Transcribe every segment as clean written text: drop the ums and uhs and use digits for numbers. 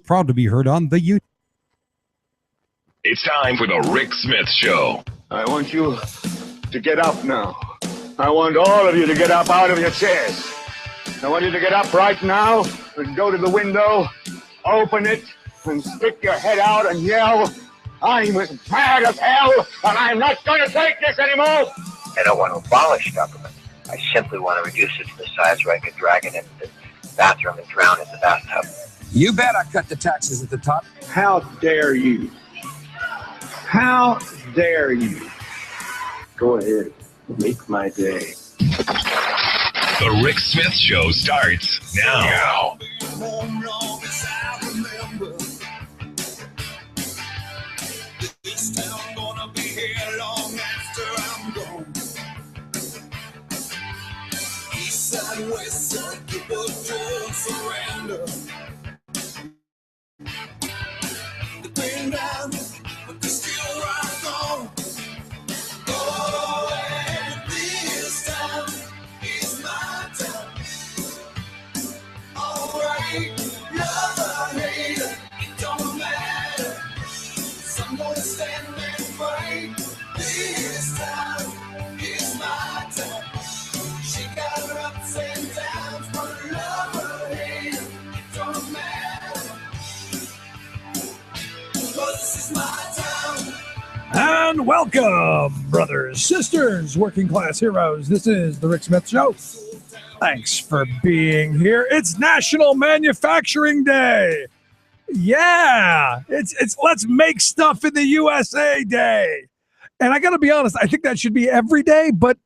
proud to be heard on the YouTube. It's time for the Rick Smith Show. I want you to get up now. I want all of you to get up out of your chairs. I want you to get up right now and go to the window, open it, and stick your head out and yell, "I'm as mad as hell, and I'm not going to take this anymore!" I don't want to abolish government. I simply want to reduce it to the size where I could drag it into the bathroom and drown in the bathtub. You bet I cut the taxes at the top. How dare you? How dare you? Go ahead, make my day. The Rick Smith Show starts now. This town gonna be here long after I'm gone. East side, west side, people don't surrender. They've been down, but they're still right on. Oh, and this time is my time. All right, love or hate, it don't matter. I'm gonna stand and fight. This time is my time. She got her ups and downs, but love or hate, it don't matter. But this is my time. And welcome, brothers, sisters, working class heroes. This is the Rick Smith Show. Thanks for being here. It's National Manufacturing Day. Yeah, it's Let's Make Stuff in the USA Day. And I got to be honest, I think that should be every day, but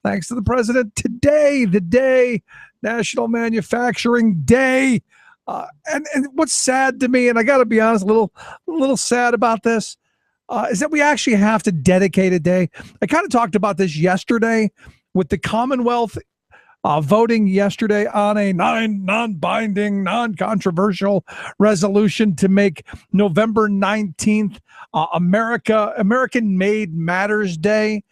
thanks to the president, today, the day, National Manufacturing Day. And what's sad to me, and I got to be honest, a little sad about this, is that we actually have to dedicate a day. I kind of talked about this yesterday with the Commonwealth voting yesterday on a non-binding, non-controversial resolution to make November 19th American Made Matters Day.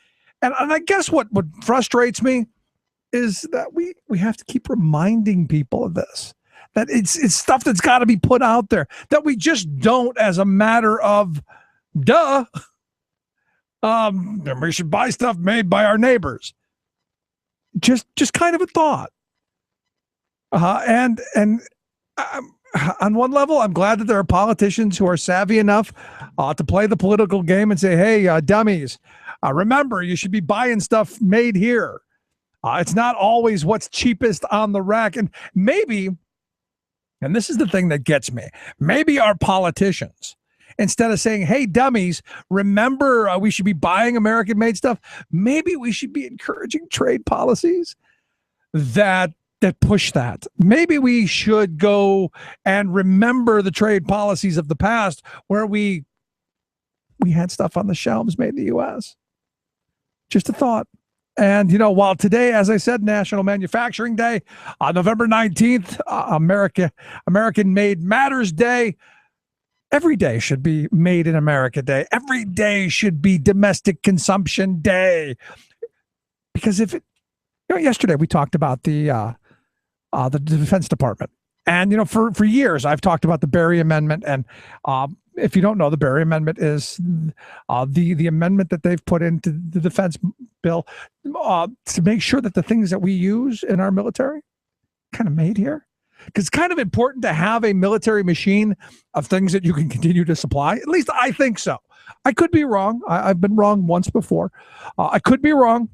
And I guess what frustrates me is that we have to keep reminding people of this, that it's stuff that's got to be put out there, that we just don't, as a matter of duh, we should buy stuff made by our neighbors. Just kind of a thought. And on one level, I'm glad that there are politicians who are savvy enough to play the political game and say, hey, dummies, remember, you should be buying stuff made here. It's not always what's cheapest on the rack. And maybe, and this is the thing that gets me, maybe our politicians, instead of saying, hey, dummies, remember we should be buying American-made stuff, maybe we should be encouraging trade policies that push that. Maybe we should go and remember the trade policies of the past where we had stuff on the shelves made in the U.S. Just a thought. And, while today, as I said, National Manufacturing Day, on November 19th, American Made Matters Day, every day should be Made in America Day. Every day should be Domestic Consumption Day. Because yesterday we talked about the Defense Department. And, for years, I've talked about the Berry Amendment. And if you don't know, the Berry Amendment is the amendment that they've put into the defense bill to make sure that the things that we use in our military kind of made here. Because it's kind of important to have a military machine of things that you can continue to supply. At least I think so. I could be wrong. I've been wrong once before. I could be wrong.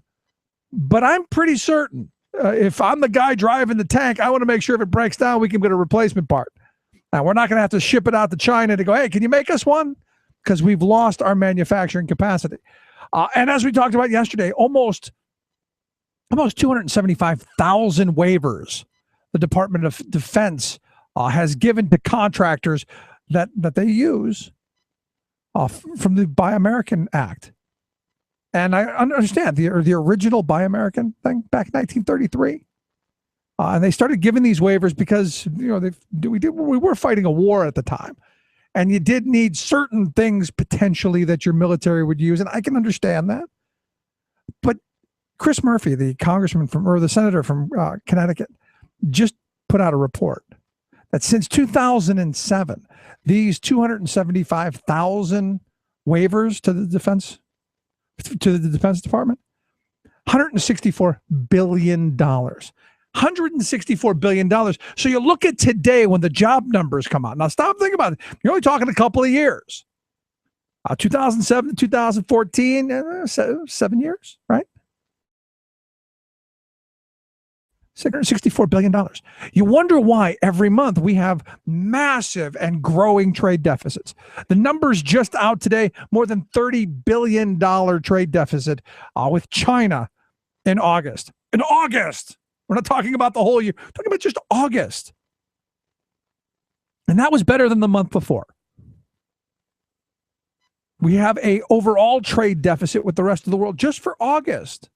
But I'm pretty certain if I'm the guy driving the tank, I want to make sure if it breaks down, we can get a replacement part. Now, we're not going to have to ship it out to China to go, hey, can you make us one? Because we've lost our manufacturing capacity. And as we talked about yesterday, almost 275,000 waivers the Department of Defense has given to contractors that they use from the Buy American Act. And I understand the original Buy American thing back in 1933. And they started giving these waivers because, we were fighting a war at the time. And you did need certain things potentially that your military would use. And I can understand that. But Chris Murphy, the senator from Connecticut, just put out a report that since 2007, these 275,000 waivers to the Defense Department, $164 billion. $164 billion. So you look at today when the job numbers come out. Now stop thinking about it. You're only talking a couple of years. 2007 to 2014, 7 years, right? $664 billion. You wonder why every month we have massive and growing trade deficits. The numbers just out today, more than $30 billion trade deficit with China in August. In August. We're not talking about the whole year. We're talking about just August. And that was better than the month before. We have a overall trade deficit with the rest of the world just for August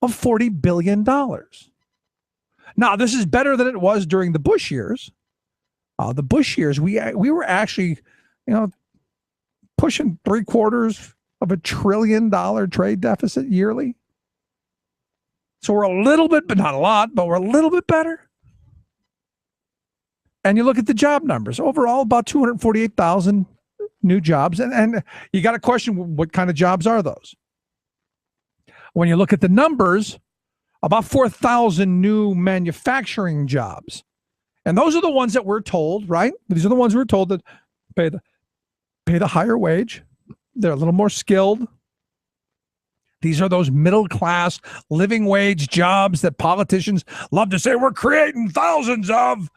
of $40 billion. Now, this is better than it was during the Bush years. The Bush years, we were actually, pushing $750 billion trade deficit yearly. So we're a little bit, but not a lot, but we're a little bit better. And you look at the job numbers, overall about 248,000 new jobs. And you got to question, what kind of jobs are those? When you look at the numbers, about 4,000 new manufacturing jobs. And those are the ones that we're told, right? These are the ones we're told that pay the higher wage. They're a little more skilled. These are those middle-class living wage jobs that politicians love to say we're creating thousands of.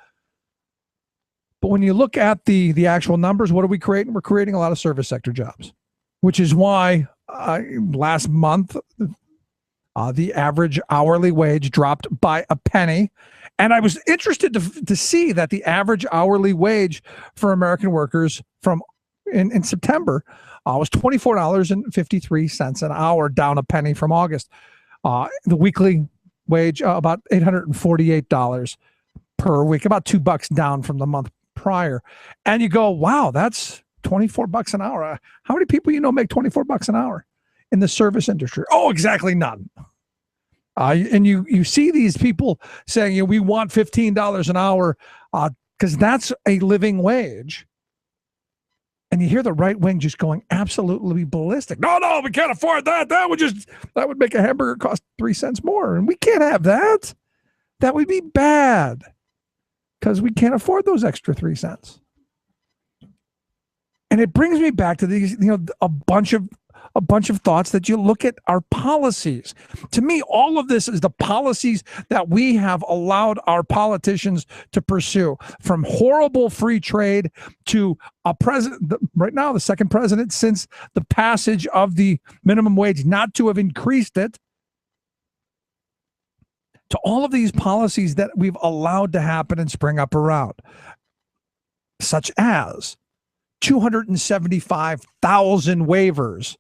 But when you look at the actual numbers, what are we creating? We're creating a lot of service sector jobs, which is why last month the average hourly wage dropped by a penny. And I was interested to see that the average hourly wage for American workers in September was $24.53 an hour, down a penny from August. The weekly wage, about $848 per week, about $2 down from the month prior. And you go, wow, that's $24 an hour. How many people make $24 an hour in the service industry? Oh, exactly none. And you see these people saying, we want $15 an hour because that's a living wage. And you hear the right wing just going absolutely ballistic. No, we can't afford that. That would make a hamburger cost 3 cents more. And we can't have that. That would be bad because we can't afford those extra 3 cents. And it brings me back to these, a bunch of thoughts that you look at our policies. To me, all of this is the policies that we have allowed our politicians to pursue, from horrible free trade to a president, right now, the second president since the passage of the minimum wage not to have increased it, to all of these policies that we've allowed to happen and spring up around, such as 275,000 waivers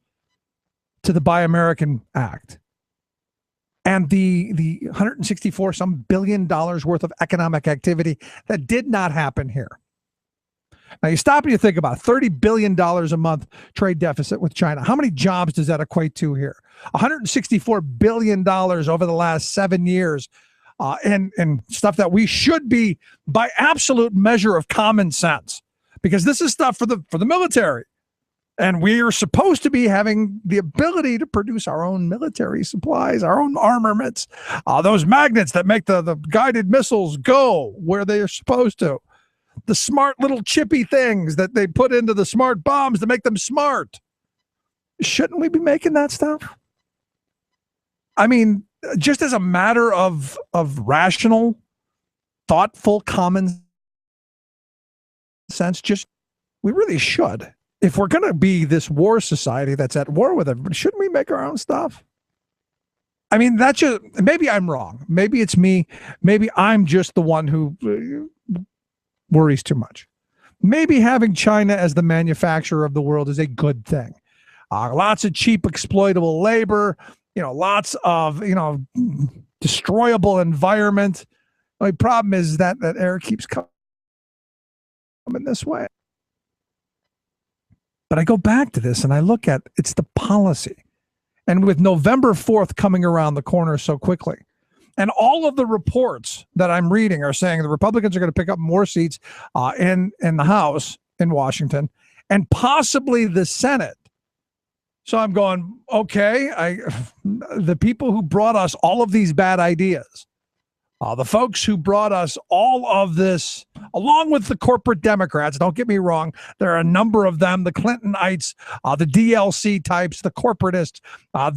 to the Buy American Act, and the 164 some billion dollars worth of economic activity that did not happen here. Now you stop and you think about it, $30 billion a month trade deficit with China. How many jobs does that equate to here? $164 billion over the last 7 years, and stuff that we should be, by absolute measure of common sense, because this is stuff for the military. And we are supposed to be having the ability to produce our own military supplies, our own armaments, those magnets that make the guided missiles go where they are supposed to, the smart little chippy things that they put into the smart bombs to make them smart. Shouldn't we be making that stuff? I mean, just as a matter of rational, thoughtful, common sense, we really should. If we're going to be this war society that's at war with everybody, shouldn't we make our own stuff? I mean, maybe I'm wrong. Maybe it's me. Maybe I'm just the one who worries too much. Maybe having China as the manufacturer of the world is a good thing. Lots of cheap, exploitable labor, lots of, destroyable environment. The problem is that air keeps coming this way. But I go back to this and I look at it's the policy. And with November 4th coming around the corner so quickly, And all of the reports that I'm reading are saying the Republicans are going to pick up more seats in the House in Washington and possibly the Senate. So I'm going, okay, the people who brought us all of these bad ideas, the folks who brought us all of this, along with the corporate Democrats, don't get me wrong, there are a number of them, the Clintonites, the DLC types, the corporatists,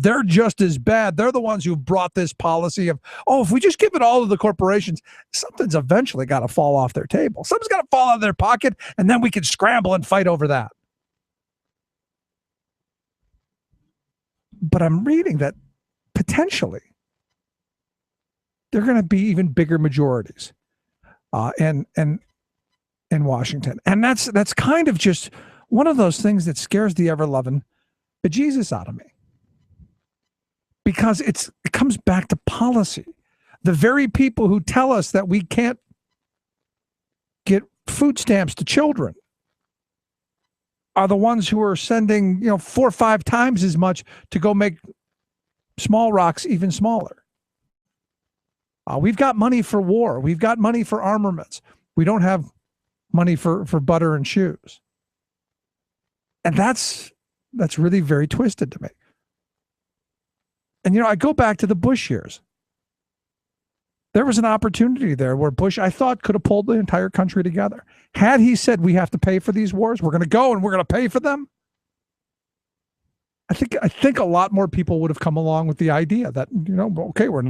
they're just as bad. They're the ones who brought this policy of, if we just give it all to the corporations, something's eventually got to fall off their table. Something's got to fall out of their pocket, and then we can scramble and fight over that. But I'm reading that potentially they're going to be even bigger majorities in Washington. And that's kind of just one of those things that scares the ever-loving bejesus out of me. Because it comes back to policy. The very people who tell us that we can't get food stamps to children are the ones who are sending, 4 or 5 times as much to go make small rocks even smaller. We've got money for war. We've got money for armaments. We don't have money for butter and shoes. And that's really very twisted to me. And, I go back to the Bush years. There was an opportunity there where Bush, I thought, could have pulled the entire country together. Had he said, we have to pay for these wars, we're going to go and we're going to pay for them, I think a lot more people would have come along with the idea that, okay, we're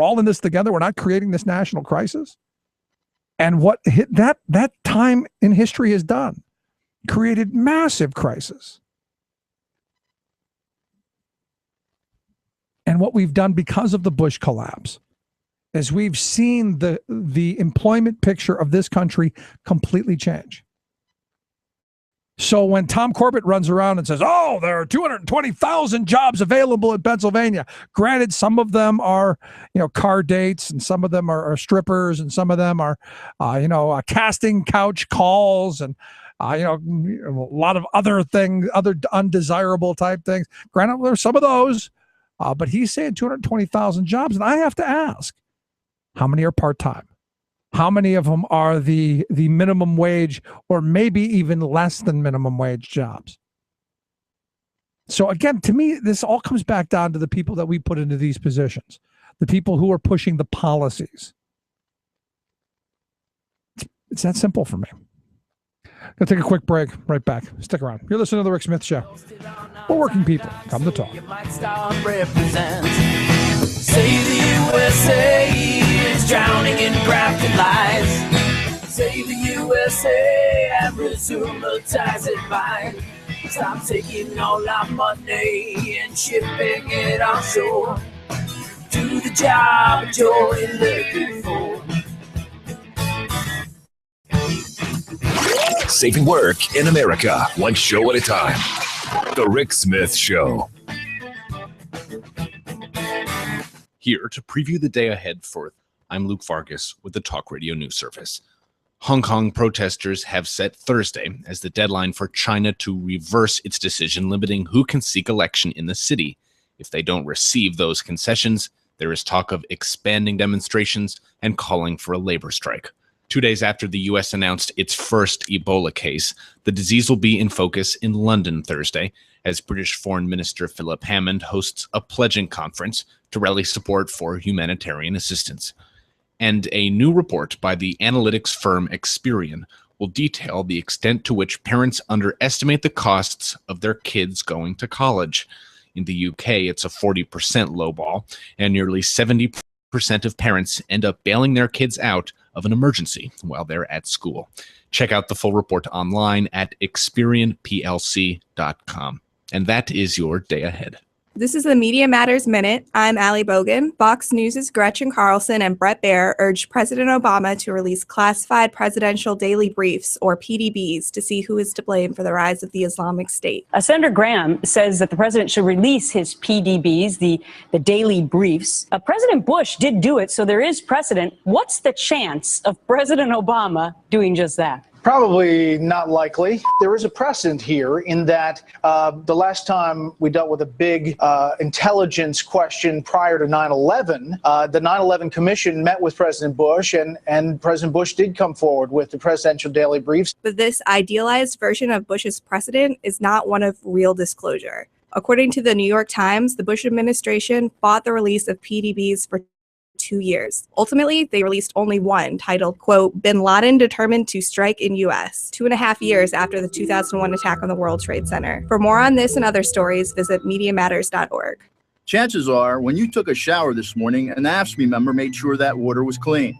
all in this together. We're not creating this national crisis. And what that time in history has done, created massive crisis. And what we've done because of the Bush collapse is we've seen the employment picture of this country completely change. So when Tom Corbett runs around and says, there are 220,000 jobs available in Pennsylvania, granted, some of them are, car dates, and some of them are strippers, and some of them are, casting couch calls, and, a lot of other things, other undesirable type things. Granted, there's some of those, but he's saying 220,000 jobs. And I have to ask, how many are part-time? How many of them are the minimum wage or maybe even less than minimum wage jobs? So again, to me, this all comes back down to the people that we put into these positions, the people who are pushing the policies. It's that simple for me. Gonna take a quick break. Right back. Stick around. You're listening to The Rick Smith Show. We're working people. Come to talk. Say the USA is drowning in grafted lies. Say the USA and resume the ties it binds. Stop taking all our money and shipping it offshore. Do the job you're looking for. Saving work in America, one show at a time. The Rick Smith Show. Here to preview the day ahead I'm Luke Vargas with the Talk Radio News Service. Hong Kong protesters have set Thursday as the deadline for China to reverse its decision limiting who can seek election in the city. If they don't receive those concessions, there is talk of expanding demonstrations and calling for a labor strike. 2 days after the U.S. announced its first Ebola case, the disease will be in focus in London Thursday, as British Foreign Minister Philip Hammond hosts a pledging conference to rally support for humanitarian assistance. And a new report by the analytics firm Experian will detail the extent to which parents underestimate the costs of their kids going to college. In the UK, it's a 40% lowball, and nearly 70% of parents end up bailing their kids out of an emergency while they're at school. Check out the full report online at experianplc.com. And that is your day ahead. This is the Media Matters Minute. I'm Allie Bogan. Fox News' Gretchen Carlson and Brett Baier urged President Obama to release classified presidential daily briefs, or PDBs, to see who is to blame for the rise of the Islamic State. Senator Graham says that the president should release his PDBs, the daily briefs. President Bush did do it, so there is precedent. What's the chance of President Obama doing just that? Probably not likely. There is a precedent here in that the last time we dealt with a big intelligence question prior to 9/11, the 9/11 Commission met with President Bush, and President Bush did come forward with the presidential daily briefs. But this idealized version of Bush's precedent is not one of real disclosure. According to the New York Times, the Bush administration fought the release of PDBs for 2 years. Ultimately, they released only one, titled, quote, Bin Laden Determined to Strike in U.S., 2.5 years after the 2001 attack on the World Trade Center. For more on this and other stories, visit MediaMatters.org. Chances are, when you took a shower this morning, an AFSCME member made sure that water was clean.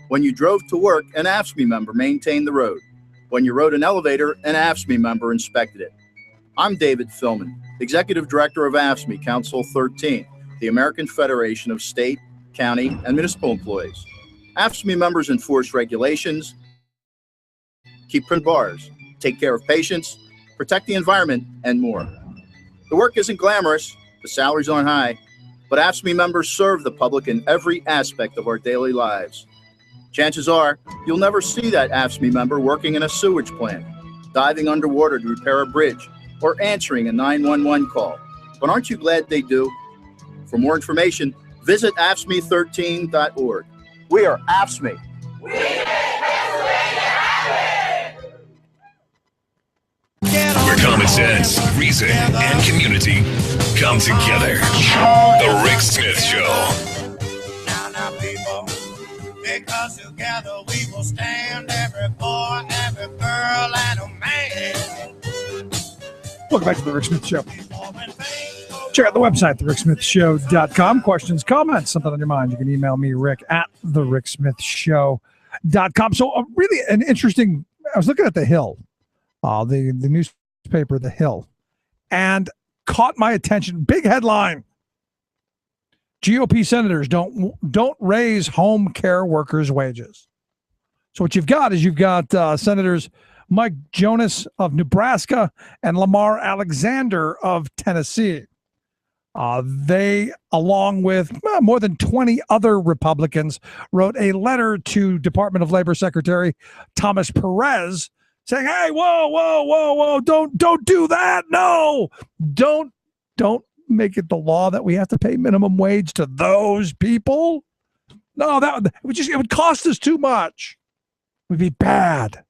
When you drove to work, an AFSCME member maintained the road. When you rode an elevator, an AFSCME member inspected it. I'm David Philman, Executive Director of AFSCME Council 13, the American Federation of State, County, and Municipal Employees. AFSCME members enforce regulations, keep print bars, take care of patients, protect the environment, and more. The work isn't glamorous, the salaries aren't high, but AFSCME members serve the public in every aspect of our daily lives. Chances are, you'll never see that AFSCME member working in a sewage plant, diving underwater to repair a bridge, or answering a 911 call. But aren't you glad they do? For more information, visit AFSCME13.org. We are AFSCME. Where common sense, reason, and community come together. The Rick Smith Show. Now, people, because together we will stand, every boy, every girl, and a man. Welcome back to the Rick Smith Show. Check out the website, thericksmithshow.com. Questions, comments, something on your mind, you can email me, Rick, at thericksmithshow.com. So really an interesting, I was looking at The Hill, the newspaper, The Hill, and caught my attention. Big headline. GOP senators don't raise home care workers' wages. So what you've got is Senators Mike Jonas of Nebraska and Lamar Alexander of Tennessee. They, along with more than 20 other Republicans, wrote a letter to Department of Labor Secretary Thomas Perez saying, hey, whoa, don't do that. No, don't make it the law that we have to pay minimum wage to those people. No, it would cost us too much. It would be bad.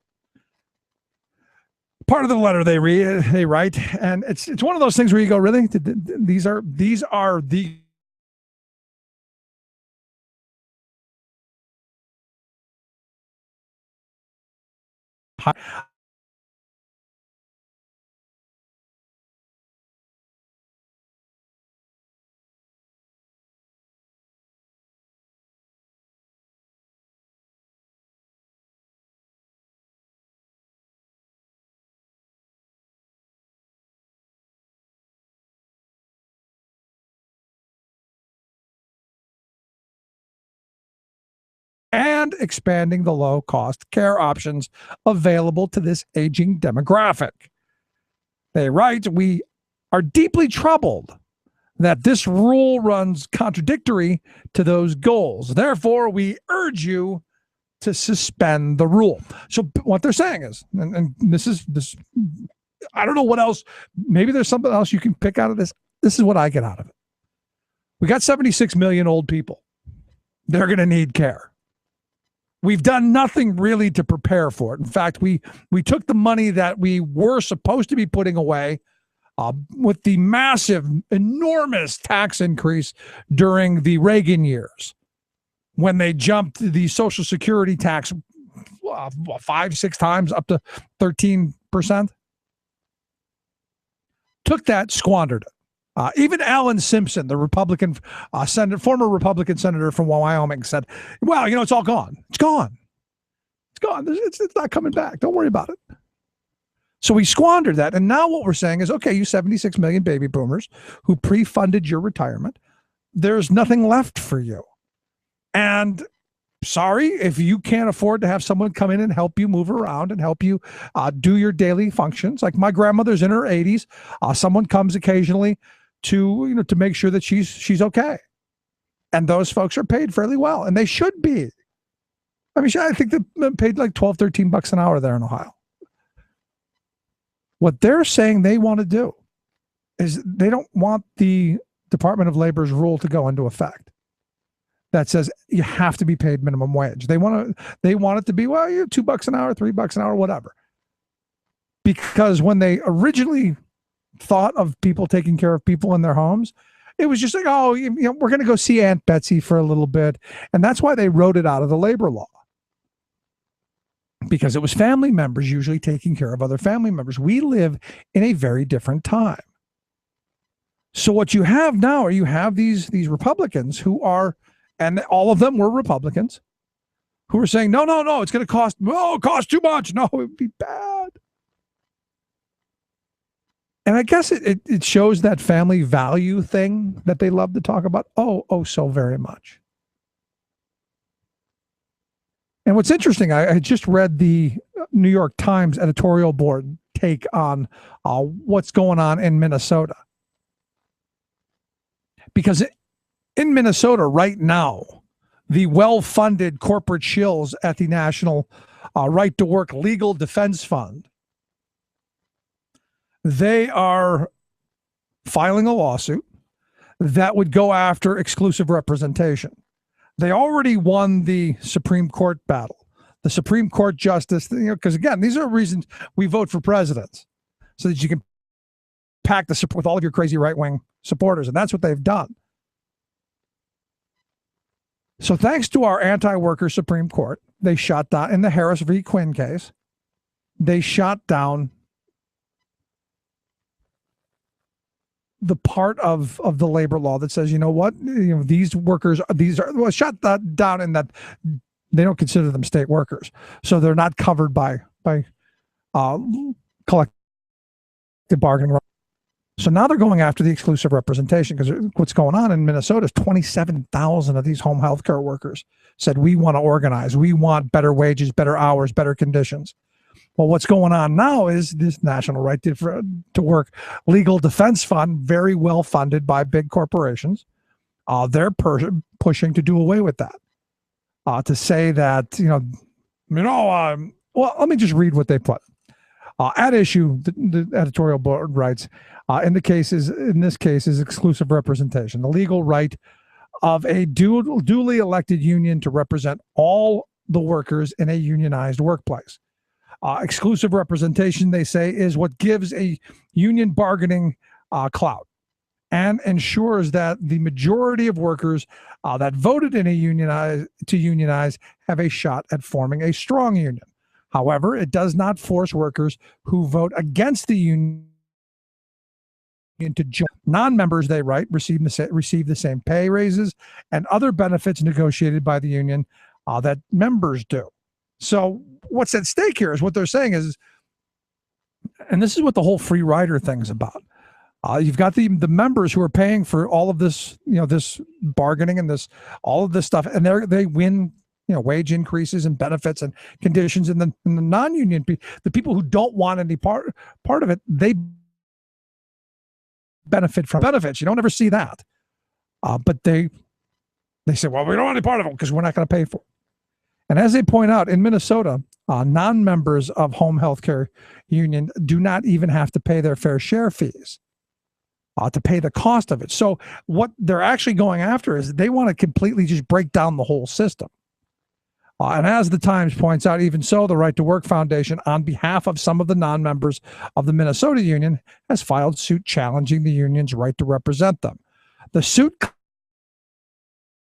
Part of the letter they write, and it's one of those things where you go, really? These are the and expanding the low-cost care options available to this aging demographic. They write, we are deeply troubled that this rule runs contradictory to those goals. Therefore, we urge you to suspend the rule. So what they're saying is, and this, I don't know what else, maybe there's something else you can pick out of this. This is what I get out of it. We got 76 million old people. They're going to need care. We've done nothing really to prepare for it. In fact, we took the money that we were supposed to be putting away with the massive, enormous tax increase during the Reagan years when they jumped the Social Security tax 5-6 times up to 13%. Took that, squandered it. Even Alan Simpson, the Republican former Republican senator from Wyoming, said, well, it's all gone. It's gone. It's gone. It's not coming back. Don't worry about it. So we squandered that. And now what we're saying is, okay, you 76 million baby boomers who pre-funded your retirement, there's nothing left for you. And sorry, if you can't afford to have someone come in and help you move around and help you do your daily functions. Like my grandmother's in her 80s. Someone comes occasionally to make sure that she's okay. And those folks are paid fairly well, and they should be. I mean, I think they paid like $12-13 an hour there in Ohio. What they're saying they want to do is they don't want the Department of Labor's rule to go into effect that says you have to be paid minimum wage. They want it to be, well, you're $2 an hour, $3 an hour, whatever. Because when they originally thought of people taking care of people in their homes, it was just like, oh, we're going to go see Aunt Betsy for a little bit. And that's why they wrote it out of the labor law. Because it was family members usually taking care of other family members. We live in a very different time. So what you have now are you have these Republicans who are, and all of them were Republicans, who are saying, no, it's going to cost too much. No, it would be bad. And I guess it shows that family value thing that they love to talk about so very much. And what's interesting, I just read the New York Times editorial board take on what's going on in Minnesota. Because in Minnesota right now, the well-funded corporate shills at the National Right to Work Legal Defense Fund, they are filing a lawsuit that would go after exclusive representation. They already won the Supreme Court battle. The Supreme Court justice, because again, these are reasons we vote for presidents, so that you can pack the support with all of your crazy right-wing supporters, and that's what they've done. So thanks to our anti-worker Supreme Court, they shot down, in the Harris v. Quinn case, they shot down the part of the labor law that says, these workers, shut that down in that they don't consider them state workers. So they're not covered by collective bargaining. So now they're going after the exclusive representation, because what's going on in Minnesota is 27,000 of these home health care workers said, we want to organize. We want better wages, better hours, better conditions. Well, what's going on now is this National Right to Work Legal Defense Fund, very well funded by big corporations. They're pushing to do away with that. To say that, well, let me just read what they put. At issue, the editorial board writes, in this case is exclusive representation, the legal right of a duly elected union to represent all the workers in a unionized workplace. Exclusive representation, they say, is what gives a union bargaining clout and ensures that the majority of workers that voted in to unionize have a shot at forming a strong union. However, it does not force workers who vote against the union to join. Non-members, they write, receive the same pay raises and other benefits negotiated by the union that members do. So what's at stake here is what they're saying is, and this is what the whole free rider thing is about. You've got the members who are paying for all of this, this bargaining and all of this stuff, and they win, wage increases and benefits and conditions. And the non-union, the people who don't want any part of it, they benefit from benefits. You don't ever see that, but they say, well, we don't want any part of it because we're not going to pay for it. And as they point out, in Minnesota, non-members of home health care union do not even have to pay their fair share fees to pay the cost of it. So what they're actually going after is they want to completely just break down the whole system. And as the Times points out, even so, the Right to Work Foundation, on behalf of some of the non-members of the Minnesota union, has filed suit challenging the union's right to represent them. The suit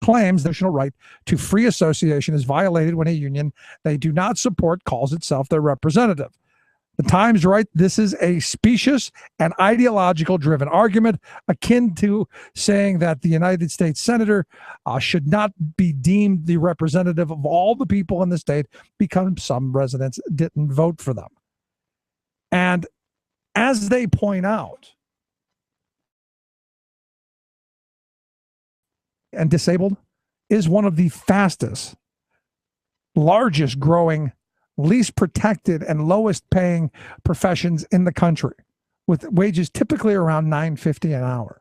claims the national right to free association is violated when a union they do not support calls itself their representative. The Times write, this is a specious and ideological driven argument akin to saying that the United States senator should not be deemed the representative of all the people in the state because some residents didn't vote for them. And as they point out, and disabled is one of the fastest, largest growing, least protected, and lowest paying professions in the country, with wages typically around $9.50 an hour.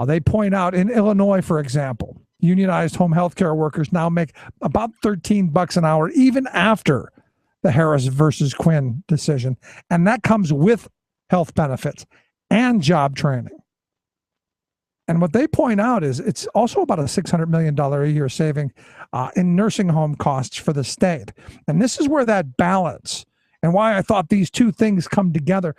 They point out in Illinois, for example, unionized home health care workers now make about $13 an hour, even after the Harris versus Quinn decision. And that comes with health benefits and job training. And what they point out is it's also about a $600 million a year saving in nursing home costs for the state. And this is where that balance and why I thought these two things come together.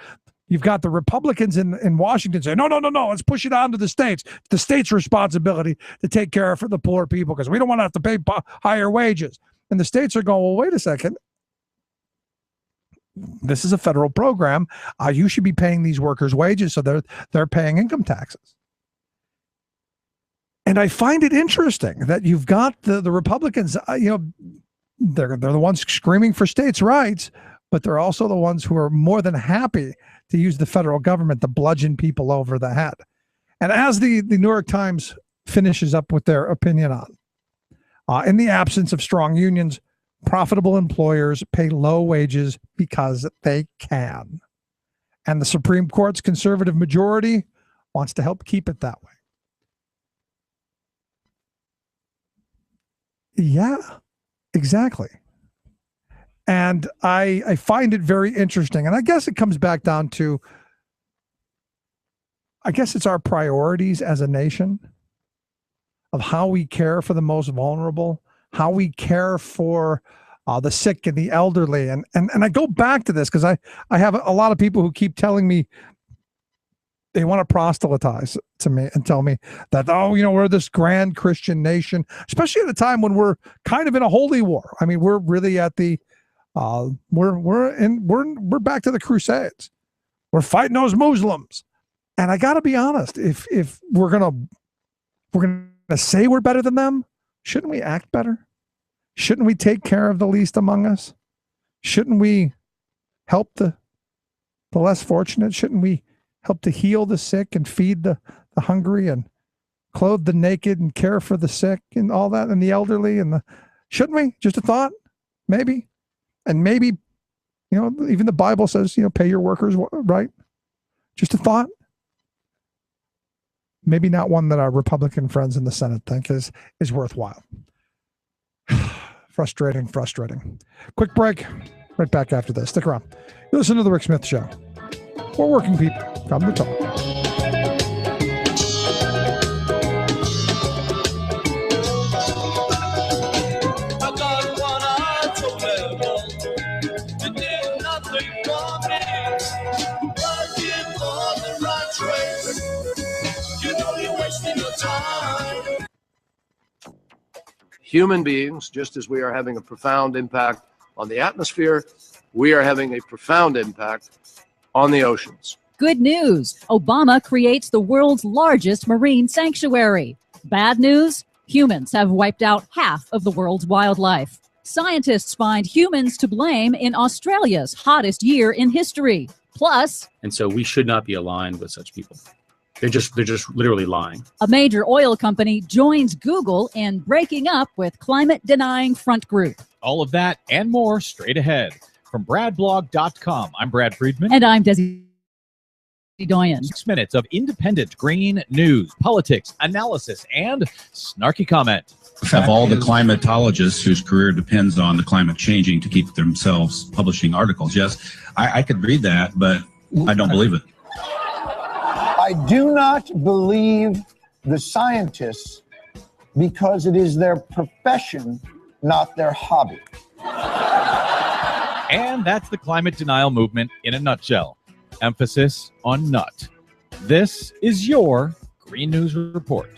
You've got the Republicans in Washington saying, no, let's push it on to the states. It's the state's responsibility to take care of the poor people because we don't want to have to pay higher wages. And the states are going, well, wait a second. This is a federal program. You should be paying these workers wages, so they're paying income taxes. And I find it interesting that you've got the Republicans, they're the ones screaming for states' rights, but they're also the ones who are more than happy to use the federal government to bludgeon people over the head. And as the New York Times finishes up with their opinion on, in the absence of strong unions, profitable employers pay low wages because they can. And the Supreme Court's conservative majority wants to help keep it that way. Yeah, exactly. And I find it very interesting. And I guess it comes back down to, I guess it's our priorities as a nation of how we care for the most vulnerable, how we care for the sick and the elderly. And I go back to this because I have a lot of people who keep telling me they want to proselytize to me and tell me that, we're this grand Christian nation, especially at a time when we're kind of in a holy war. I mean, we're really at the, we're back to the Crusades. We're fighting those Muslims. And I got to be honest, if we're going to say we're better than them, shouldn't we act better? Shouldn't we take care of the least among us? Shouldn't we help the less fortunate? Shouldn't we help to heal the sick and feed the hungry and clothe the naked and care for the sick and all that and the elderly shouldn't we? Just a thought, maybe. And maybe, even the Bible says, pay your workers right. Just a thought. Maybe not one that our Republican friends in the Senate think is worthwhile. Frustrating. Quick break. Right back after this. Stick around. You listen to The Rick Smith Show. For working people. Come to talk. Human beings, just as we are having a profound impact on the atmosphere, we are having a profound impact on the oceans. Good news. Obama creates the world's largest marine sanctuary. Bad news. Humans have wiped out half of the world's wildlife. Scientists find humans to blame in Australia's hottest year in history. Plus, and so we should not be aligned with such people. They're just literally lying. A major oil company joins Google in breaking up with climate-denying front group. All of that and more straight ahead. From BradBlog.com, I'm Brad Friedman. And I'm Desi Doyen. 6 minutes of independent green news, politics, analysis, and snarky comment. Have all the climatologists whose career depends on the climate changing to keep themselves publishing articles. Yes, I could read that, but I don't believe it. I do not believe the scientists because it is their profession, not their hobby. And that's the climate denial movement in a nutshell. Emphasis on nut. This is your Green News Report.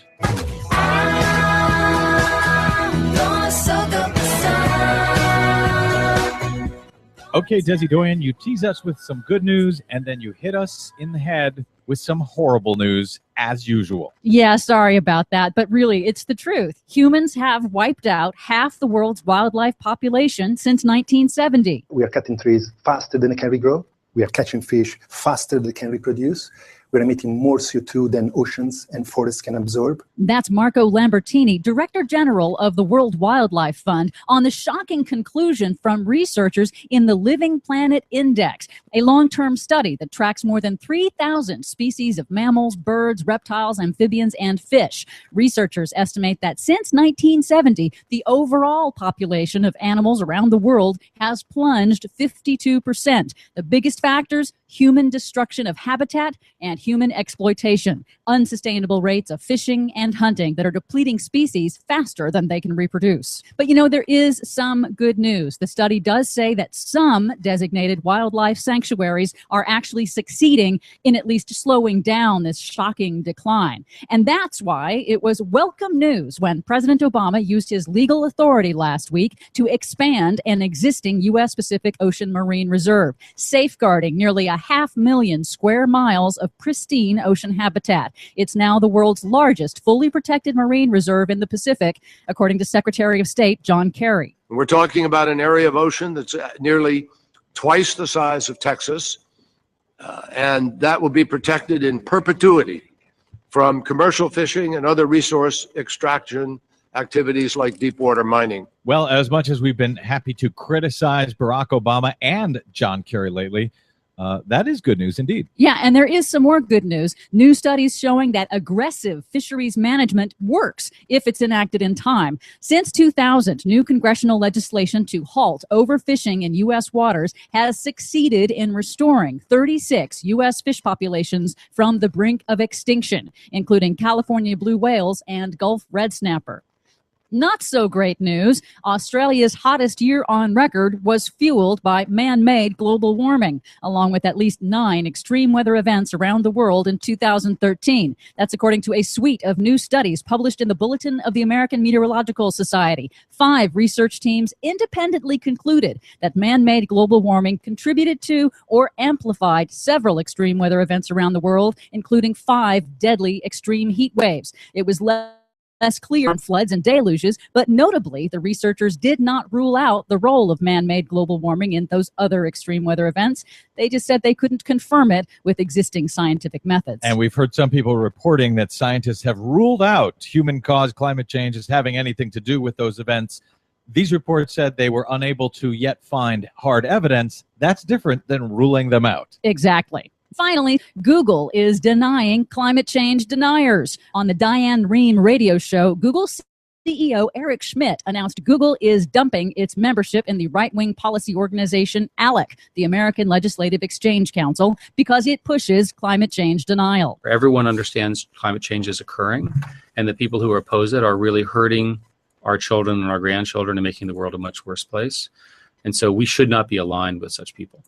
Okay, Desi Doyen, you tease us with some good news, and then you hit us in the head with some horrible news, as usual. Yeah, sorry about that, but really, it's the truth. Humans have wiped out half the world's wildlife population since 1970. We are cutting trees faster than they can regrow. We are catching fish faster than they can reproduce. We're emitting more CO2 than oceans and forests can absorb. That's Marco Lambertini, Director General of the World Wildlife Fund, on the shocking conclusion from researchers in the Living Planet Index, a long-term study that tracks more than 3,000 species of mammals, birds, reptiles, amphibians, and fish. Researchers estimate that since 1970, the overall population of animals around the world has plunged 52%. The biggest factors: human destruction of habitat and human exploitation, unsustainable rates of fishing and hunting that are depleting species faster than they can reproduce. But there is some good news. The study does say that some designated wildlife sanctuaries are actually succeeding in at least slowing down this shocking decline. And that's why it was welcome news when President Obama used his legal authority last week to expand an existing U.S. Pacific Ocean Marine Reserve, safeguarding nearly 500,000 square miles of pristine ocean habitat. It's now the world's largest fully protected marine reserve in the Pacific, according to Secretary of State John Kerry. We're talking about an area of ocean that's nearly twice the size of Texas, and that will be protected in perpetuity from commercial fishing and other resource extraction activities like deep water mining. Well, as much as we've been happy to criticize Barack Obama and John Kerry lately, that is good news indeed. Yeah, and there is some more good news. New studies showing that aggressive fisheries management works if it's enacted in time. Since 2000, new congressional legislation to halt overfishing in U.S. waters has succeeded in restoring 36 U.S. fish populations from the brink of extinction, including California blue whales and Gulf red snapper. Not so great news. Australia's hottest year on record was fueled by man-made global warming, along with at least 9 extreme weather events around the world in 2013. That's according to a suite of new studies published in the Bulletin of the American Meteorological Society. 5 research teams independently concluded that man-made global warming contributed to or amplified several extreme weather events around the world, including 5 deadly extreme heat waves. It was less clear on floods and deluges, but notably, the researchers did not rule out the role of man-made global warming in those other extreme weather events. They just said they couldn't confirm it with existing scientific methods. And we've heard some people reporting that scientists have ruled out human-caused climate change as having anything to do with those events. These reports said they were unable to yet find hard evidence. That's different than ruling them out. Exactly. Finally, Google is denying climate change deniers. On the Diane Rehm radio show, Google CEO Eric Schmidt announced Google is dumping its membership in the right-wing policy organization ALEC, the American Legislative Exchange Council, because it pushes climate change denial. Everyone understands climate change is occurring, and the people who oppose it are really hurting our children and our grandchildren and making the world a much worse place. And so we should not be aligned with such people.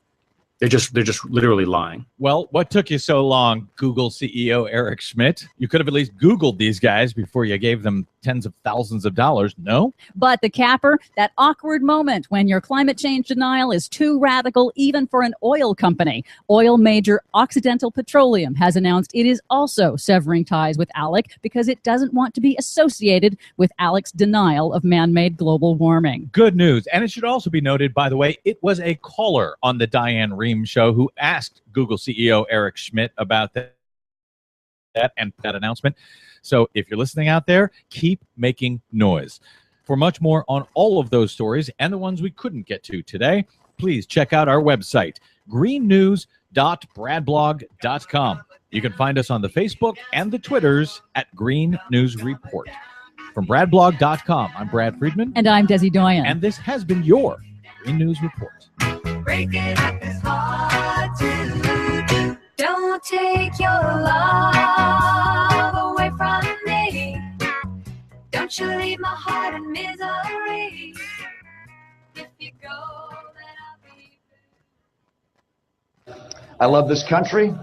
They're just literally lying. Well, what took you so long, Google CEO Eric Schmidt? You could have at least Googled these guys before you gave them tens of thousands of dollars, no? But the capper, that awkward moment when your climate change denial is too radical even for an oil company. Oil major Occidental Petroleum has announced it is also severing ties with ALEC because it doesn't want to be associated with ALEC's denial of man-made global warming. Good news. And it should also be noted, by the way, it was a caller on the Diane Rehm show who asked Google CEO Eric Schmidt about that and that announcement. So if you're listening out there, keep making noise. For much more on all of those stories and the ones we couldn't get to today, please check out our website, greennews.bradblog.com. You can find us on the Facebook and the Twitters at Green News Report. From bradblog.com, I'm Brad Friedman. And I'm Desi Doyen. And this has been your Green News Report. Breaking up is hard to do. Don't take your love away from me. Don't you leave my heart in misery. If you go, then I'll be. I love this country.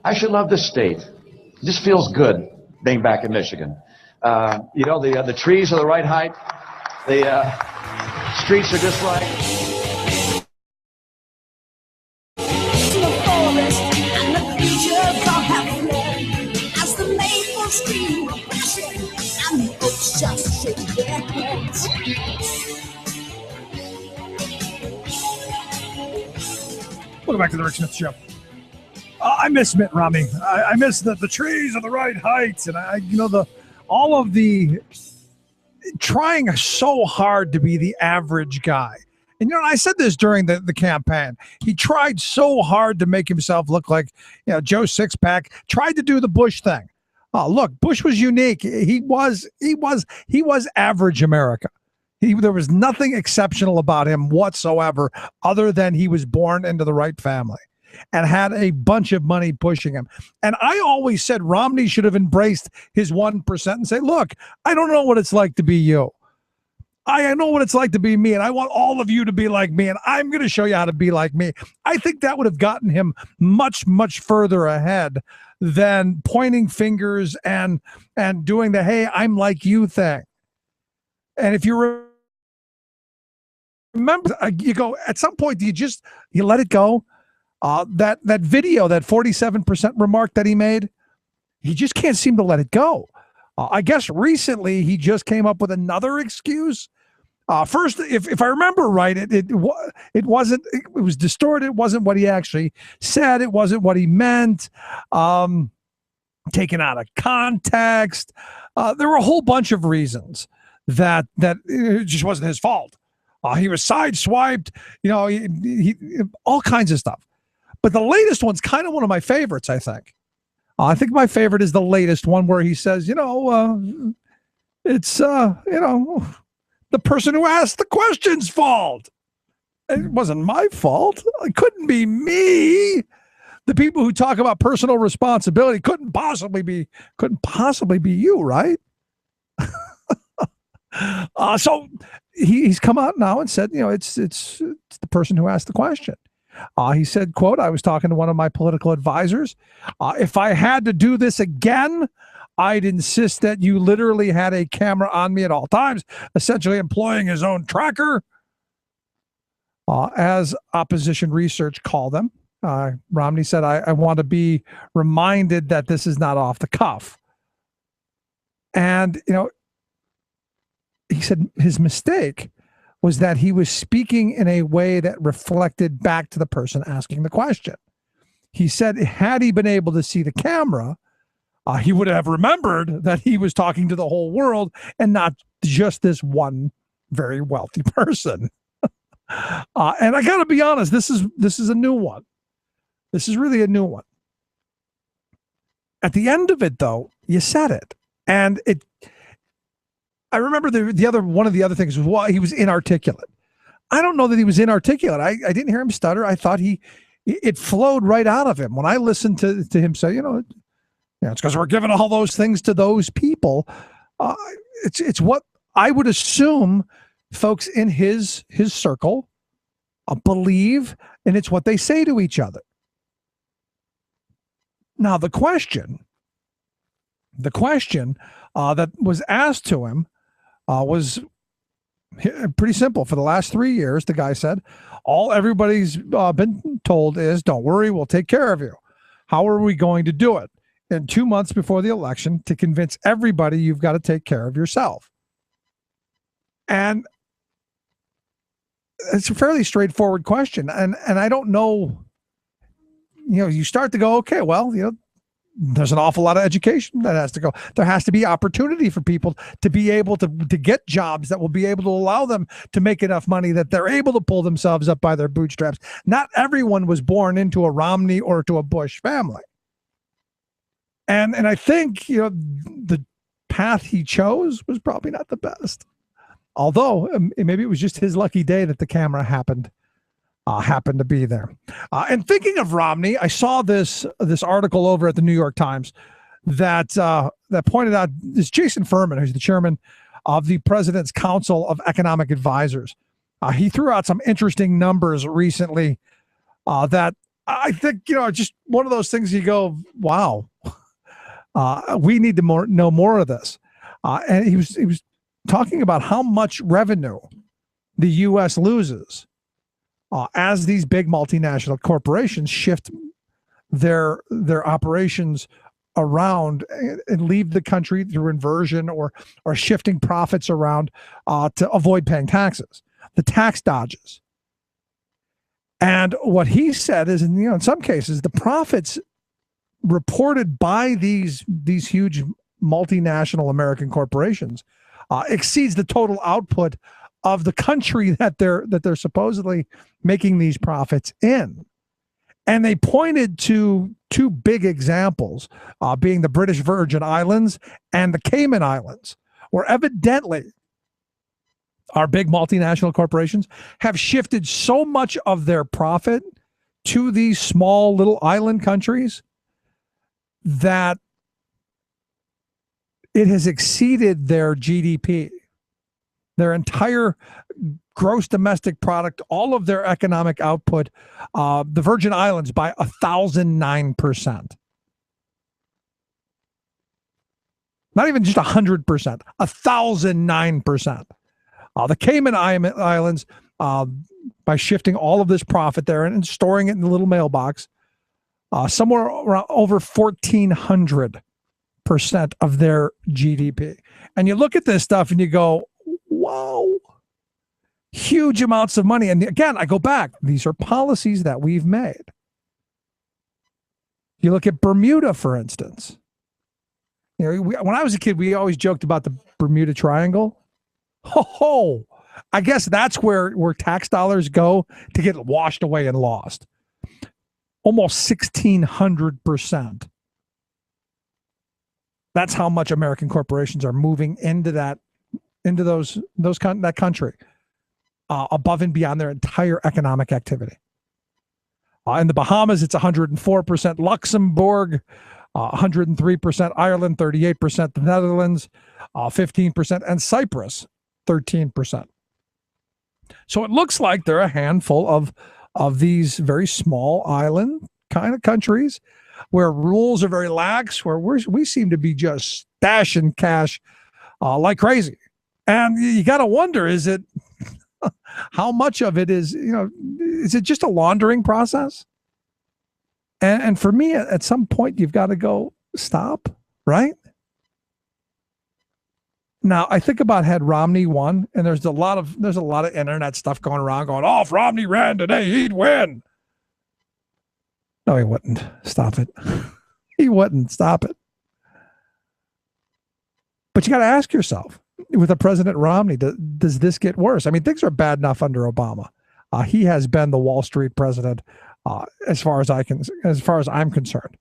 I should love this state. It just feels good being back in Michigan. The trees are the right height. The streets are just right. Just shake their hands. Welcome back to the Rick Smith Show. I miss Mitt Romney. I miss the trees are the right heights, and all of the trying so hard to be the average guy. And I said this during the campaign. He tried so hard to make himself look like Joe Sixpack. Tried to do the Bush thing. Look, Bush was unique. He was average America. There was nothing exceptional about him whatsoever, other than he was born into the right family and had a bunch of money pushing him. And I always said Romney should have embraced his 1% and say, look, I don't know what it's like to be you. I know what it's like to be me, and I want all of you to be like me, and I'm going to show you how to be like me. I think that would have gotten him much, much further ahead than pointing fingers and doing the, hey, I'm like you thing. And if you remember, you go, at some point, you let it go? That video, that 47% remark that he made, he just can't seem to let it go. I guess recently he just came up with another excuse. First, if I remember right, it was distorted. It wasn't what he actually said. It wasn't what he meant. Taken out of context. There were a whole bunch of reasons that it just wasn't his fault. He was sideswiped. He all kinds of stuff. But the latest one's kind of one of my favorites, I think. I think my favorite is the latest one where he says, it's, the person who asked the question's fault. It wasn't my fault. It couldn't be me. The people who talk about personal responsibility couldn't possibly be you, right? So he's come out now and said, it's the person who asked the question. He said, quote, I was talking to one of my political advisors. If I had to do this again, I'd insist that you literally had a camera on me at all times, essentially employing his own tracker. As opposition research called them, Romney said, I want to be reminded that this is not off the cuff. And, he said his mistake was that he was speaking in a way that reflected back to the person asking the question. He said, had he been able to see the camera, he would have remembered that he was talking to the whole world and not just this one very wealthy person. And I got to be honest, this is a new one. This is really a new one. At the end of it, though, you said it, and I remember one of the other things was he was inarticulate. I don't know that he was inarticulate. I didn't hear him stutter. I thought it flowed right out of him. When I listened to him say, it's because we're giving all those things to those people. It's what I would assume folks in his circle believe, and it's what they say to each other. Now, the question that was asked to him was pretty simple. For the last 3 years, the guy said, all everybody's been told is, don't worry, we'll take care of you. How are we going to do it? In 2 months before the election, to convince everybody you've got to take care of yourself. And it's a fairly straightforward question. And I don't know, you start to go, okay, well, there's an awful lot of education that has to go. There has to be opportunity for people to be able to get jobs that will be able to allow them to make enough money that they're able to pull themselves up by their bootstraps. Not everyone was born into a Romney or to a Bush family. And I think, the path he chose was probably not the best. Although maybe it was just his lucky day that the camera happened to be there. And thinking of Romney, I saw this article over at the New York Times that pointed out this Jason Furman, who's the chairman of the President's Council of Economic Advisors. He threw out some interesting numbers recently that I think, just one of those things you go, wow, we need to know more of this. And he was talking about how much revenue the U.S. loses as these big multinational corporations shift their operations around and leave the country through inversion or shifting profits around to avoid paying taxes, the tax dodges. And what he said is, in some cases, the profits reported by these huge multinational American corporations exceeds the total output of the country that they're supposedly making these profits in. And they pointed to two big examples, being the British Virgin Islands and the Cayman Islands, where evidently our big multinational corporations have shifted so much of their profit to these small little island countries that it has exceeded their GDP, their entire gross domestic product, all of their economic output, the Virgin Islands by 1,009%. Not even just 100%, 1,009%. The Cayman Islands, by shifting all of this profit there and storing it in the little mailbox, somewhere around over 1,400% of their GDP. And you look at this stuff and you go, wow, huge amounts of money. And again, I go back, these are policies that we've made. You look at Bermuda, for instance. You know, when I was a kid, we always joked about the Bermuda Triangle. Oh, I guess that's where tax dollars go to get washed away and lost. Almost 1,600%. That's how much American corporations are moving into that country, above and beyond their entire economic activity. In the Bahamas, it's 104%. Luxembourg, 103%. Ireland, 38%. The Netherlands, 15%. And Cyprus, 13%. So it looks like there are a handful of these very small island kind of countries where rules are very lax, where we seem to be just stashing cash like crazy. And you got to wonder, is it how much of it is, is it just a laundering process? And for me, at some point, you've got to go, stop, right? Now, I think about had Romney won, and there's a lot of internet stuff going around going, oh, if Romney ran today, he'd win. No, he wouldn't. Stop it. He wouldn't. Stop it. But you got to ask yourself, with a President Romney, does this get worse? I mean, things are bad enough under Obama. He has been the Wall Street president, as far as I'm concerned.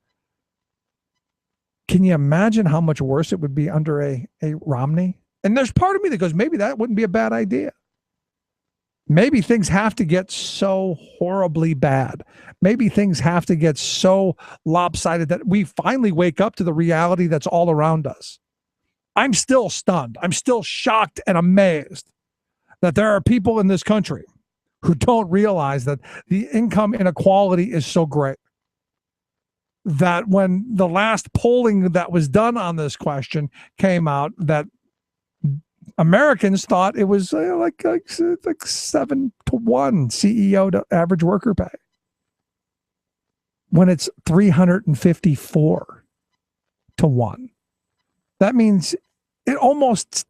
Can you imagine how much worse it would be under a Romney? And there's part of me that goes, maybe that wouldn't be a bad idea. Maybe things have to get so horribly bad. Maybe things have to get so lopsided that we finally wake up to the reality that's all around us. I'm still stunned. I'm still shocked and amazed that there are people in this country who don't realize that the income inequality is so great. That when the last polling that was done on this question came out, that Americans thought it was like 7 to 1 CEO to average worker pay, when it's 354 to 1. That means it almost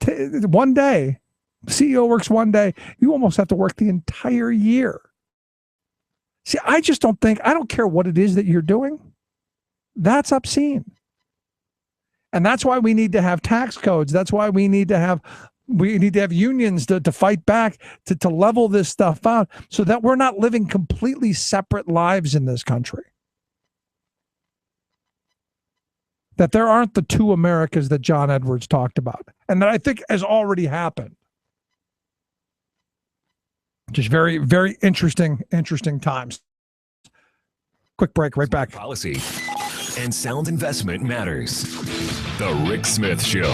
one day, CEO works one day, you almost have to work the entire year. See, I don't care what it is that you're doing. That's obscene. And that's why we need to have tax codes. That's why we need to have unions to fight back, to level this stuff out, so that we're not living completely separate lives in this country. That there aren't the two Americas that John Edwards talked about, and that I think has already happened. Just very, very interesting times. Quick break, right back. Policy and sound investment matters. The Rick Smith Show.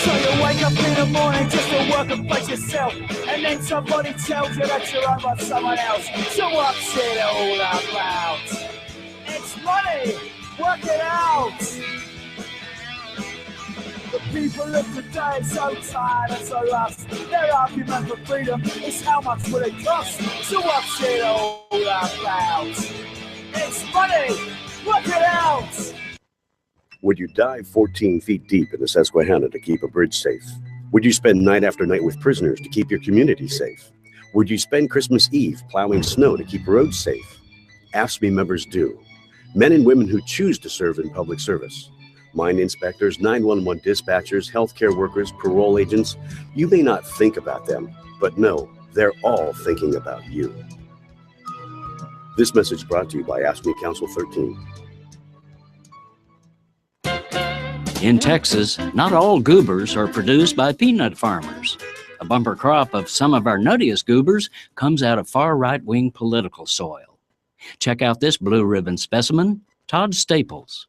So you wake up in the morning just to work and face yourself, and then somebody tells you that you're owned by someone else. So what's it all about? It's money! Work it out! The people of today are so tired and so lost. Their argument for freedom is how much will it cost? So what's it all about? It's money! Work it out! Would you dive 14 feet deep in the Susquehanna to keep a bridge safe? Would you spend night after night with prisoners to keep your community safe? Would you spend Christmas Eve plowing snow to keep roads safe? AFSCME members do. Men and women who choose to serve in public service. Mine inspectors, 911 dispatchers, healthcare workers, parole agents. You may not think about them, but no, they're all thinking about you. This message brought to you by AFSCME Council 13. In Texas, not all goobers are produced by peanut farmers. A bumper crop of some of our nuttiest goobers comes out of far right-wing political soil. Check out this blue ribbon specimen, Todd Staples.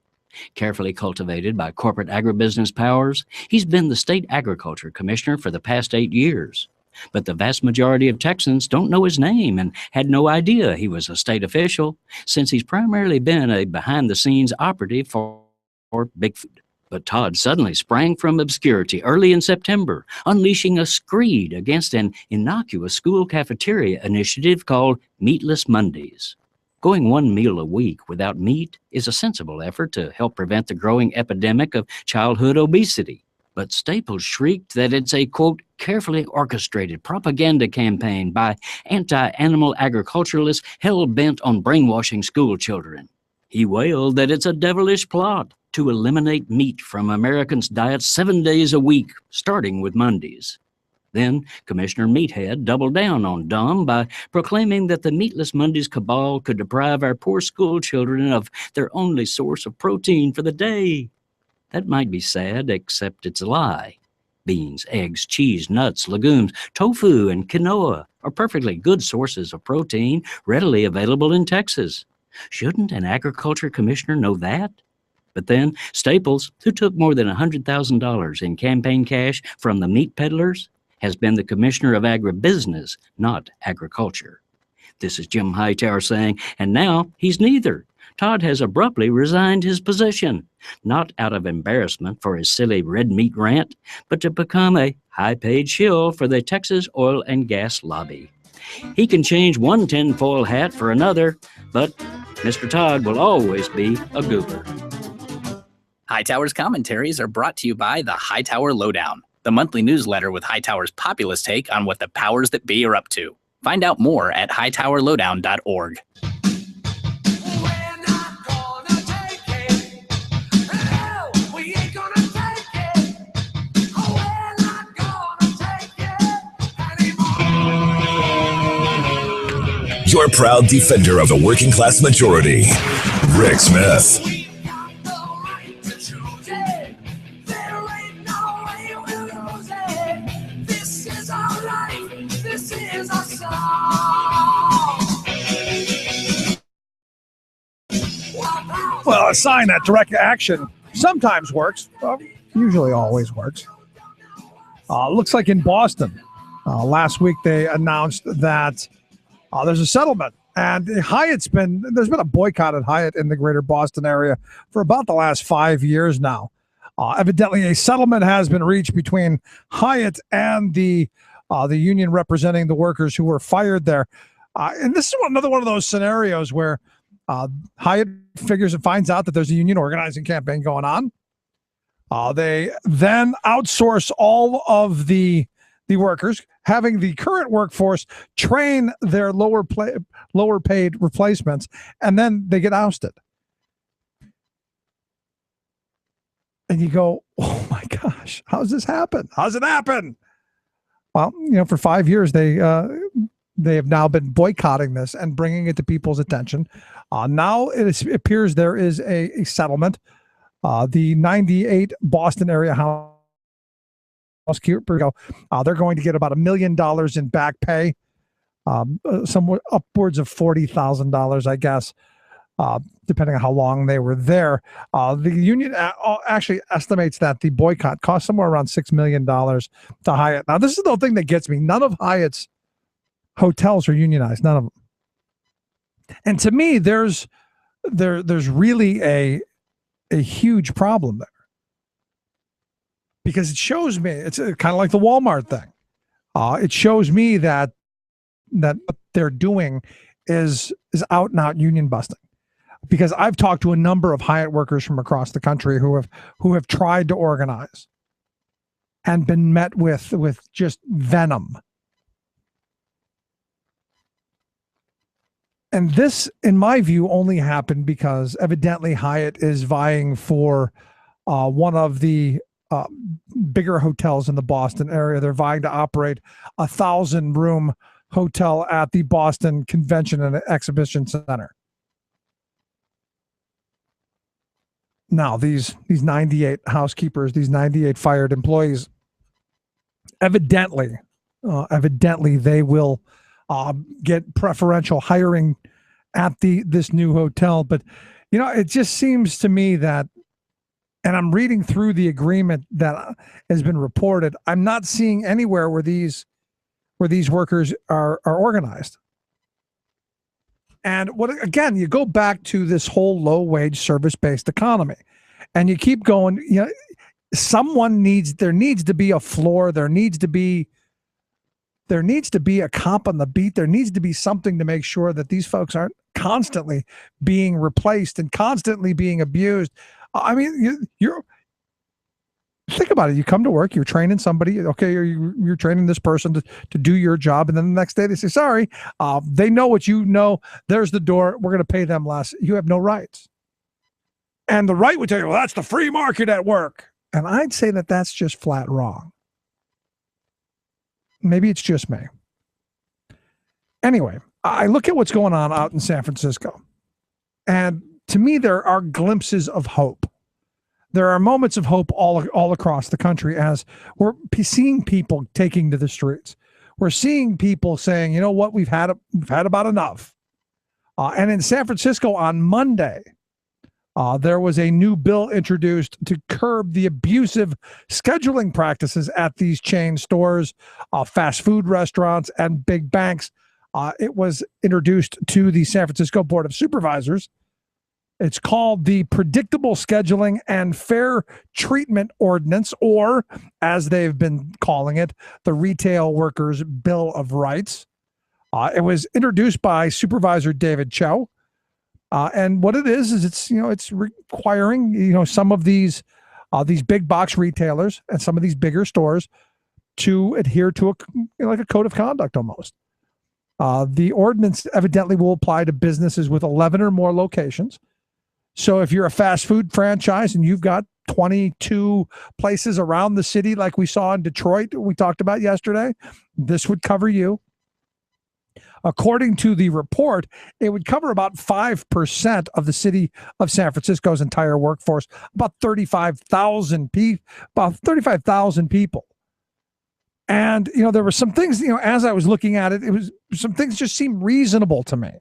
Carefully cultivated by corporate agribusiness powers, he's been the state agriculture commissioner for the past 8 years. But the vast majority of Texans don't know his name and had no idea he was a state official, since he's primarily been a behind-the-scenes operative for Big Food. But Todd suddenly sprang from obscurity early in September, unleashing a screed against an innocuous school cafeteria initiative called Meatless Mondays. Going one meal a week without meat is a sensible effort to help prevent the growing epidemic of childhood obesity. But Staples shrieked that it's a, quote, carefully orchestrated propaganda campaign by anti-animal agriculturalists hell-bent on brainwashing school children. He wailed that it's a devilish plot to eliminate meat from Americans' diets 7 days a week, starting with Mondays. Then Commissioner Meathead doubled down on dumb by proclaiming that the Meatless Mondays cabal could deprive our poor school children of their only source of protein for the day. That might be sad, except it's a lie. Beans, eggs, cheese, nuts, legumes, tofu, and quinoa are perfectly good sources of protein readily available in Texas. Shouldn't an agriculture commissioner know that? But then Staples, who took more than $100,000 in campaign cash from the meat peddlers, has been the commissioner of agribusiness, not agriculture. This is Jim Hightower saying, and now he's neither. Todd has abruptly resigned his position, not out of embarrassment for his silly red meat rant, but to become a high-paid shill for the Texas oil and gas lobby. He can change one tinfoil hat for another, but Mr. Todd will always be a goober. Hightower's commentaries are brought to you by the Hightower Lowdown, the monthly newsletter with Hightower's populist take on what the powers that be are up to. Find out more at hightowerlowdown.org. Your proud defender of the working class majority, Rick Smith. Well, a sign that direct action sometimes works, usually always works. Looks like in Boston, last week they announced that there's a settlement, and there's been a boycott at Hyatt in the greater Boston area for about the last 5 years now. Evidently, a settlement has been reached between Hyatt and the union representing the workers who were fired there. And this is another one of those scenarios where Hyatt figures and finds out that there's a union organizing campaign going on. They then outsource all of the workers, having the current workforce train their lower paid replacements, and then they get ousted. And you go, oh my gosh, how's this happen? How's it happen? Well, for 5 years, they have now been boycotting this and bringing it to people's attention. Now it appears there is a settlement. The 98 Boston area housekeeper, they're going to get about $1 million in back pay, somewhat upwards of $40,000, I guess, depending on how long they were there. The union actually estimates that the boycott cost somewhere around $6 million to Hyatt. Now, this is the thing that gets me. None of Hyatt's hotels are unionized, none of them. And to me, there's really a huge problem there, because it shows me, it's kind of like the Walmart thing. It shows me that what they're doing is out and out union busting. Because I've talked to a number of Hyatt workers from across the country who have tried to organize and been met with just venom. And this, in my view, only happened because evidently Hyatt is vying for one of the bigger hotels in the Boston area. They're vying to operate a 1,000-room hotel at the Boston Convention and Exhibition Center. Now, these 98 housekeepers, these 98 fired employees, evidently they will get preferential hiring at this new hotel. But it just seems to me that, and I'm reading through the agreement that has been reported, I'm not seeing anywhere where these workers are organized. And again, you go back to this whole low wage service based economy, and you keep going. There needs to be a floor. There needs to be a cop on the beat. There needs to be something to make sure that these folks aren't constantly being replaced and constantly being abused. I mean, you're think about it. You come to work, you're training somebody. Okay, you're training this person to do your job, and then the next day they say, "Sorry, they know what you know. There's the door. We're going to pay them less." You have no rights. And the right would tell you, "Well, that's the free market at work." And I'd say that that's just flat wrong. Maybe it's just me. Anyway, I look at what's going on out in San Francisco, and to me, there are glimpses of hope. There are moments of hope all across the country as we're seeing people taking to the streets. We're seeing people saying, "You know what? We've had about enough." And in San Francisco on Monday, there was a new bill introduced to curb the abusive scheduling practices at these chain stores, fast food restaurants, and big banks. It was introduced to the San Francisco Board of Supervisors. It's called the Predictable Scheduling and Fair Treatment Ordinance, or as they've been calling it, the Retail Workers Bill of Rights. It was introduced by Supervisor David Cho. And what it is it's requiring, some of these big box retailers and some of these bigger stores to adhere to a code of conduct almost. The ordinance evidently will apply to businesses with 11 or more locations. So if you're a fast food franchise and you've got 22 places around the city, like we saw in Detroit, we talked about yesterday, this would cover you. According to the report, it would cover about 5% of the city of San Francisco's entire workforce, about 35,000 people. And, there were some things, as I was looking at it, some things just seemed reasonable to me.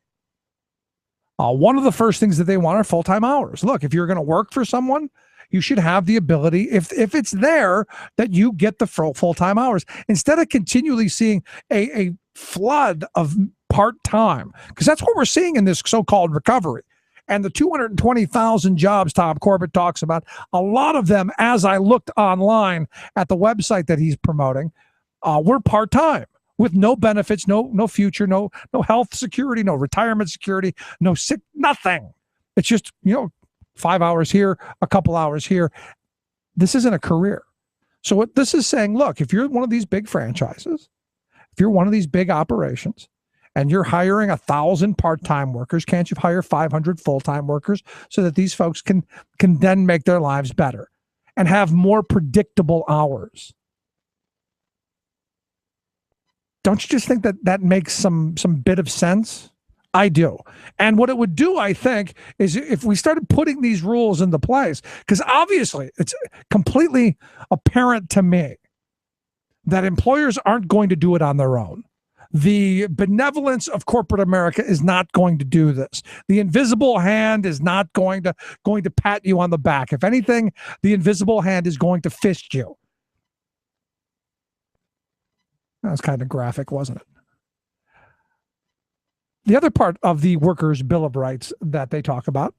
One of the first things that they want are full-time hours. Look, if you're going to work for someone, you should have the ability, if it's there, that you get the full-time hours instead of continually seeing a flood of part-time, because that's what we're seeing in this so-called recovery. And the 220,000 jobs Tom Corbett talks about, a lot of them, as I looked online at the website that he's promoting, were part-time, with no benefits, no future, no health security, no retirement security, no sick, nothing. It's just, 5 hours here, a couple hours here. This isn't a career. So what this is saying, look, if you're one of these big franchises, if you're one of these big operations, and you're hiring 1,000 part-time workers, can't you hire 500 full-time workers so that these folks can then make their lives better and have more predictable hours? Don't you just think that makes some bit of sense? I do. And what it would do, I think, is if we started putting these rules into place, because obviously it's completely apparent to me that employers aren't going to do it on their own. The benevolence of corporate America is not going to do this. The invisible hand is not going to pat you on the back. If anything, the invisible hand is going to fist you. That was kind of graphic, wasn't it? The other part of the Workers' Bill of Rights that they talk about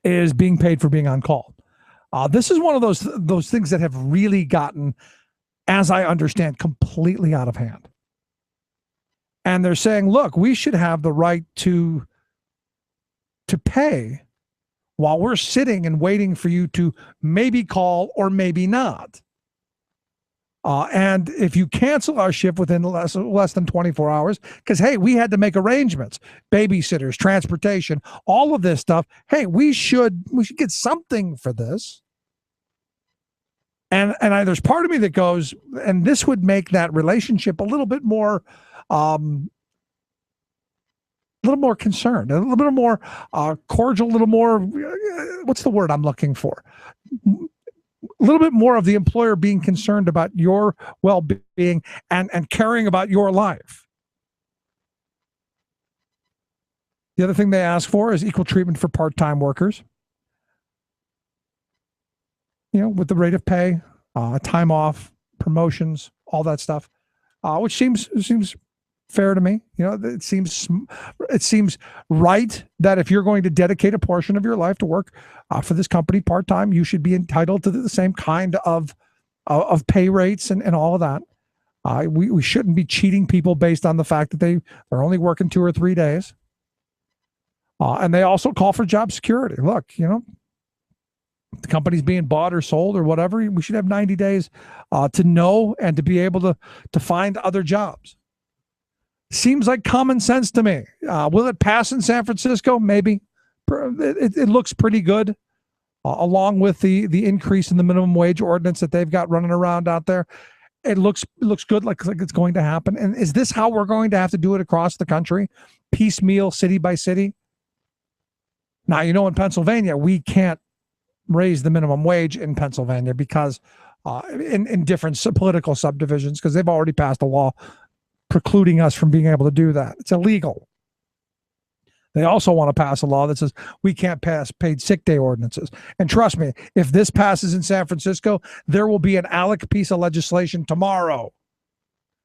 is being paid for being on call. This is one of those things that have really gotten, as I understand, completely out of hand. And they're saying, look, we should have the right to pay while we're sitting and waiting for you to maybe call or maybe not. And if you cancel our shift within less than 24 hours, because, hey, we had to make arrangements, babysitters, transportation, all of this stuff. Hey, we should get something for this. And there's part of me that goes, and this would make that relationship a little bit more concerned, a little bit more cordial, a little more, what's the word I'm looking for? A little bit more of the employer being concerned about your well-being and caring about your life. The other thing they ask for is equal treatment for part-time workers. With the rate of pay, time off, promotions, all that stuff, which seems fair to me. It seems right that if you're going to dedicate a portion of your life to work for this company part-time, you should be entitled to the same kind of pay rates and all of that. We shouldn't be cheating people based on the fact that they're only working 2 or 3 days. And they also call for job security. Look, the company's being bought or sold or whatever, we should have 90 days to know and to be able to find other jobs. Seems like common sense to me. Will it pass in San Francisco? Maybe. It looks pretty good, along with the increase in the minimum wage ordinance that they've got running around out there. It looks good, like it's going to happen. And is this how we're going to have to do it across the country, piecemeal, city by city? Now, in Pennsylvania, we can't raise the minimum wage in Pennsylvania because in different political subdivisions, because they've already passed a law precluding us from being able to do that. It's illegal. They also want to pass a law that says we can't pass paid sick day ordinances. And trust me, if this passes in San Francisco, there will be an ALEC piece of legislation tomorrow.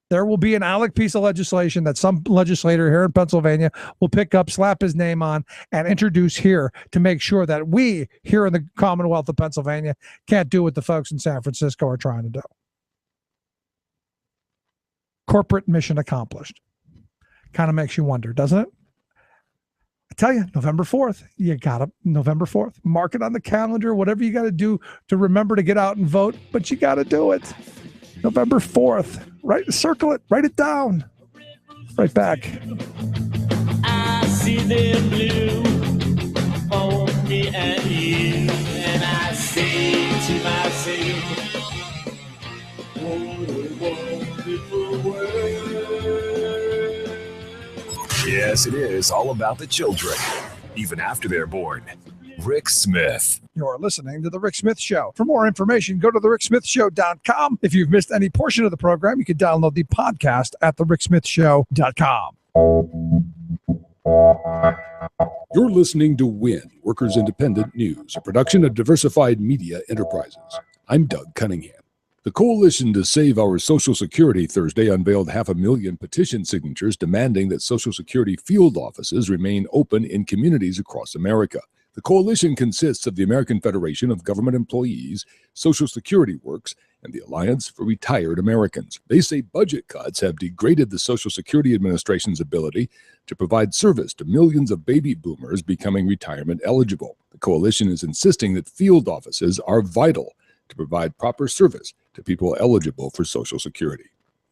There will be an ALEC piece of legislation that some legislator here in Pennsylvania will pick up, slap his name on, and introduce here to make sure that we here in the Commonwealth of Pennsylvania can't do what the folks in San Francisco are trying to do. Corporate mission accomplished. Kind of makes you wonder, doesn't it? I tell you, November 4th, November 4th, mark it on the calendar, whatever you got to do to remember to get out and vote, but you got to do it. November 4th, circle it, write it down. Right back. I see them blue for me and you, and I say to myself, what a wonderful world. Yes, it is all about the children, even after they're born. Rick Smith. You're listening to The Rick Smith Show. For more information, go to thericksmithshow.com. If you've missed any portion of the program, you can download the podcast at thericksmithshow.com. You're listening to WIN, Workers Independent News, a production of Diversified Media Enterprises. I'm Doug Cunningham. The Coalition to Save Our Social Security Thursday unveiled 500,000 petition signatures demanding that Social Security field offices remain open in communities across America. The coalition consists of the American Federation of Government Employees, Social Security Works, and the Alliance for Retired Americans. They say budget cuts have degraded the Social Security Administration's ability to provide service to millions of baby boomers becoming retirement eligible. The coalition is insisting that field offices are vital to provide proper service to people eligible for Social Security.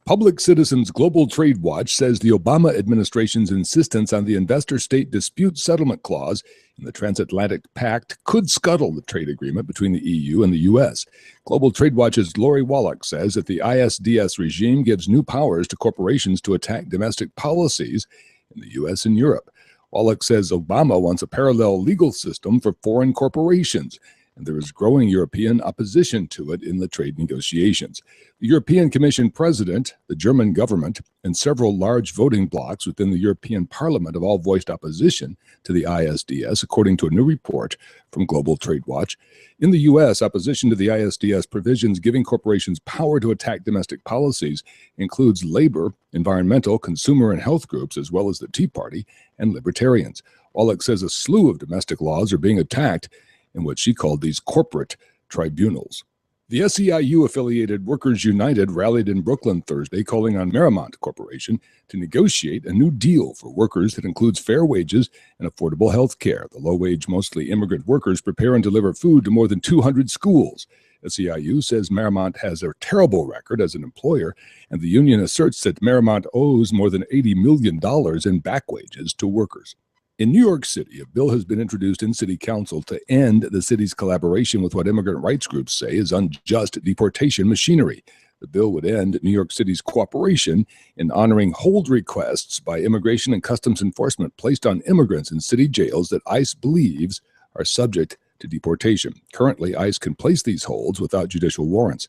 Public Citizens Global Trade Watch says the Obama administration's insistence on the Investor-State Dispute Settlement Clause in the Transatlantic Pact could scuttle the trade agreement between the EU and the U.S. Global Trade Watch's Lori Wallach says that the ISDS regime gives new powers to corporations to attack domestic policies in the U.S. and Europe. Wallach says Obama wants a parallel legal system for foreign corporations, and there is growing European opposition to it in the trade negotiations. The European Commission president, the German government, and several large voting blocs within the European Parliament have all voiced opposition to the ISDS, according to a new report from Global Trade Watch. In the U.S., opposition to the ISDS provisions giving corporations power to attack domestic policies includes labor, environmental, consumer, and health groups, as well as the Tea Party and libertarians. Wallach says a slew of domestic laws are being attacked in what she called these corporate tribunals. The SEIU-affiliated Workers United rallied in Brooklyn Thursday, calling on Merrimont Corporation to negotiate a new deal for workers that includes fair wages and affordable health care. The low-wage, mostly immigrant workers prepare and deliver food to more than 200 schools. SEIU says Marymount has a terrible record as an employer, and the union asserts that Marymount owes more than $80 million in back wages to workers. In New York City, a bill has been introduced in City Council to end the city's collaboration with what immigrant rights groups say is unjust deportation machinery. The bill would end New York City's cooperation in honoring hold requests by Immigration and Customs Enforcement placed on immigrants in city jails that ICE believes are subject to deportation. Currently, ICE can place these holds without judicial warrants.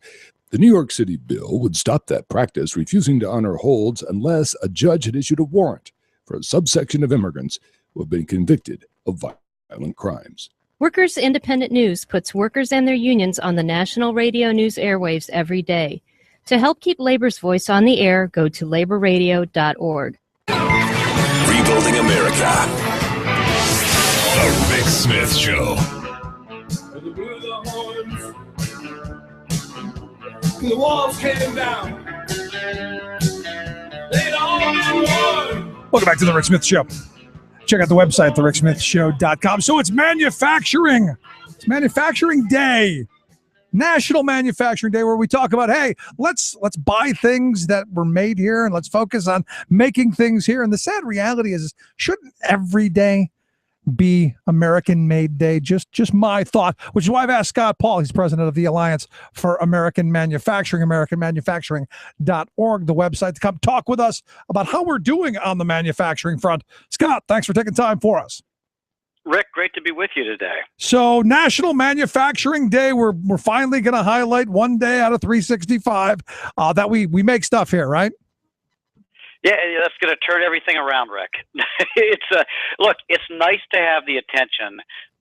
The New York City bill would stop that practice, refusing to honor holds unless a judge had issued a warrant for a subsection of immigrants who have been convicted of violent crimes. Workers Independent News puts workers and their unions on the national radio news airwaves every day. To help keep labor's voice on the air, go to laborradio.org. Rebuilding America. The Rick Smith Show. The walls came down. They'd all been won. Welcome back to the Rick Smith Show. Check out the website, thericksmithshow.com. So it's manufacturing. It's Manufacturing Day. National Manufacturing Day, where we talk about, hey, let's buy things that were made here and let's focus on making things here. And the sad reality is, shouldn't every day be American Made Day? Just my thought, which is why I've asked Scott Paul. He's president of the Alliance for American Manufacturing, AmericanManufacturing.org, the website, to come talk with us about how we're doing on the manufacturing front. Scott, thanks for taking time for us. Rick, great to be with you today. So National Manufacturing Day, we're finally going to highlight one day out of 365 that we make stuff here, right? Yeah, that's going to turn everything around, Rick. Look, it's nice to have the attention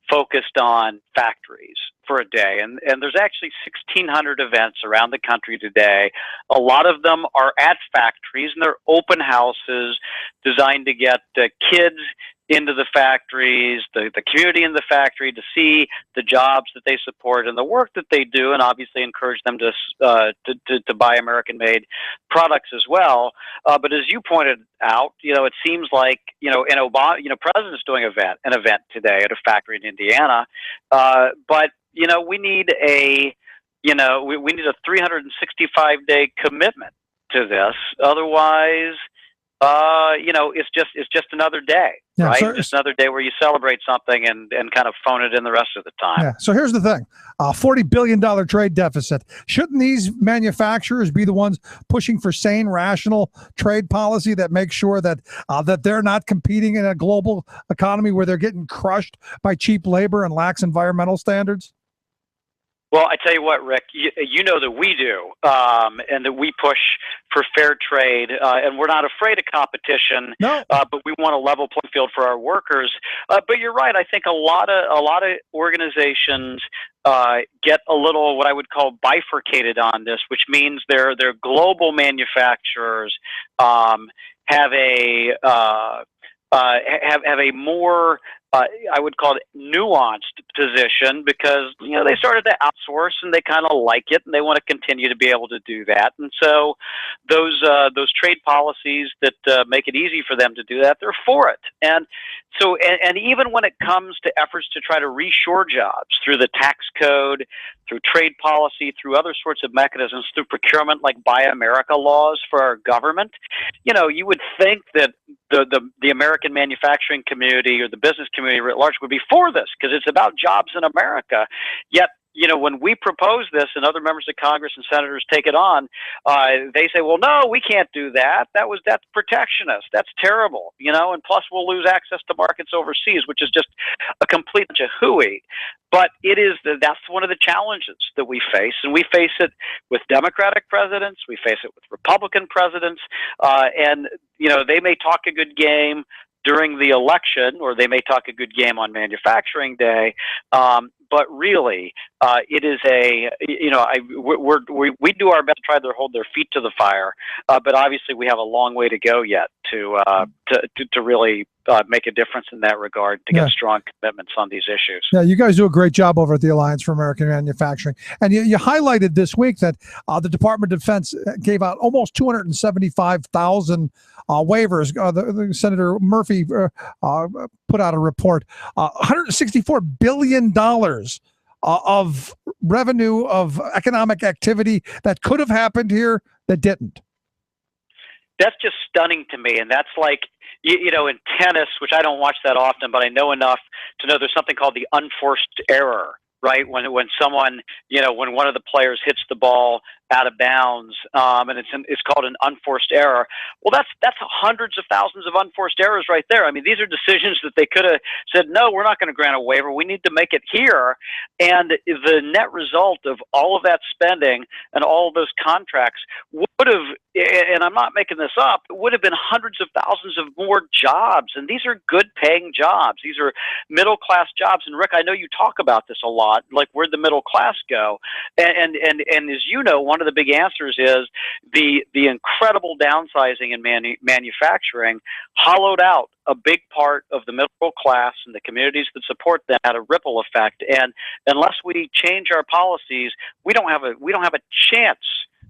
focused on factories for a day, and there's actually 1,600 events around the country today. A lot of them are at factories, and they're open houses designed to get kids into the factories, the community in the factory, to see the jobs that they support and the work that they do, and obviously encourage them to buy American-made products as well. But as you pointed out, it seems like President's doing an event today at a factory in Indiana, but we need a 365-day commitment to this. Otherwise, it's just another day, right? So just another day where you celebrate something and kind of phone it in the rest of the time. Yeah. So here's the thing: $40 billion trade deficit. Shouldn't these manufacturers be the ones pushing for sane, rational trade policy that makes sure that that they're not competing in a global economy where they're getting crushed by cheap labor and lax environmental standards? Well, I tell you what, Rick, you know that we do, and that we push for fair trade, and we're not afraid of competition. No. But we want a level playing field for our workers. But you're right. I think a lot of organizations get a little, what I would call, bifurcated on this, which means their global manufacturers have a more I would call it nuanced position, because they started to outsource and they kind of like it and they want to continue to be able to do that. And so those trade policies that make it easy for them to do that, they're for it. And so and even when it comes to efforts to try to reshore jobs through the tax code, through trade policy, through other sorts of mechanisms, through procurement like Buy America laws for our government, you would think that the American manufacturing community or the business community writ large would be for this, because it's about jobs in America. Yet, when we propose this and other members of Congress and senators take it on, they say, well, no, we can't do that. That's protectionist. That's terrible, and plus we'll lose access to markets overseas, which is just a complete bunch of hooey. But that's one of the challenges that we face, and we face it with Democratic presidents, we face it with Republican presidents, and they may talk a good game during the election, or they may talk a good game on Manufacturing Day, but really, it is we do our best to try to hold their feet to the fire, but obviously we have a long way to go yet to really make a difference in that regard, to get strong commitments on these issues. Yeah, you guys do a great job over at the Alliance for American Manufacturing. And you highlighted this week that the Department of Defense gave out almost 275,000 waivers. Senator Murphy put out a report, $164 billion of revenue, of economic activity that could have happened here that didn't. That's just stunning to me. And that's like, you know, in tennis, which I don't watch that often, but I know enough to know there's something called the unforced error, right? When someone, you know, when one of the players hits the ball out of bounds, and it's called an unforced error. Well, that's hundreds of thousands of unforced errors right there. I mean, these are decisions that they could have said, no, we're not going to grant a waiver. We need to make it here. And the net result of all of that spending and all of those contracts would have, and I'm not making this up, it would have been hundreds of thousands of more jobs. And these are good paying jobs. These are middle class jobs. And Rick, I know you talk about this a lot, like where'd the middle class go? And as you know, one of the big answers is the incredible downsizing in manufacturing hollowed out a big part of the middle class and the communities that support that, had a ripple effect. And unless we change our policies, we don't have a chance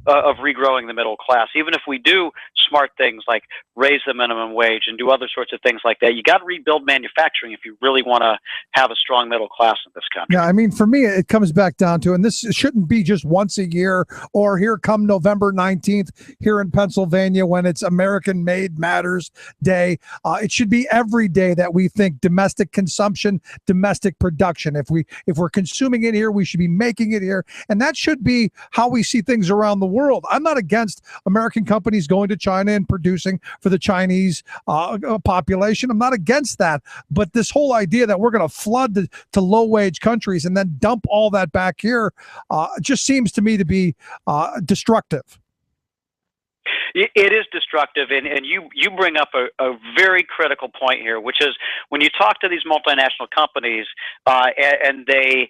of regrowing the middle class. Even if we do smart things like raise the minimum wage and do other sorts of things like that, you got to rebuild manufacturing if you really want to have a strong middle class in this country. Yeah, I mean, for me, it comes back down to, and this shouldn't be just once a year or here come November 19th here in Pennsylvania when it's American Made Matters Day. It should be every day that we think domestic consumption, domestic production. If we're consuming it here, we should be making it here. And that should be how we see things around the world. I'm not against American companies going to China and producing for the Chinese population. I'm not against that. But this whole idea that we're going to flood to low-wage countries and then dump all that back here just seems to me to be destructive. It is destructive, and you bring up a very critical point here, which is when you talk to these multinational companies, and they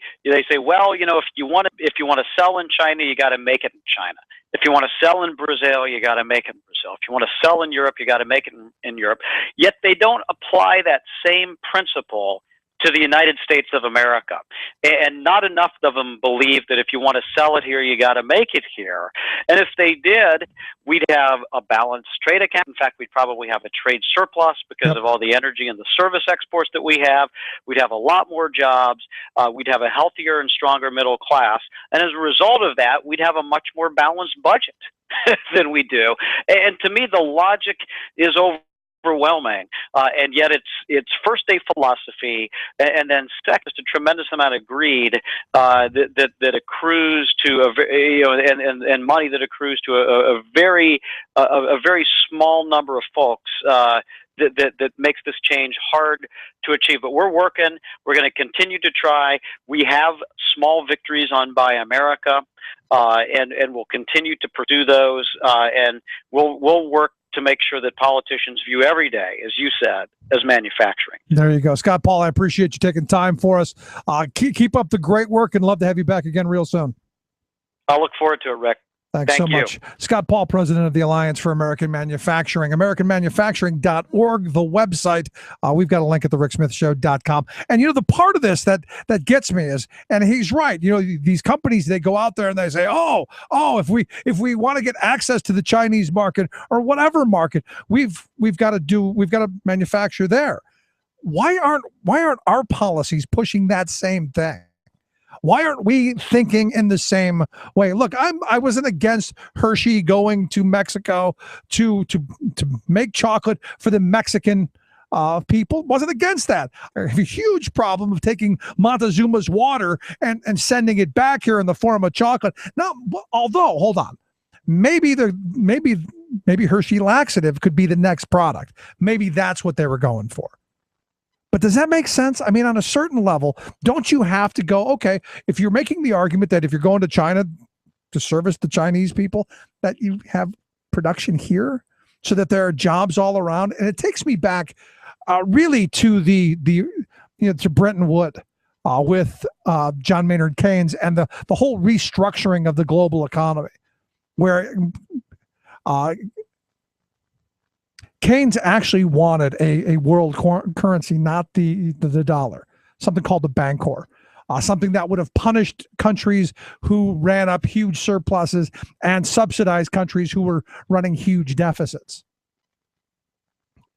say, well, you know, if you want to sell in China, you got to make it in China. If you want to sell in Brazil, you got to make it in Brazil. If you want to sell in Europe, you got to make it in Europe. Yet they don't apply that same principle to the United States of America. And not enough of them believe that if you want to sell it here, you got to make it here. And if they did, we'd have a balanced trade account. In fact, we'd probably have a trade surplus because of all the energy and the service exports that we have. We'd have a lot more jobs. We'd have a healthier and stronger middle class. And as a result of that, we'd have a much more balanced budget than we do. And to me, the logic is overwhelming, and yet it's first day philosophy, and then second, just a tremendous amount of greed that accrues to and money that accrues to a very small number of folks. That makes this change hard to achieve. But we're working. We're going to continue to try. We have small victories on Buy America, and we'll continue to pursue those. And we'll work to make sure that politicians view every day, as you said, as manufacturing. There you go. Scott Paul, I appreciate you taking time for us. Keep up the great work and love to have you back again real soon. I'll look forward to it, Rick. Thanks so much. Scott Paul, president of the Alliance for American Manufacturing, AmericanManufacturing.org, the website. We've got a link at thericksmithshow.com. And, you know, the part of this that gets me is, and he's right, you know, these companies, they go out there and they say, oh, if we want to get access to the Chinese market or whatever market, we've got to manufacture there. Why aren't our policies pushing that same thing? Why aren't we thinking in the same way? Look, I wasn't against Hershey going to Mexico to make chocolate for the Mexican people. Wasn't against that. I have a huge problem of taking Montezuma's water and sending it back here in the form of chocolate. Now, although, hold on, maybe Hershey laxative could be the next product. Maybe that's what they were going for. But does that make sense? I mean, on a certain level, don't you have to go, okay, if you're making the argument that if you're going to China to service the Chinese people, that you have production here so that there are jobs all around? And it takes me back really to to Bretton Woods with John Maynard Keynes and the whole restructuring of the global economy, where Keynes actually wanted a world currency, not the dollar, something called the Bancor, something that would have punished countries who ran up huge surpluses and subsidized countries who were running huge deficits.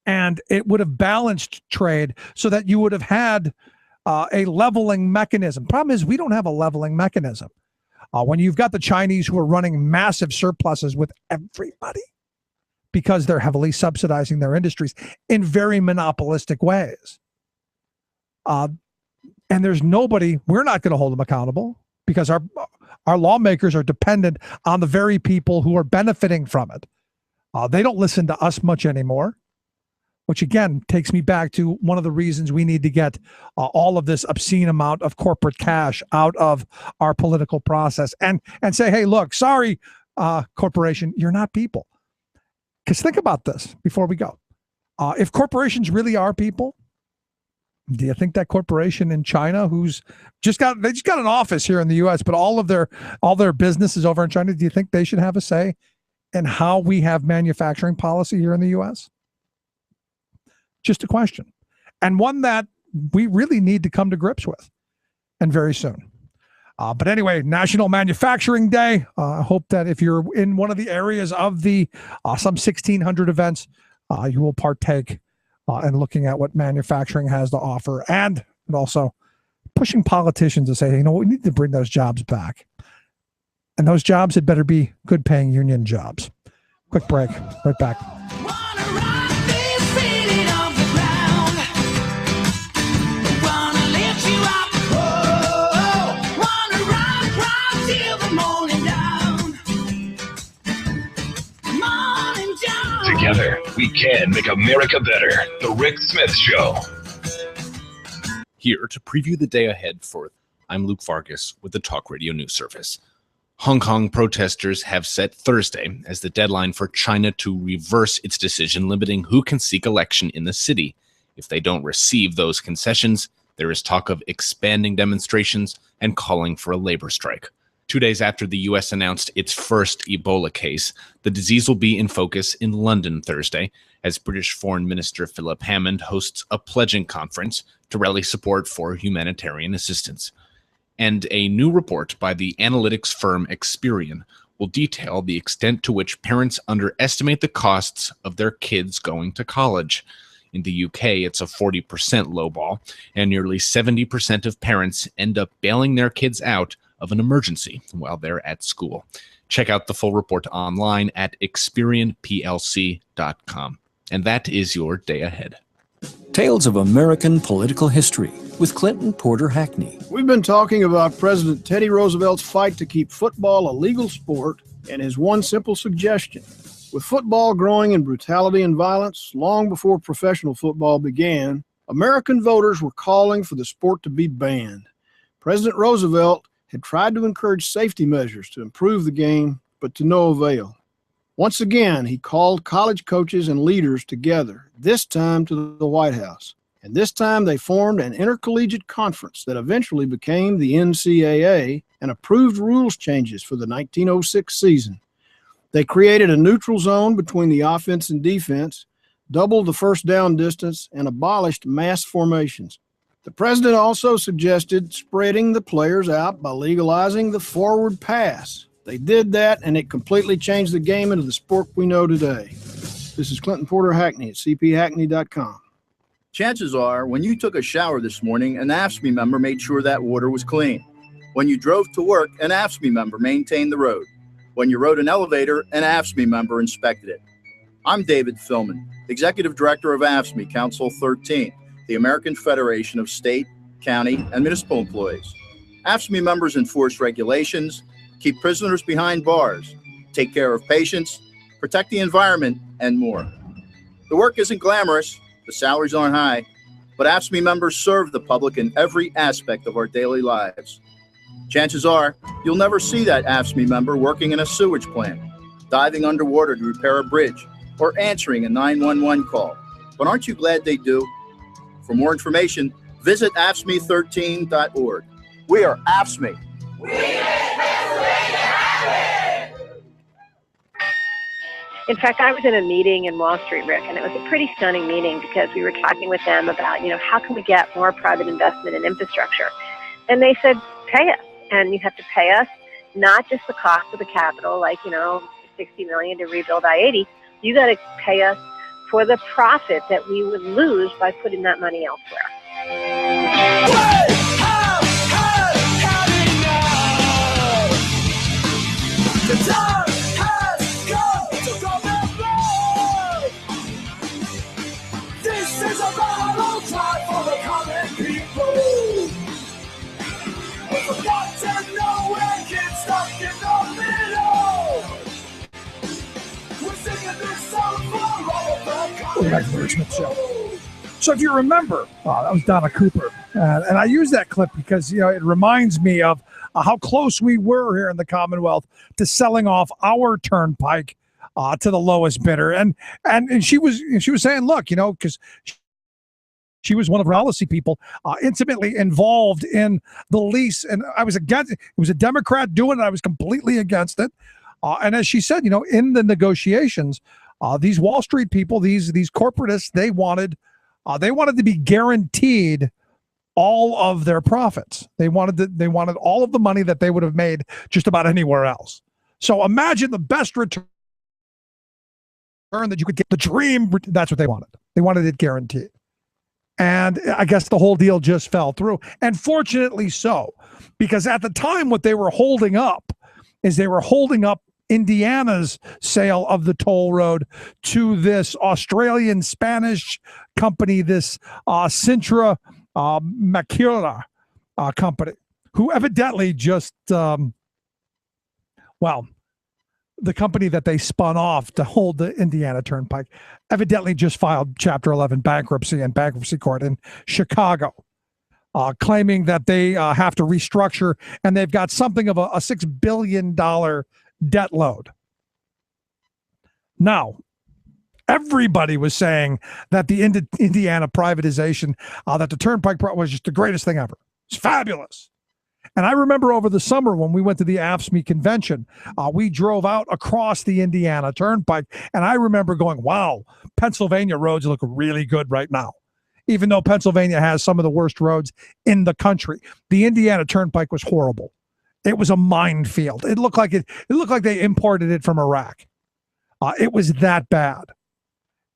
And it would have balanced trade so that you would have had a leveling mechanism. Problem is, we don't have a leveling mechanism. When you've got the Chinese who are running massive surpluses with everybody because they're heavily subsidizing their industries in very monopolistic ways. And there's nobody, we're not going to hold them accountable because our lawmakers are dependent on the very people who are benefiting from it. They don't listen to us much anymore, which again takes me back to one of the reasons we need to get all of this obscene amount of corporate cash out of our political process and say, hey, look, sorry, corporation, you're not people. Because think about this before we go. If corporations really are people, do you think that corporation in China who's just got an office here in the US, but all their business is over in China, do you think they should have a say in how we have manufacturing policy here in the US? Just a question. And one that we really need to come to grips with, and very soon. But anyway, National Manufacturing Day. I hope that if you're in one of the areas of the some 1,600 events, you will partake in looking at what manufacturing has to offer, and also pushing politicians to say, hey, you know what, we need to bring those jobs back. And those jobs had better be good paying union jobs. Quick break. Right back. Together, we can make America better. The Rick Smith Show. Here to preview the day ahead I'm Luke Vargas with the Talk Radio News Service. Hong Kong protesters have set Thursday as the deadline for China to reverse its decision limiting who can seek election in the city. If they don't receive those concessions, there is talk of expanding demonstrations and calling for a labor strike. 2 days after the U.S. announced its first Ebola case, the disease will be in focus in London Thursday as British Foreign Minister Philip Hammond hosts a pledging conference to rally support for humanitarian assistance. And a new report by the analytics firm Experian will detail the extent to which parents underestimate the costs of their kids going to college. In the UK, it's a 40% lowball, and nearly 70% of parents end up bailing their kids out of an emergency while they're at school. Check out the full report online at experianplc.com. And that is your day ahead. Tales of American Political History with Clinton Porter Hackney. We've been talking about President Teddy Roosevelt's fight to keep football a legal sport and his one simple suggestion. With football growing in brutality and violence long before professional football began, American voters were calling for the sport to be banned. President Roosevelt had tried to encourage safety measures to improve the game, but to no avail. Once again, he called college coaches and leaders together, this time to the White House. And this time they formed an intercollegiate conference that eventually became the NCAA and approved rules changes for the 1906 season. They created a neutral zone between the offense and defense, doubled the first down distance, and abolished mass formations. The president also suggested spreading the players out by legalizing the forward pass. They did that, and it completely changed the game into the sport we know today. This is Clinton Porter Hackney at cphackney.com. Chances are, when you took a shower this morning, an AFSCME member made sure that water was clean. When you drove to work, an AFSCME member maintained the road. When you rode an elevator, an AFSCME member inspected it. I'm David Philman, Executive Director of AFSCME Council 13, the American Federation of State, County, and Municipal Employees. AFSCME members enforce regulations, keep prisoners behind bars, take care of patients, protect the environment, and more. The work isn't glamorous, the salaries aren't high, but AFSCME members serve the public in every aspect of our daily lives. Chances are, you'll never see that AFSCME member working in a sewage plant, diving underwater to repair a bridge, or answering a 911 call. But aren't you glad they do? For more information, visit AFSCME13.org. We are AFSCME. We make Pennsylvania happen! In fact, I was in a meeting in Wall Street, Rick, and it was a pretty stunning meeting because we were talking with them about, how can we get more private investment in infrastructure? And they said, pay us. And you have to pay us not just the cost of the capital, like, $60 million to rebuild I-80. You got to pay us for the profit that we would lose by putting that money elsewhere. have had enough. The time has come to come and blow. This is a battle cry for the common people. We've got to know we're kids stuck in the middle. We're singing this song for all of the Welcome back to the Rich Smith Show. So if you remember, that was Donna Cooper. And I use that clip because, it reminds me of how close we were here in the Commonwealth to selling off our turnpike to the lowest bidder. And she was saying, look, because she was one of the policy people intimately involved in the lease. And I was against it. It was a Democrat doing it. I was completely against it. And as she said, in the negotiations, these Wall Street people, these corporatists, they wanted to be guaranteed all of their profits. They wanted all of the money that they would have made just about anywhere else. So imagine the best return that you could get. The dream, that's what they wanted. They wanted it guaranteed. And I guess the whole deal just fell through. And fortunately so, because at the time what they were holding up is they were holding up Indiana's sale of the toll road to this Australian Spanish company, this Sintra Macura company, who evidently just, the company that they spun off to hold the Indiana Turnpike evidently just filed Chapter 11 bankruptcy in bankruptcy court in Chicago, claiming that they have to restructure, and they've got something of a $6 billion debt load. Now, everybody was saying that the Indiana privatization, that the Turnpike was just the greatest thing ever. It's fabulous. And I remember over the summer when we went to the AFSCME convention, we drove out across the Indiana Turnpike, and I remember going, wow, Pennsylvania roads look really good right now. Even though Pennsylvania has some of the worst roads in the country, the Indiana Turnpike was horrible. It was a minefield. It looked like they imported it from Iraq. It was that bad.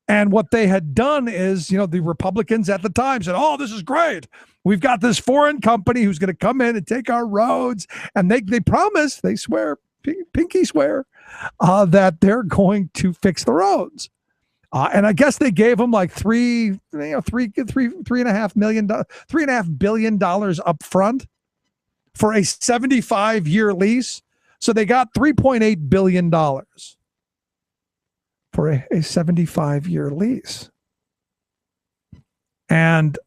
And what they had done is, the Republicans at the time said, oh, this is great. We've got this foreign company who's going to come in and take our roads. And they promise, they swear, pinky swear, that they're going to fix the roads. And I guess they gave them like $3.5 billion up front for a 75-year lease. So they got $3.8 billion for a 75-year lease. And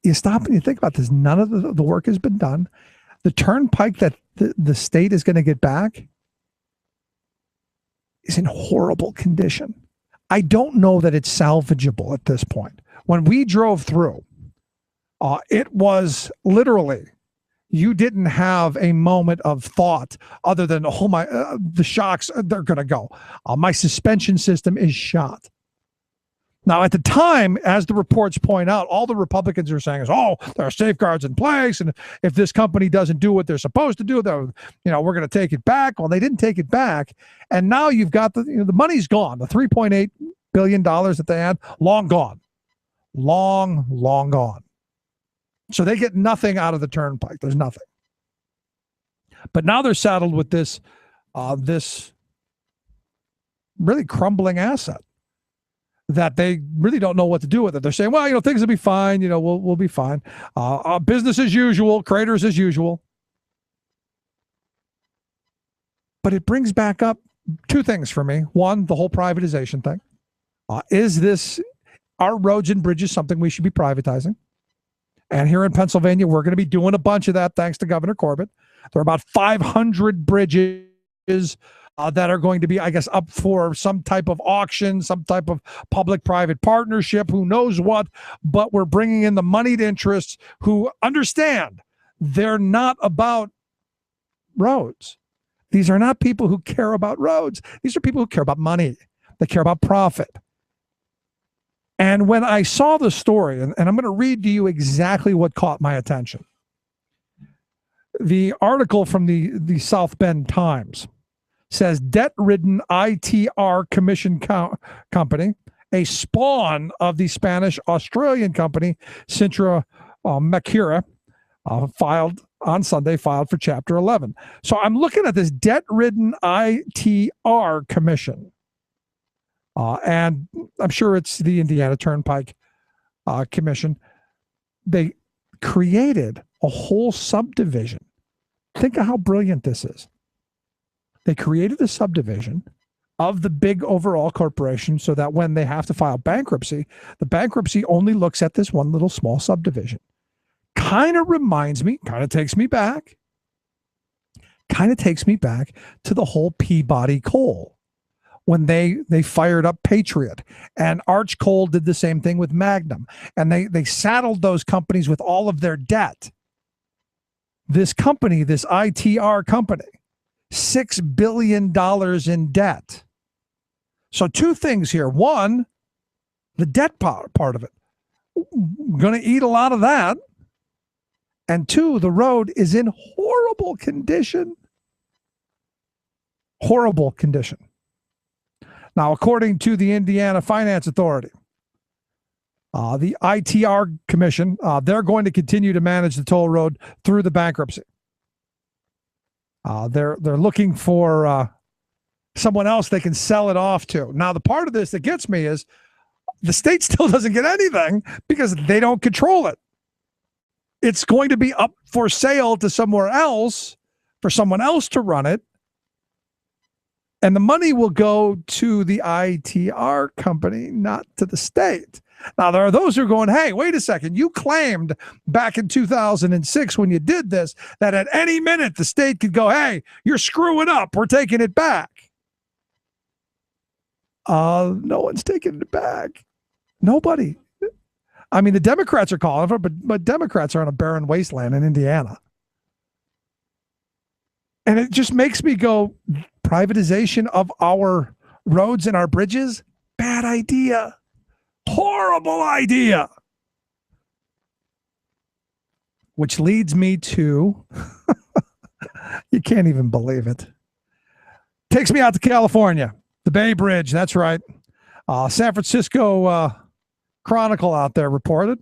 you stop and you think about this. None of the work has been done. The turnpike that the state is going to get back is in horrible condition. I don't know that it's salvageable at this point. When we drove through, it was literally, you didn't have a moment of thought other than, oh my, the shocks, they're going to go. My suspension system is shot. Now, at the time, as the reports point out, all the Republicans are saying is, oh, there are safeguards in place, and if this company doesn't do what they're supposed to do, we're going to take it back. Well, they didn't take it back, and now you've got the money's gone. The $3.8 billion that they had, long gone. Long gone. So they get nothing out of the turnpike. There's nothing. But now they're saddled with this really crumbling asset that they really don't know what to do with it. They're saying, well, things will be fine. We'll be fine. Business as usual, craters as usual. But it brings back up two things for me. One, the whole privatization thing. Are roads and bridges something we should be privatizing? And here in Pennsylvania, we're going to be doing a bunch of that thanks to Governor Corbett. There are about 500 bridges that are going to be, I guess, up for some type of auction, some type of public-private partnership, who knows what, but we're bringing in the moneyed interests who understand they're not about roads. These are not people who care about roads. These are people who care about money. They care about profit. And when I saw the story, and I'm going to read to you exactly what caught my attention. The article from the South Bend Times says debt-ridden ITR commission company a spawn of the Spanish-Australian company, Sintra Macura, filed for Chapter 11. So I'm looking at this debt-ridden ITR commission. And I'm sure it's the Indiana Turnpike Commission. They created a whole subdivision. Think of how brilliant this is. They created a subdivision of the big overall corporation so that when they have to file bankruptcy, the bankruptcy only looks at this one little small subdivision. Kind of takes me back to the whole Peabody Coal when they fired up Patriot, and Arch Coal did the same thing with Magnum, and they saddled those companies with all of their debt. This company, this ITR company, $6 billion in debt. So two things here. One, the debt part of it. Going to eat a lot of that. And two, the road is in horrible condition. Horrible condition. Now, according to the Indiana Finance Authority, the ITR Commission, they're going to continue to manage the toll road through the bankruptcy. They're looking for someone else they can sell it off to. Now, the part of this that gets me is the state still doesn't get anything because they don't control it. It's going to be up for sale to somewhere else for someone else to run it. And the money will go to the ITR company, not to the state. Now, there are those who are going, hey, wait a second. You claimed back in 2006 when you did this that at any minute the state could go, hey, you're screwing up. We're taking it back. No one's taking it back. Nobody. I mean, the Democrats are calling for it, but Democrats are on a barren wasteland in Indiana. And it just makes me go, privatization of our roads and our bridges? Bad idea. Horrible idea. Which leads me to, you can't even believe it. Takes me out to California. The Bay Bridge, that's right. San Francisco Chronicle out there reported.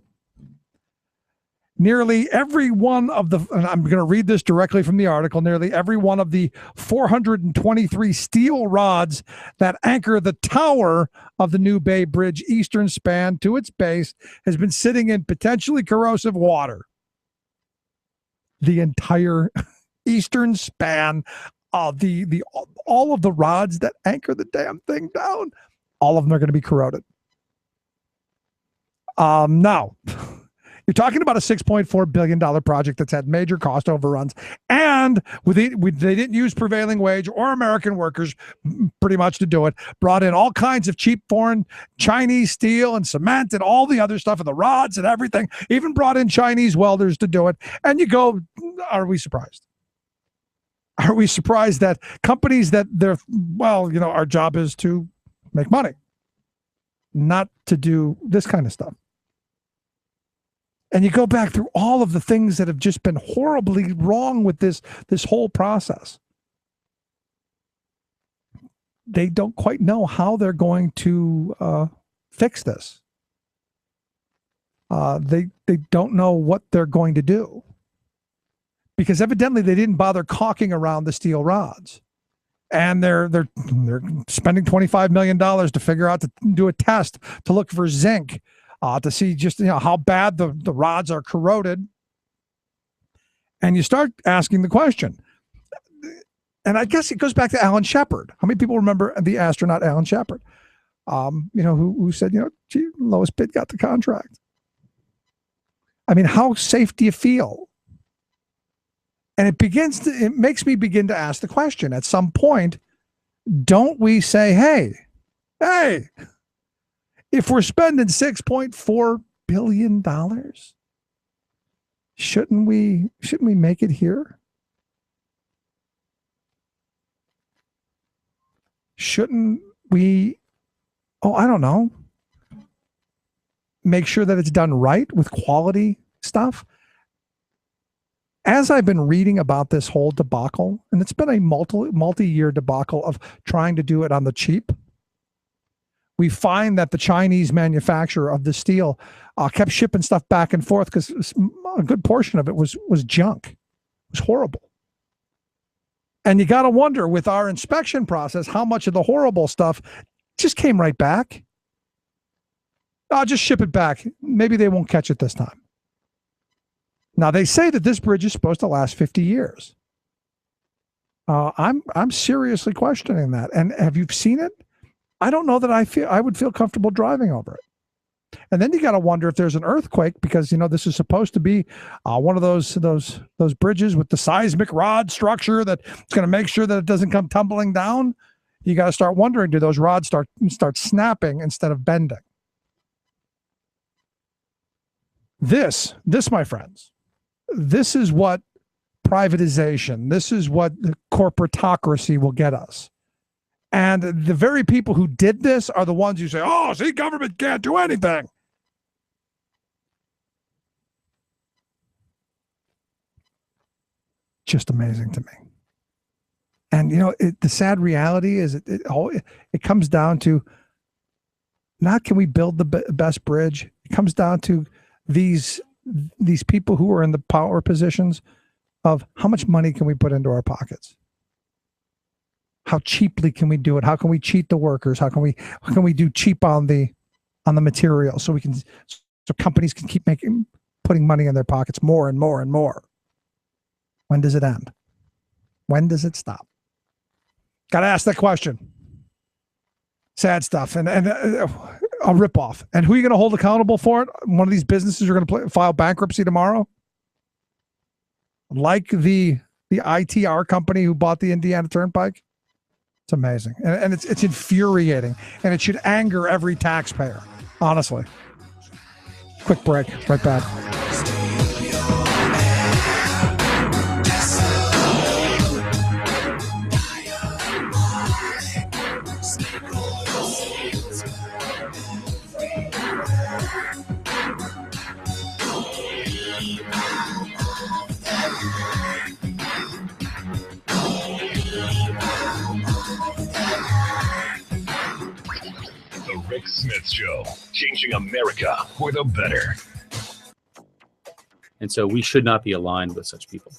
Nearly every one of the, and I'm going to read this directly from the article, nearly every one of the 423 steel rods that anchor the tower of the new Bay Bridge eastern span to its base has been sitting in potentially corrosive water. The entire eastern span of the all of the rods that anchor the damn thing down, all of them are going to be corroded. Now, you're talking about a $6.4 billion project that's had major cost overruns, and they didn't use prevailing wage or American workers pretty much to do it. Brought in all kinds of cheap foreign Chinese steel and cement and all the other stuff and the rods and everything. Even brought in Chinese welders to do it. And you go, are we surprised? Are we surprised that companies that our job is to make money, not to do this kind of stuff? And you go back through all of the things that have just been horribly wrong with this whole process. They don't quite know how they're going to fix this. They don't know what they're going to do. Because evidently they didn't bother caulking around the steel rods. And they're spending $25 million to figure out to do a test to look for zinc. To see just how bad the rods are corroded. And you start asking the question. And I guess it goes back to Alan Shepard. How many people remember the astronaut Alan Shepard? Who said, gee, lowest bid got the contract. I mean, how safe do you feel? And it makes me begin to ask the question. At some point, don't we say, hey, if we're spending $6.4 billion, shouldn't we make it here? Shouldn't we, I don't know, make sure that it's done right with quality stuff? As I've been reading about this whole debacle, and it's been a multi-year debacle of trying to do it on the cheap, we find that the Chinese manufacturer of the steel kept shipping stuff back and forth because a good portion of it was junk. It was horrible. And you got to wonder, with our inspection process, how much of the horrible stuff just came right back. I'll just ship it back. Maybe they won't catch it this time. Now, they say that this bridge is supposed to last 50 years. I'm seriously questioning that. And have you seen it? I don't know that I would feel comfortable driving over it. And then you got to wonder if there's an earthquake, because this is supposed to be one of those bridges with the seismic rod structure that's going to make sure that it doesn't come tumbling down. You got to start wondering, do those rods start snapping instead of bending? This, my friends, this is what privatization, this is what the corporatocracy will get us. And the very people who did this are the ones who say, oh, see, government can't do anything. Just amazing to me. And, the sad reality is it comes down to not can we build the best bridge. It comes down to these people who are in the power positions of how much money can we put into our pockets? How cheaply can we do it? How can we cheat the workers? How can we do cheap on the material so companies can keep putting money in their pockets more and more and more? When does it end? When does it stop? Got to ask that question. Sad stuff and a ripoff. And who are you going to hold accountable for it? One of these businesses are going to file bankruptcy tomorrow, like the ITR company who bought the Indiana Turnpike. It's amazing. And it's infuriating. And it should anger every taxpayer, honestly. Quick break. Right back. Rick Smith Show, changing America for the better. And so we should not be aligned with such people.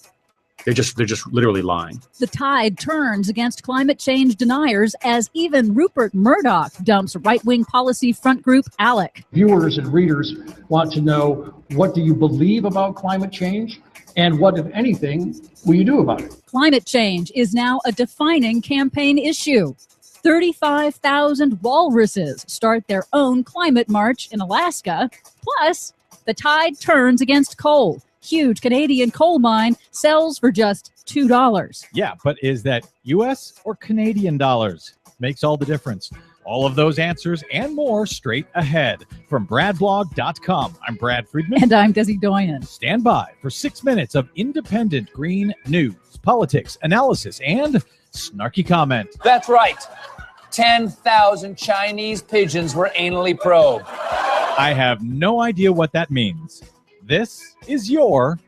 They're just literally lying. The tide turns against climate change deniers as even Rupert Murdoch dumps right-wing policy front group ALEC. Viewers and readers want to know, what do you believe about climate change? And what, if anything, will you do about it? Climate change is now a defining campaign issue. 35,000 walruses start their own climate march in Alaska. Plus, the tide turns against coal. Huge Canadian coal mine sells for just $2. Yeah, but is that U.S. or Canadian dollars? Makes all the difference. All of those answers and more straight ahead from BradBlog.com. I'm Brad Friedman. And I'm Desi Doyen. Stand by for 6 minutes of independent green news, politics, analysis, and snarky comment. That's right. 10,000 Chinese pigeons were anally probed. I have no idea what that means. This is your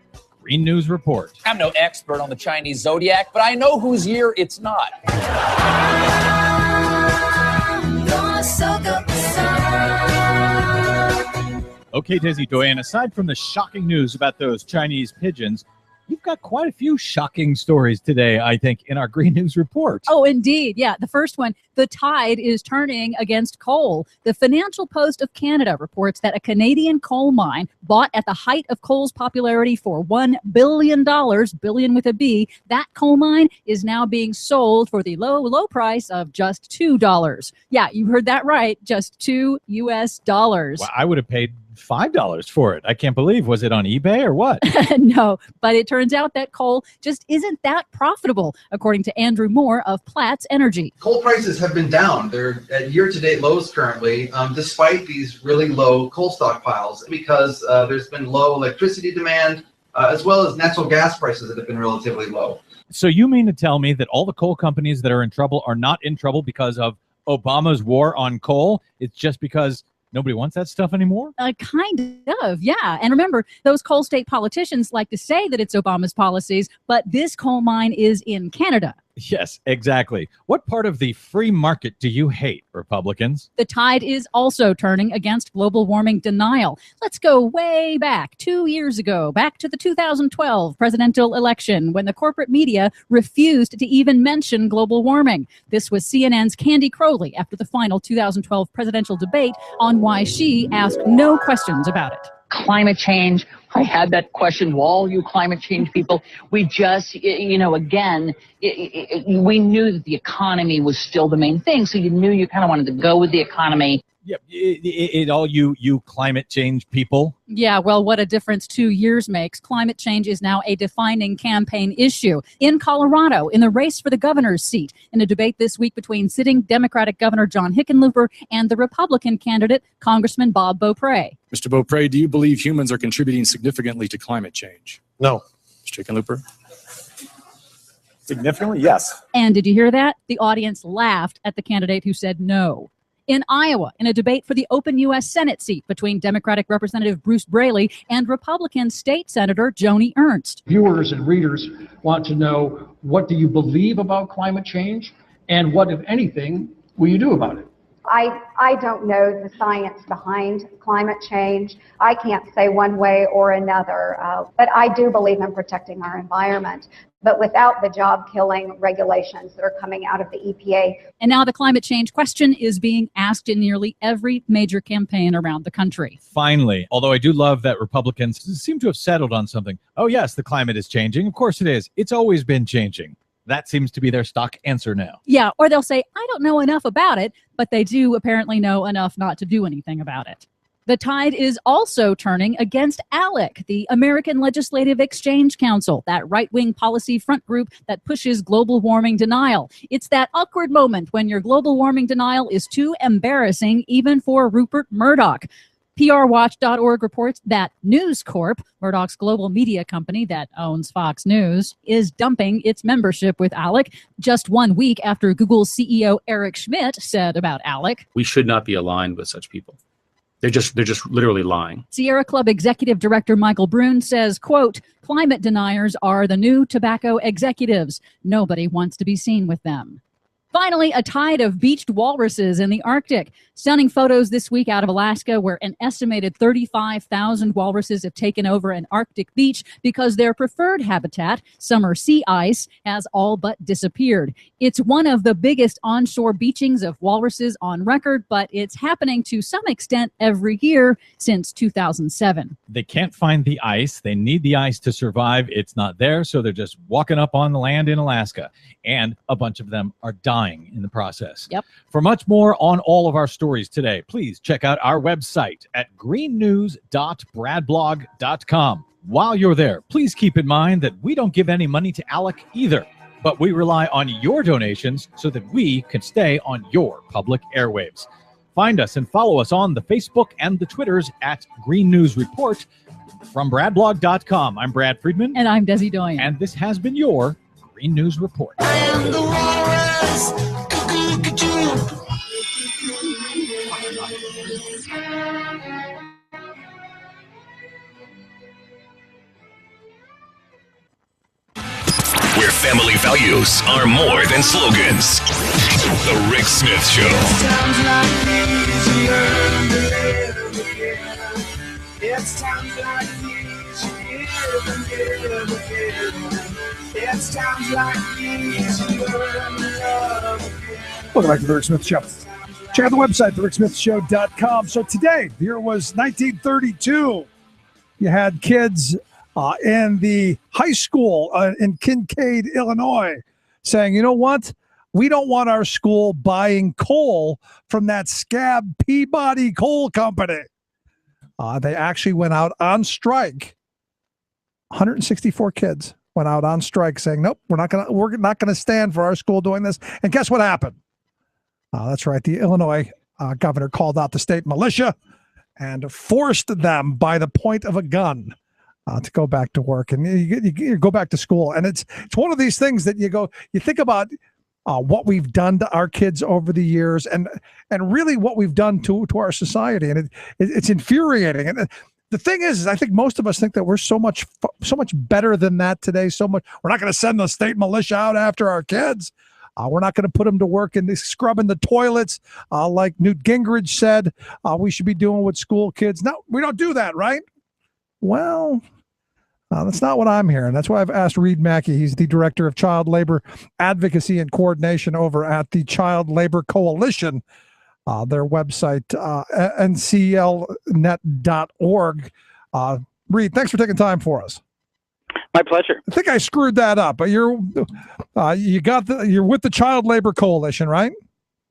Green News Report. I'm no expert on the Chinese zodiac, but I know whose year it's not. Okay, Desi Doyen, aside from the shocking news about those Chinese pigeons, you've got quite a few shocking stories today, I think, in our Green News Report. Oh, indeed. Yeah. The first one, the tide is turning against coal. The Financial Post of Canada reports that a Canadian coal mine bought at the height of coal's popularity for $1 billion, billion with a B. That coal mine is now being sold for the low price of just $2. Yeah, you heard that right. Just $2 US. Well, I would have paid $5 for it. I can't believe. Was it on eBay or what? No, but it turns out that coal just isn't that profitable, according to Andrew Moore of Platts Energy. Coal prices have been down. They're at year-to-date lows currently, despite these really low coal stockpiles, because there's been low electricity demand, as well as natural gas prices that have been relatively low. So you mean to tell me that all the coal companies that are in trouble are not in trouble because of Obama's war on coal? It's just because nobody wants that stuff anymore? Kind of, yeah. And remember, those coal state politicians like to say that it's Obama's policies, but this coal mine is in Canada. Yes, exactly. What part of the free market do you hate, Republicans? The tide is also turning against global warming denial. Let's go way back 2 years ago, back to the 2012 presidential election, when the corporate media refused to even mention global warming. This was CNN's Candy Crowley after the final 2012 presidential debate on why she asked no questions about it. Climate change. I had that question to all you climate change people. We just, again, we knew that the economy was still the main thing. So you knew you kind of wanted to go with the economy. Yep, all you climate change people. Yeah, well, what a difference 2 years makes. Climate change is now a defining campaign issue. In Colorado, in the race for the governor's seat, in a debate this week between sitting Democratic Governor John Hickenlooper and the Republican candidate, Congressman Bob Beaupre. Mr. Beaupre, do you believe humans are contributing significantly to climate change? No. Mr. Hickenlooper? Significantly, yes. And did you hear that? The audience laughed at the candidate who said no. In Iowa, in a debate for the open U.S. Senate seat between Democratic Representative Bruce Braley and Republican State Senator Joni Ernst. Viewers and readers want to know, what do you believe about climate change? And what, if anything, will you do about it? I don't know the science behind climate change. I can't say one way or another, but I do believe in protecting our environment. But without the job-killing regulations that are coming out of the EPA. And now the climate change question is being asked in nearly every major campaign around the country. Finally, although I do love that Republicans seem to have settled on something. Oh, yes, the climate is changing. Of course it is. It's always been changing. That seems to be their stock answer now. Yeah, or they'll say, I don't know enough about it, but they do apparently know enough not to do anything about it. The tide is also turning against ALEC, the American Legislative Exchange Council, that right-wing policy front group that pushes global warming denial. It's that awkward moment when your global warming denial is too embarrassing even for Rupert Murdoch. PRWatch.org reports that News Corp, Murdoch's global media company that owns Fox News, is dumping its membership with ALEC just 1 week after Google's CEO Eric Schmidt said about ALEC. We should not be aligned with such people. They're just literally lying. Sierra Club Executive Director Michael Brune says, quote, climate deniers are the new tobacco executives. Nobody wants to be seen with them. Finally, a tide of beached walruses in the Arctic. Stunning photos this week out of Alaska where an estimated 35,000 walruses have taken over an Arctic beach because their preferred habitat, summer sea ice, has all but disappeared. It's one of the biggest onshore beachings of walruses on record, but it's happening to some extent every year since 2007. They can't find the ice. They need the ice to survive. It's not there, so they're just walking up on the land in Alaska. And a bunch of them are dying in the process. Yep. For much more on all of our stories today, please check out our website at greennews.bradblog.com. While you're there, please keep in mind that we don't give any money to ALEC either, but we rely on your donations so that we can stay on your public airwaves. Find us and follow us on the Facebook and the Twitters at Green News Report. From bradblog.com, I'm Brad Friedman. And I'm Desi Doyen. And this has been your Green News Report. I am the walrus. Look at you. Where family values are more than slogans. The Rick Smith Show. Sounds like easier to live again. It's times like these you live and live again. It's times like these you learn to love again. Welcome back to the Rick Smith Show. Check out the website, thericksmithshow.com. So today, the year was 1932. You had kids in the high school in Kincaid, Illinois, saying, you know what? We don't want our school buying coal from that scab Peabody Coal Company. They actually went out on strike. 164 kids went out on strike saying, nope, we're not gonna stand for our school doing this. And guess what happened? That's right. The Illinois governor called out the state militia and forced them by the point of a gun to go back to work. And you go back to school. And it's one of these things that you think about what we've done to our kids over the years and really what we've done to our society. And it's infuriating. And the thing is I think most of us think that we're so much better than that today. So much. We're not going to send the state militia out after our kids. We're not going to put them to work in scrubbing the toilets, like Newt Gingrich said. We should be doing with school kids. No, we don't do that, right? Well, that's not what I'm hearing. That's why I've asked Reid Maki. He's the director of child labor advocacy and coordination over at the Child Labor Coalition. Their website, nclnet.org. Reid, thanks for taking time for us. My pleasure. I think I screwed that up, but you're with the Child Labor Coalition, right?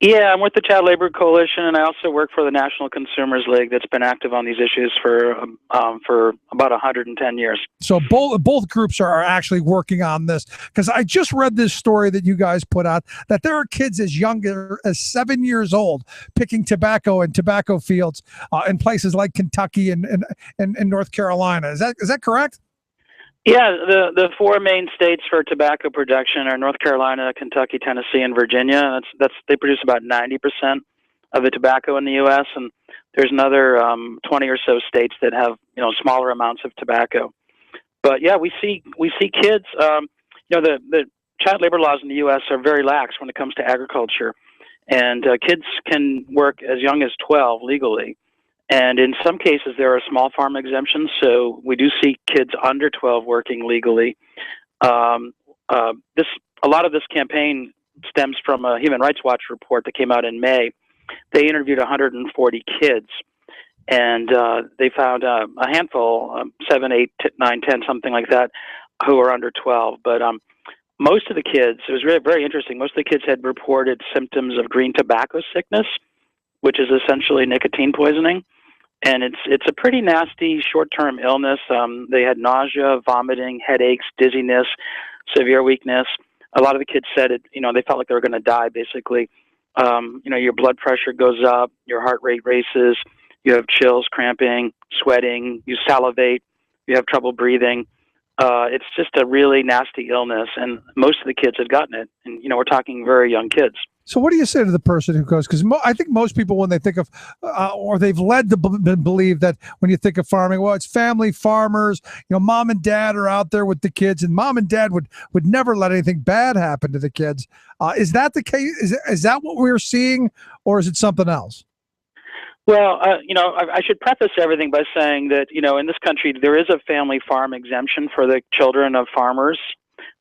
Yeah, I'm with the Child Labor Coalition, and I also work for the National Consumers League that's been active on these issues for about 110 years. So both groups are actually working on this, because I just read this story that you guys put out that there are kids as young as 7 years old picking tobacco in tobacco fields in places like Kentucky and North Carolina. Is that correct? Yeah, the four main states for tobacco production are North Carolina, Kentucky, Tennessee, and Virginia. They produce about 90% of the tobacco in the U.S., and there's another 20 or so states that have smaller amounts of tobacco. But yeah, we see kids. The child labor laws in the U.S. are very lax when it comes to agriculture, and kids can work as young as 12 legally. And in some cases, there are small farm exemptions, so we do see kids under 12 working legally. A lot of this campaign stems from a Human Rights Watch report that came out in May. They interviewed 140 kids, and they found a handful, 7, 8, 9, 10, something like that, who are under 12. But most of the kids, it was really very interesting, most of the kids had reported symptoms of green tobacco sickness, which is essentially nicotine poisoning. And it's a pretty nasty short-term illness. They had nausea, vomiting, headaches, dizziness, severe weakness. A lot of the kids said they felt like they were going to die, basically. Your blood pressure goes up, your heart rate races, you have chills, cramping, sweating, you salivate, you have trouble breathing. It's just a really nasty illness, and most of the kids had gotten it. And, we're talking very young kids. So what do you say to the person who goes, because I think most people, when they think of, or they've led to believe that when you think of farming, well, it's family farmers, mom and dad are out there with the kids, and mom and dad would never let anything bad happen to the kids. Is that the case? Is that what we're seeing, or is it something else? Well, I should preface everything by saying that, in this country, there is a family farm exemption for the children of farmers.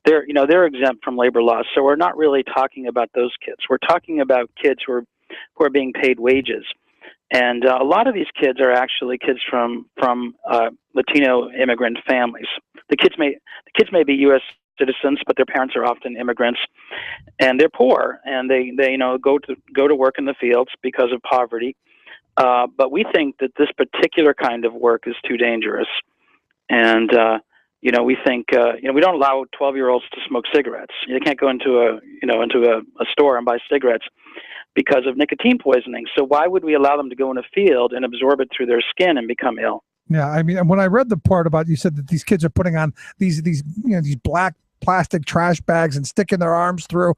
They're exempt from labor laws, so we're not really talking about those kids. We're talking about kids who are being paid wages, and a lot of these kids are actually kids from Latino immigrant families. The kids may be U.S. citizens, but their parents are often immigrants, and they're poor, and they go to work in the fields because of poverty. But we think that this particular kind of work is too dangerous, and we think we don't allow 12-year-olds to smoke cigarettes. You can't go into a store and buy cigarettes because of nicotine poisoning. So why would we allow them to go in a field and absorb it through their skin and become ill? Yeah, I mean, when I read the part about, you said that these kids are putting on these black plastic trash bags and sticking their arms through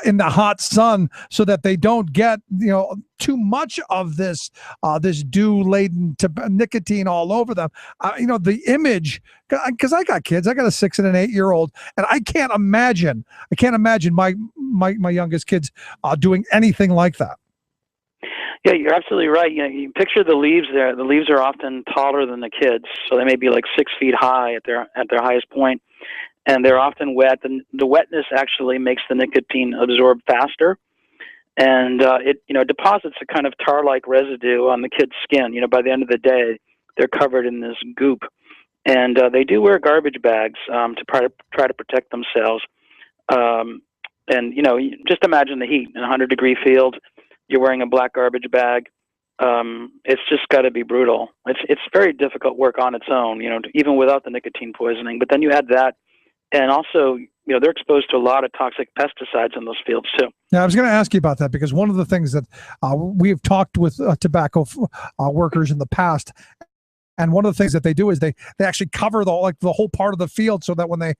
in the hot sun so that they don't get too much of this dew laden nicotine all over them. The image, because I got kids, I got a 6 and an 8 year old, and I can't imagine my youngest kids doing anything like that. Yeah, you're absolutely right. You picture the leaves there. The leaves are often taller than the kids, so they may be like 6 feet high at their highest point. And they're often wet. The wetness actually makes the nicotine absorb faster, and it deposits a kind of tar-like residue on the kid's skin. By the end of the day, they're covered in this goop, and they do wear garbage bags to try to protect themselves. And just imagine the heat in a 100-degree field. You're wearing a black garbage bag. It's just got to be brutal. It's very difficult work on its own. Even without the nicotine poisoning. But then you add that. And also, they're exposed to a lot of toxic pesticides in those fields, too. Now, I was going to ask you about that, because one of the things that we've talked with tobacco workers in the past, and one of the things that they do is they actually cover the whole part of the field so that when they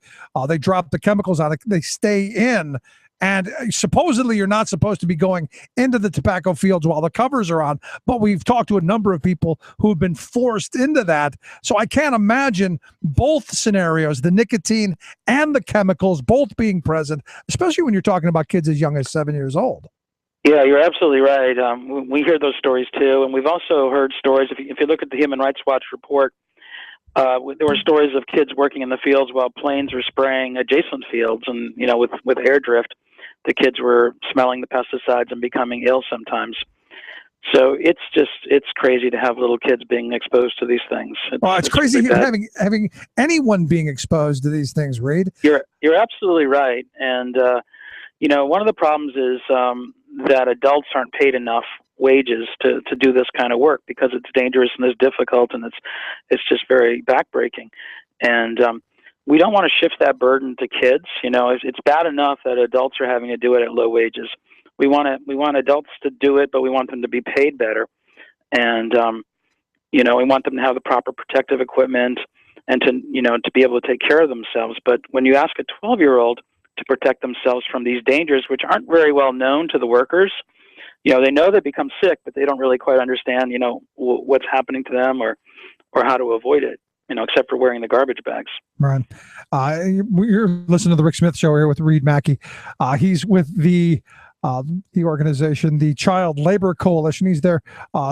drop the chemicals on it, they stay in. And supposedly you're not supposed to be going into the tobacco fields while the covers are on, but we've talked to a number of people who have been forced into that. So I can't imagine both scenarios, the nicotine and the chemicals both being present, especially when you're talking about kids as young as 7 years old. Yeah, you're absolutely right. We hear those stories too, and we've also heard stories. If you look at the Human Rights Watch report, there were stories of kids working in the fields while planes were spraying adjacent fields, and with air drift, the kids were smelling the pesticides and becoming ill sometimes. So it's crazy to have little kids being exposed to these things. It's crazy really bad. having anyone being exposed to these things, Reid. You're absolutely right, and one of the problems is that adults aren't paid enough wages to do this kind of work because it's dangerous and it's difficult and it's just very backbreaking. And we don't want to shift that burden to kids. It's bad enough that adults are having to do it at low wages. We want adults to do it, but we want them to be paid better. And we want them to have the proper protective equipment and to be able to take care of themselves. But when you ask a 12-year-old to protect themselves from these dangers, which aren't very well known to the workers, they know they become sick, but they don't really quite understand, what's happening to them or how to avoid it, except for wearing the garbage bags. Right. You're listening to the Rick Smith Show here with Reid Maki. He's with the organization, the Child Labor Coalition. He's their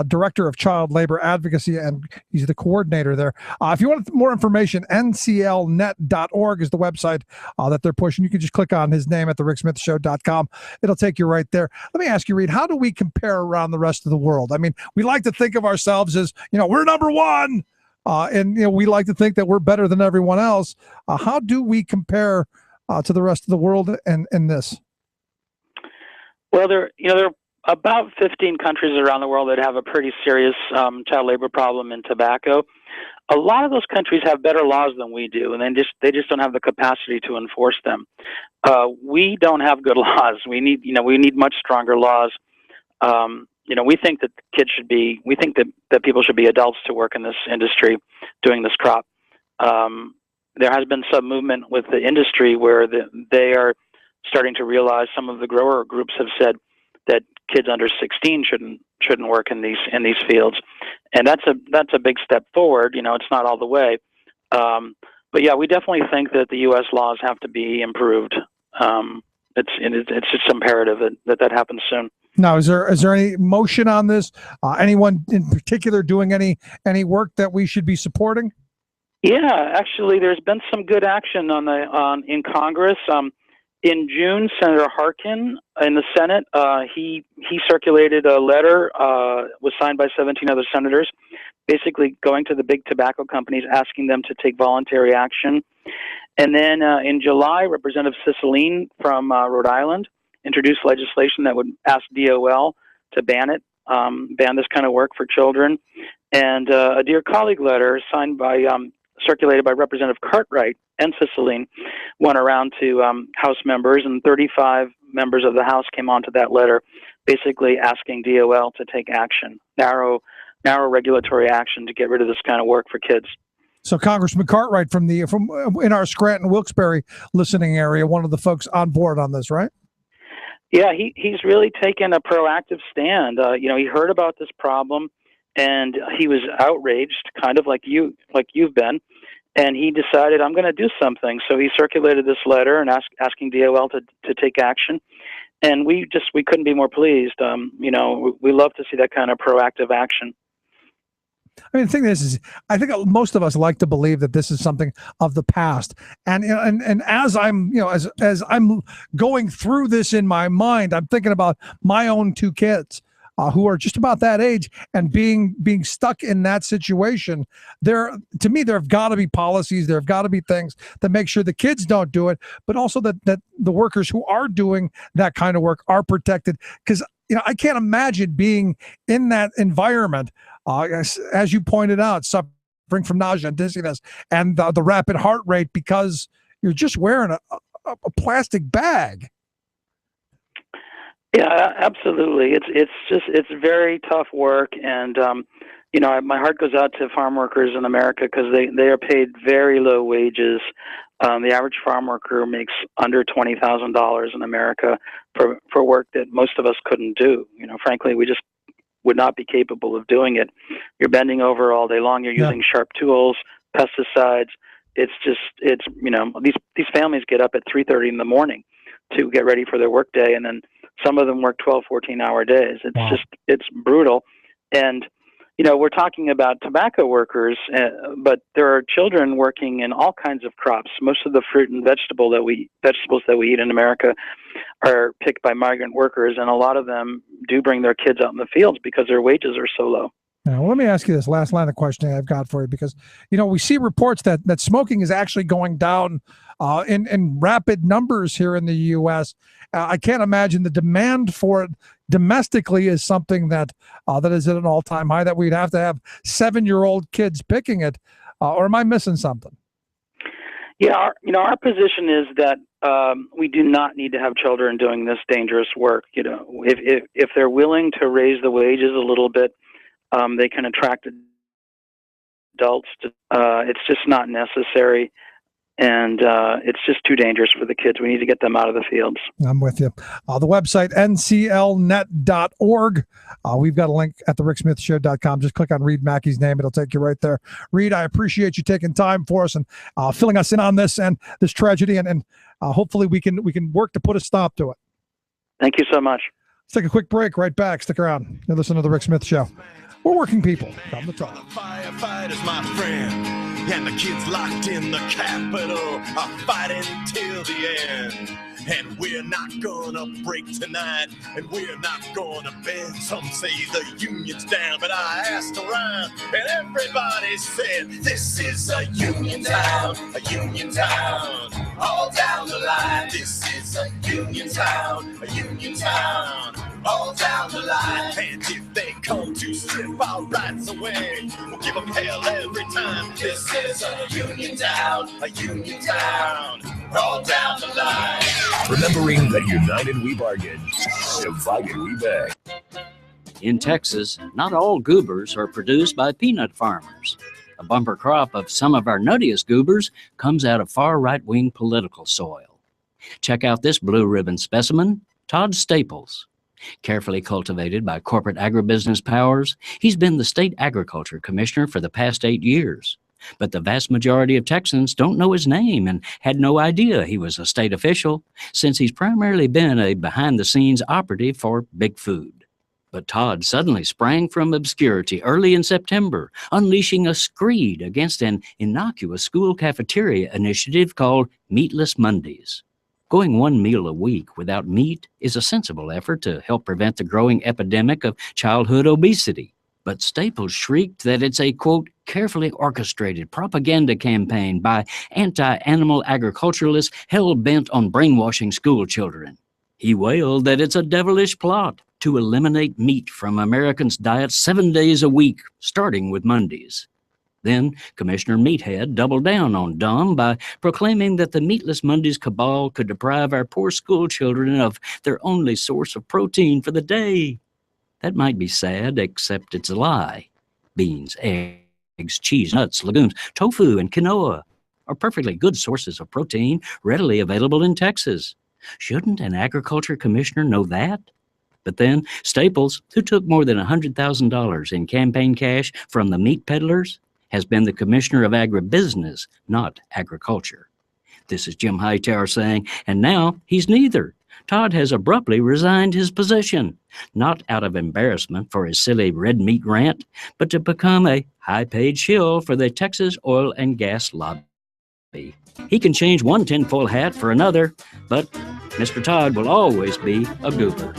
director of child labor advocacy, and he's the coordinator there. If you want more information, nclnet.org is the website that they're pushing. You can just click on his name at thericksmithshow.com. It'll take you right there. Let me ask you, Reid, how do we compare around the rest of the world? I mean, we like to think of ourselves as, we're number one. And we like to think that we're better than everyone else. How do we compare to the rest of the world in this? Well, there are about 15 countries around the world that have a pretty serious child labor problem in tobacco. A lot of those countries have better laws than we do, and they just don't have the capacity to enforce them. We don't have good laws. We need much stronger laws. We think that that people should be adults to work in this industry doing this crop. There has been some movement with the industry where they are starting to realize, some of the grower groups have said that kids under 16 shouldn't work in these fields, and that's a big step forward. It's not all the way, but yeah, we definitely think that the U.S. laws have to be improved. It's just imperative that happens soon. Now, is there any motion on this? Anyone in particular doing any work that we should be supporting? Yeah, actually, there's been some good action in Congress. In June, Senator Harkin in the Senate, he circulated a letter, was signed by 17 other senators, basically going to the big tobacco companies, asking them to take voluntary action. And then in July, Representative Cicilline from Rhode Island introduced legislation that would ask DOL to ban this kind of work for children. And a Dear Colleague letter circulated by Representative Cartwright and Cicilline went around to House members, and 35 members of the House came onto that letter, basically asking DOL to take action, narrow regulatory action to get rid of this kind of work for kids. So Congressman Cartwright from in our Scranton Wilkes-Barre listening area, one of the folks on board on this, right? Yeah, he's really taken a proactive stand. He heard about this problem, and he was outraged, kind of like you've been, and he decided, I'm going to do something. So he circulated this letter and asking DOL to take action, and we couldn't be more pleased. We love to see that kind of proactive action. I mean, the thing is I think most of us like to believe that this is something of the past. And as I'm, as I'm going through this in my mind, I'm thinking about my own two kids who are just about that age and being stuck in that situation. To me, there have got to be policies. There have got to be things that make sure the kids don't do it, but also that the workers who are doing that kind of work are protected. Because I can't imagine being in that environment. As you pointed out, suffering from nausea and dizziness and the rapid heart rate because you're just wearing a plastic bag. Yeah, absolutely. It's very tough work, and My heart goes out to farm workers in America because they are paid very low wages. The average farm worker makes under $20,000 in America for work that most of us couldn't do. Frankly, we just would not be capable of doing it. You're bending over all day long. You're using sharp tools, pesticides. These families get up at 3:30 in the morning to get ready for their work day, and then some of them work 12, 14-hour days. It's brutal. And we're talking about tobacco workers, but there are children working in all kinds of crops. Most of the fruit and vegetables that we eat in America are picked by migrant workers, and a lot of them do bring their kids out in the fields because their wages are so low. Now, let me ask you this last line of questioning I've got for you, because we see reports that smoking is actually going down in rapid numbers here in the U.S. I can't imagine the demand for it domestically is something that is at an all-time high, that we'd have to have 7-year-old kids picking it, or am I missing something? Yeah, our position is that we do not need to have children doing this dangerous work. If they're willing to raise the wages a little bit, they can attract adults. It's just not necessary. And it's just too dangerous for the kids. We need to get them out of the fields. I'm with you. The website, nclnet.org. We've got a link at thericksmithshow.com. Just click on Reid Maki's name. It'll take you right there. Reid, I appreciate you taking time for us and filling us in on this and this tragedy. And hopefully we can work to put a stop to it. Thank you so much. Let's take a quick break. Right back. Stick around. You're listening to The Rick Smith Show. We're working people. Come to talk. Firefighters, my friend, and the kids locked in the Capitol are fighting till the end. And we're not gonna break tonight, and we're not gonna bend. Some say the union's down, but I asked around, and everybody said, this is a union town, all down the line. This is a union town, all down the line. And if they come to strip our rights away, we'll give them hell every time. This is a union town, all down the line. Remembering that united we bargain, divided we beg. In Texas, not all goobers are produced by peanut farmers. A bumper crop of some of our nuttiest goobers comes out of far right-wing political soil. Check out this blue ribbon specimen, Todd Staples. Carefully cultivated by corporate agribusiness powers, he's been the state agriculture commissioner for the past 8 years. But the vast majority of Texans don't know his name and had no idea he was a state official, since he's primarily been a behind-the-scenes operative for Big Food. But Todd suddenly sprang from obscurity early in September, unleashing a screed against an innocuous school cafeteria initiative called Meatless Mondays. Going one meal a week without meat is a sensible effort to help prevent the growing epidemic of childhood obesity. But Staples shrieked that it's a, quote, carefully orchestrated propaganda campaign by anti-animal agriculturalists hell-bent on brainwashing school children. He wailed that it's a devilish plot to eliminate meat from Americans' diets 7 days a week, starting with Mondays. Then Commissioner Meathead doubled down on dumb by proclaiming that the Meatless Mondays cabal could deprive our poor school children of their only source of protein for the day. That might be sad, except it's a lie. Beans, eggs, cheese, nuts, legumes, tofu, and quinoa are perfectly good sources of protein readily available in Texas. Shouldn't an agriculture commissioner know that? But then Staples, who took more than $100,000 in campaign cash from the meat peddlers, has been the commissioner of agribusiness, not agriculture. This is Jim Hightower saying, and now he's neither. Todd has abruptly resigned his position, not out of embarrassment for his silly red meat rant, but to become a high-paid shill for the Texas oil and gas lobby. He can change one tinfoil hat for another, but Mr. Todd will always be a goober.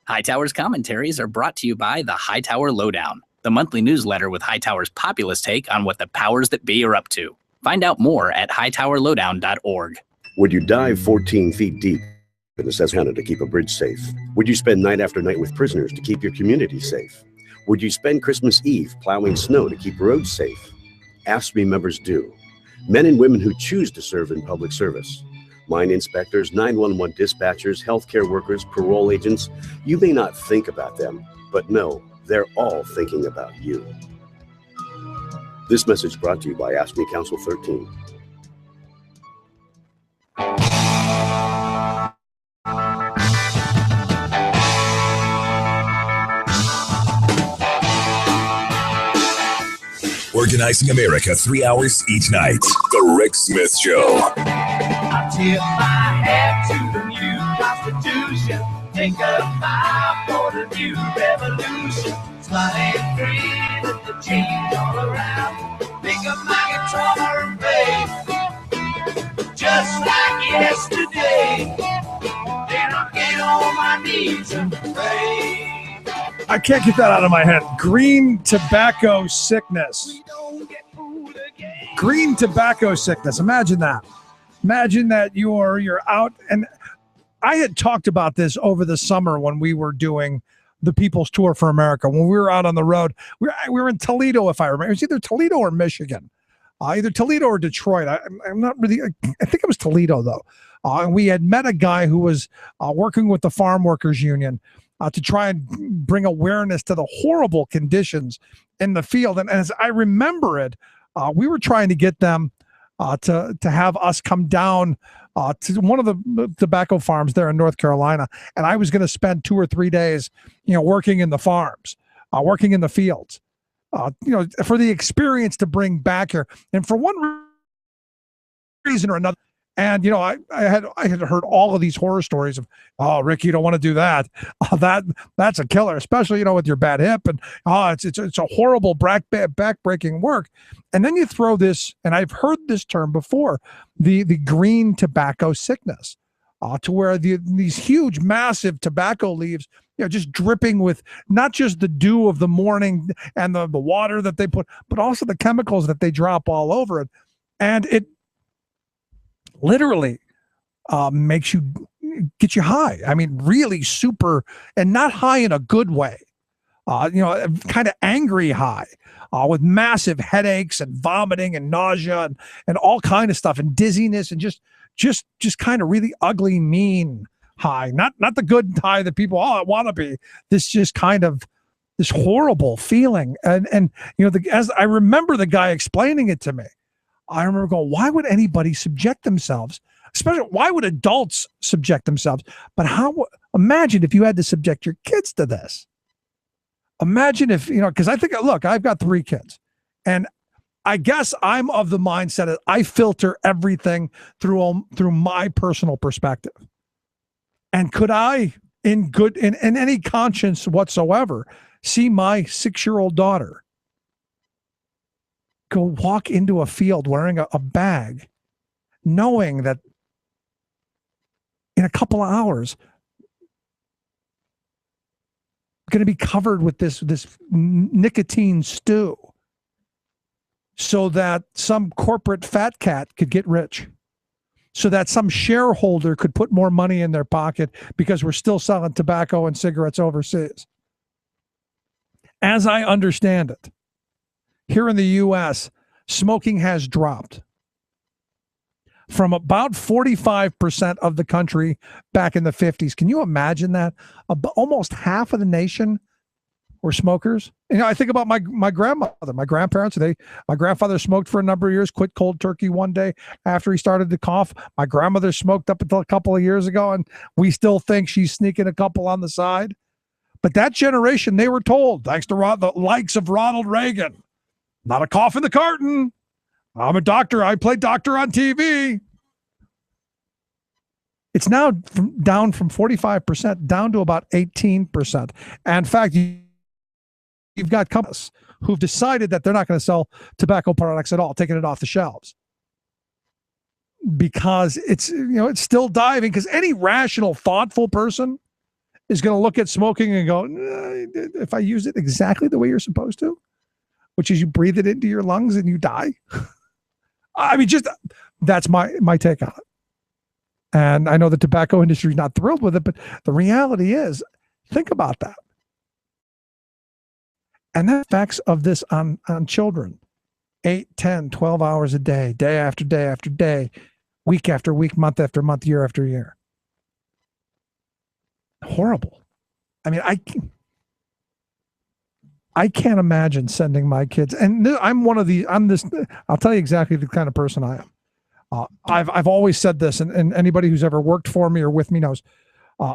Hightower's commentaries are brought to you by the Hightower Lowdown, the monthly newsletter with Hightower's populist take on what the powers that be are up to. Find out more at hightowerlowdown.org. Would you dive 14 feet deep in the Susquehanna to keep a bridge safe? Would you spend night after night with prisoners to keep your community safe? Would you spend Christmas Eve plowing snow to keep roads safe? AFSCME members do. Men and women who choose to serve in public service. Mine inspectors, 911 dispatchers, healthcare workers, parole agents. You may not think about them, but know They're all thinking about you. This message brought to you by Ask Me Council 13. Organizing America 3 hours each night. The Rick Smith Show. I tip my hat to the new Constitution. Think of my for the new revolution. Sliding free with the change all around. Think of my guitar and bass. Just like yesterday. Then I'll get on my knees and pray. I can't get that out of my head. Green tobacco sickness. Green tobacco sickness. Imagine that. Imagine that you're out. And I had talked about this over the summer when we were doing the People's Tour for America. When we were out on the road, we were in Toledo, if I remember. It was either Toledo or Michigan. Either Toledo or Detroit. I'm not really, I think it was Toledo, though. And we had met a guy who was working with the Farm Workers Union to try and bring awareness to the horrible conditions in the field. And as I remember it, we were trying to get them to have us come down to one of the tobacco farms there in North Carolina. And I was going to spend 2 or 3 days, working in the farms, working in the fields, for the experience to bring back here. And for one reason or another, and I had heard all of these horror stories of, oh, Rick, you don't want to do that. That's a killer, especially with your bad hip, and it's a horrible back-breaking work. And then you throw this, and I've heard this term before, the green tobacco sickness, to where these huge, massive tobacco leaves, just dripping with not just the dew of the morning and the water that they put, but also the chemicals that they drop all over it, and it literally gets you high. I mean, really super, and not high in a good way. Kind of angry high, with massive headaches and vomiting and nausea and all kind of stuff, and dizziness, and just kind of really ugly, mean high. Not the good high that people want to be. This just kind of this horrible feeling. And as I remember the guy explaining it to me, I remember going, why would anybody subject themselves? Especially, why would adults subject themselves? But imagine if you had to subject your kids to this. Imagine if, because I think, look, I've got 3 kids, and I guess I'm of the mindset that I filter everything through my personal perspective. And could I, in any conscience whatsoever, see my 6-year-old daughter go walk into a field wearing a bag, knowing that in a couple of hours going to be covered with this nicotine stew, so that some corporate fat cat could get rich, so that some shareholder could put more money in their pocket because we're still selling tobacco and cigarettes overseas? As I understand it, here in the U.S., smoking has dropped from about 45% of the country back in the 50s. Can you imagine that? Almost half of the nation were smokers. I think about my grandmother, my grandparents. My grandfather smoked for a number of years, quit cold turkey one day after he started to cough. My grandmother smoked up until a couple of years ago, and we still think she's sneaking a couple on the side. But that generation, they were told, thanks to the likes of Ronald Reagan, not a cough in the carton. I'm a doctor. I play doctor on TV. It's now down from 45% down to about 18%. And in fact, you've got companies who've decided that they're not going to sell tobacco products at all, taking it off the shelves, because it's still diving. Because any rational, thoughtful person is going to look at smoking and go, if I use it exactly the way you're supposed to, which is you breathe it into your lungs and you die. I mean, just that's my take on it. And I know the tobacco industry is not thrilled with it, but the reality is, think about that. And the effects of this on children, 8, 10, 12 hours a day, day after day after day, week after week, month after month, year after year. Horrible. I mean, I can't imagine sending my kids. And I'll tell you exactly the kind of person I am. I've always said this, and anybody who's ever worked for me or with me knows,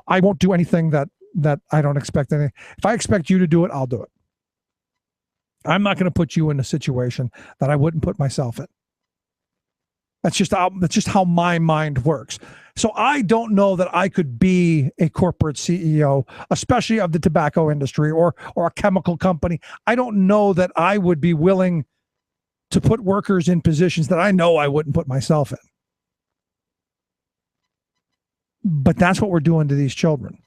I won't do anything that I don't expect anything. If I expect you to do it, I'll do it. I'm not going to put you in a situation that I wouldn't put myself in. That's just how my mind works. So I don't know that I could be a corporate CEO, especially of the tobacco industry or a chemical company. I don't know that I would be willing to put workers in positions that I know I wouldn't put myself in. But that's what we're doing to these children.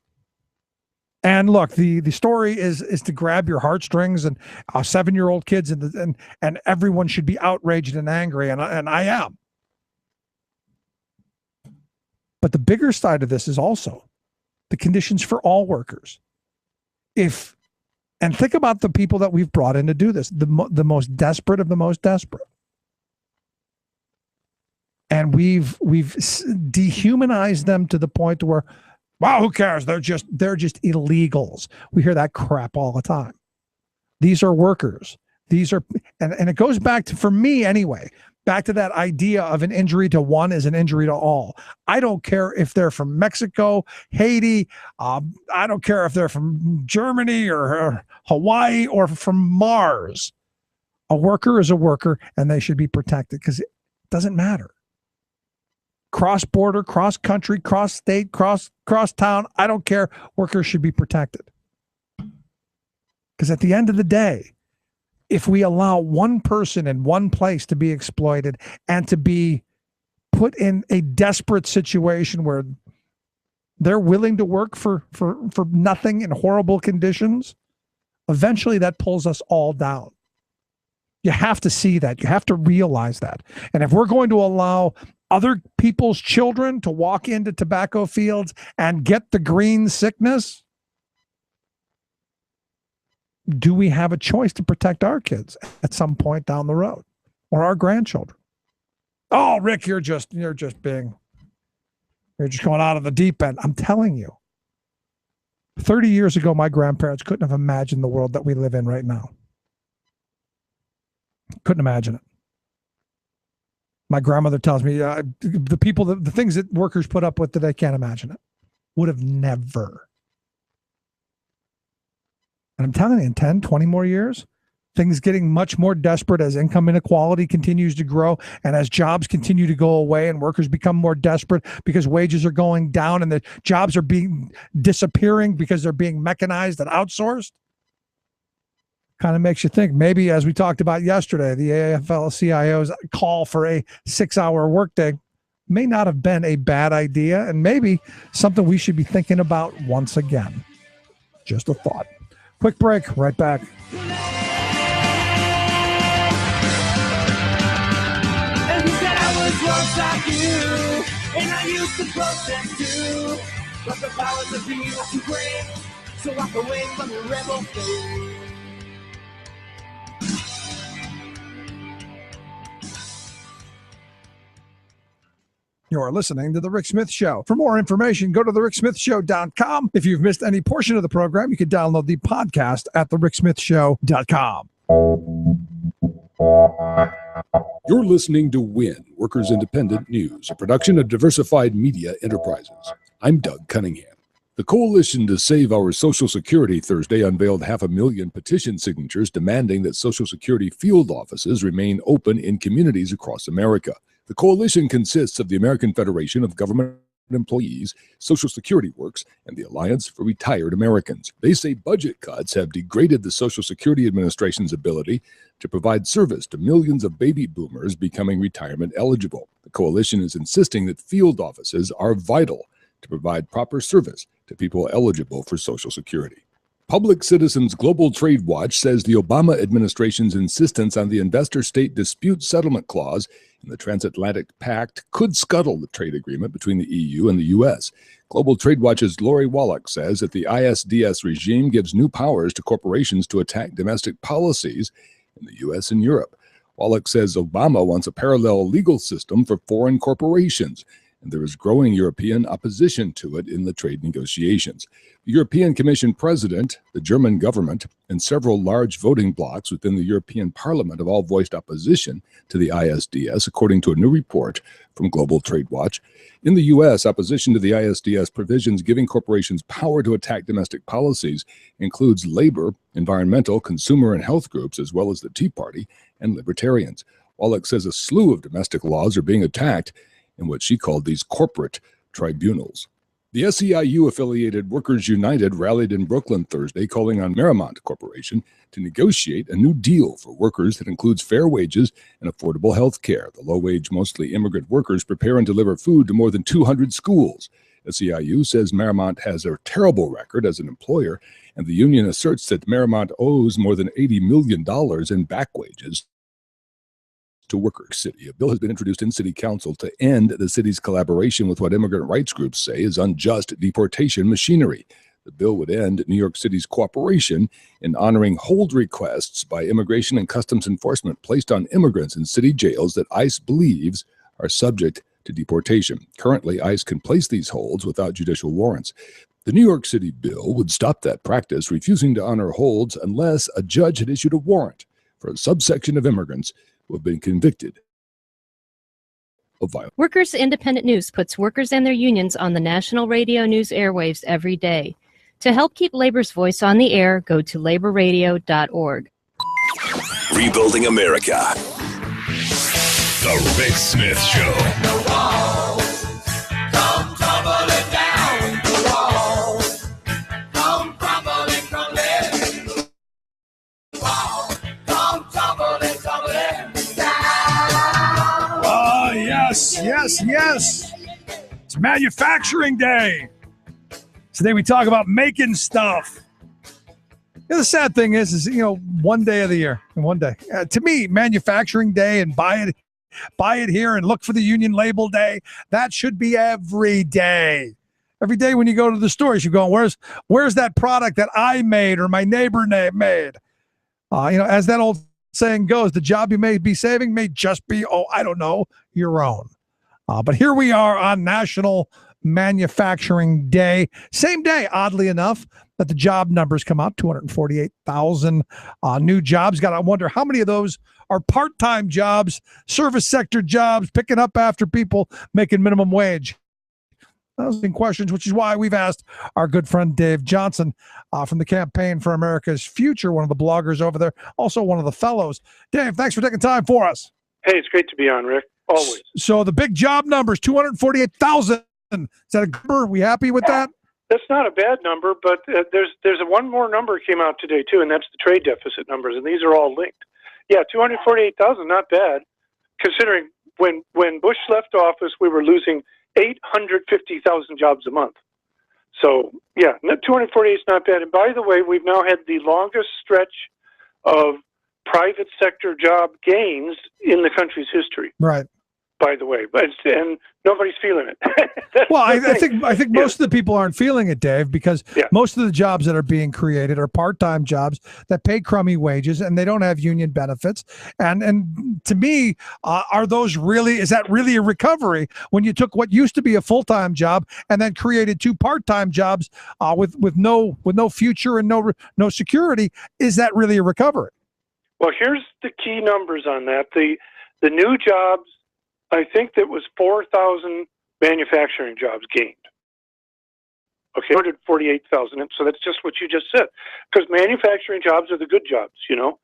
And look, the story is to grab your heartstrings, and 7-year-old kids and everyone should be outraged and angry, and I am. But the bigger side of this is also the conditions for all workers. And think about the people that we've brought in to do this, the most desperate of the most desperate. And we've dehumanized them to the point where, wow, who cares? They're just illegals. We hear that crap all the time. These are workers. These are, and it goes back to, for me anyway, back to that idea of an injury to one is an injury to all. I don't care if they're from Mexico, Haiti. I don't care if they're from Germany or Hawaii or from Mars. A worker is a worker, and they should be protected because it doesn't matter. Cross-border, cross-country, cross-state, cross-town, I don't care. Workers should be protected. Because at the end of the day, if we allow one person in one place to be exploited and to be put in a desperate situation where they're willing to work for nothing in horrible conditions, eventually that pulls us all down. You have to see that. You have to realize that. And if we're going to allow other people's children to walk into tobacco fields and get the green sickness, do we have a choice to protect our kids at some point down the road or our grandchildren? Oh, Rick, you're just going out of the deep end. I'm telling you, 30 years ago, my grandparents couldn't have imagined the world that we live in right now. Couldn't imagine it. My grandmother tells me the things that workers put up with that I can't imagine it. Would have never. And I'm telling you, in 10, 20 more years, things getting much more desperate as income inequality continues to grow and as jobs continue to go away and workers become more desperate because wages are going down and the jobs are disappearing because they're being mechanized and outsourced. Kind of makes you think maybe, as we talked about yesterday, the AFL-CIO's call for a 6-hour workday may not have been a bad idea and maybe something we should be thinking about once again. Just a thought. Quick break, right back. And he said I was once like you, and I used to protest too. But the powers of be were too great, so walk away from the rebel faith. You're listening to The Rick Smith Show. For more information, go to thericksmithshow.com. If you've missed any portion of the program, you can download the podcast at thericksmithshow.com. You're listening to WIN, Workers Independent News, a production of Diversified Media Enterprises. I'm Doug Cunningham. The Coalition to Save Our Social Security Thursday unveiled 500,000 petition signatures demanding that Social Security field offices remain open in communities across America. The coalition consists of the American Federation of Government Employees, Social Security Works, and the Alliance for Retired Americans. They say budget cuts have degraded the Social Security Administration's ability to provide service to millions of baby boomers becoming retirement eligible. The coalition is insisting that field offices are vital to provide proper service to people eligible for Social Security. Public Citizens Global Trade Watch says the Obama administration's insistence on the Investor-State Dispute Settlement Clause in the Transatlantic Pact could scuttle the trade agreement between the EU and the U.S. Global Trade Watch's Lori Wallach says that the ISDS regime gives new powers to corporations to attack domestic policies in the U.S. and Europe. Wallach says Obama wants a parallel legal system for foreign corporations and there is growing European opposition to it in the trade negotiations. The European Commission President, the German government, and several large voting blocs within the European Parliament have all voiced opposition to the ISDS, according to a new report from Global Trade Watch. In the U.S., opposition to the ISDS provisions giving corporations power to attack domestic policies includes labor, environmental, consumer, and health groups, as well as the Tea Party and libertarians. Wallach says a slew of domestic laws are being attacked in what she called these corporate tribunals. The SEIU-affiliated Workers United rallied in Brooklyn Thursday, calling on Marymount Corporation to negotiate a new deal for workers that includes fair wages and affordable health care. The low-wage, mostly immigrant workers prepare and deliver food to more than 200 schools. SEIU says Marymount has a terrible record as an employer, and the union asserts that Marymount owes more than $80 million in back wages to Worker City. A bill has been introduced in City Council to end the city's collaboration with what immigrant rights groups say is unjust deportation machinery. The bill would end New York City's cooperation in honoring hold requests by Immigration and Customs Enforcement placed on immigrants in city jails that ICE believes are subject to deportation. Currently, ICE can place these holds without judicial warrants. The New York City bill would stop that practice, refusing to honor holds unless a judge had issued a warrant for a subsection of immigrants who have been convicted of violence. Workers Independent News puts workers and their unions on the national radio news airwaves every day. To help keep labor's voice on the air, go to laborradio.org. Rebuilding America. The Rick Smith Show. The walls come tumbling down. The walls come crumbling, crumbling. The walls come tumbling, tumbling down. Oh, yes, yes, yes. It's Manufacturing Day. Today we talk about making stuff. The sad thing is, one day of the year, and one day. To me, Manufacturing Day and buy it here and look for the union label day, that should be every day. Every day when you go to the store, you should go, where's that product that I made or my neighbor made? As that old saying goes, the job you may be saving may just be, your own. But here we are on National Manufacturing Day. Same day, oddly enough, that the job numbers come out, 248,000 new jobs. Got to wonder how many of those are part-time jobs, service sector jobs, picking up after people making minimum wage. Those are questions, which is why we've asked our good friend Dave Johnson from the Campaign for America's Future, one of the bloggers over there, also one of the fellows. Dave, thanks for taking time for us. Hey, it's great to be on, Rick. Always. So the big job numbers, 248,000. Is that a number? Are we happy with that? That's not a bad number, but there's one more number came out today too, and that's the trade deficit numbers, and these are all linked. Yeah, 248,000, not bad, considering when Bush left office, we were losing 850,000 jobs a month. So yeah, 248 is not bad. And by the way, we've now had the longest stretch of private sector job gains in the country's history. Right. By the way, and nobody's feeling it. Well, I think most of the people aren't feeling it, Dave, because most of the jobs that are being created are part-time jobs that pay crummy wages and they don't have union benefits. And to me, is that really a recovery when you took what used to be a full-time job and then created two part-time jobs with no future and no security? Is that really a recovery? Well, here's the key numbers on that. The new jobs. I think that was 4,000 manufacturing jobs gained. Okay, 248,000. So that's just what you just said. Because manufacturing jobs are the good jobs, Well,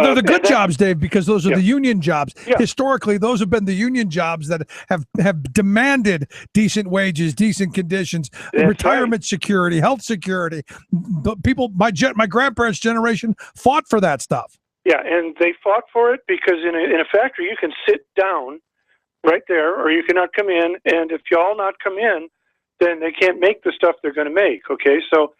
they're the good jobs, Dave, because those are the union jobs. Yeah. Historically, those have been the union jobs that have demanded decent wages, decent conditions, retirement security, health security. The people, my grandparents' generation fought for that stuff. Yeah, and they fought for it because in a factory, you can sit down right there, or you cannot come in, and if y'all not come in, then they can't make the stuff they're going to make, okay? So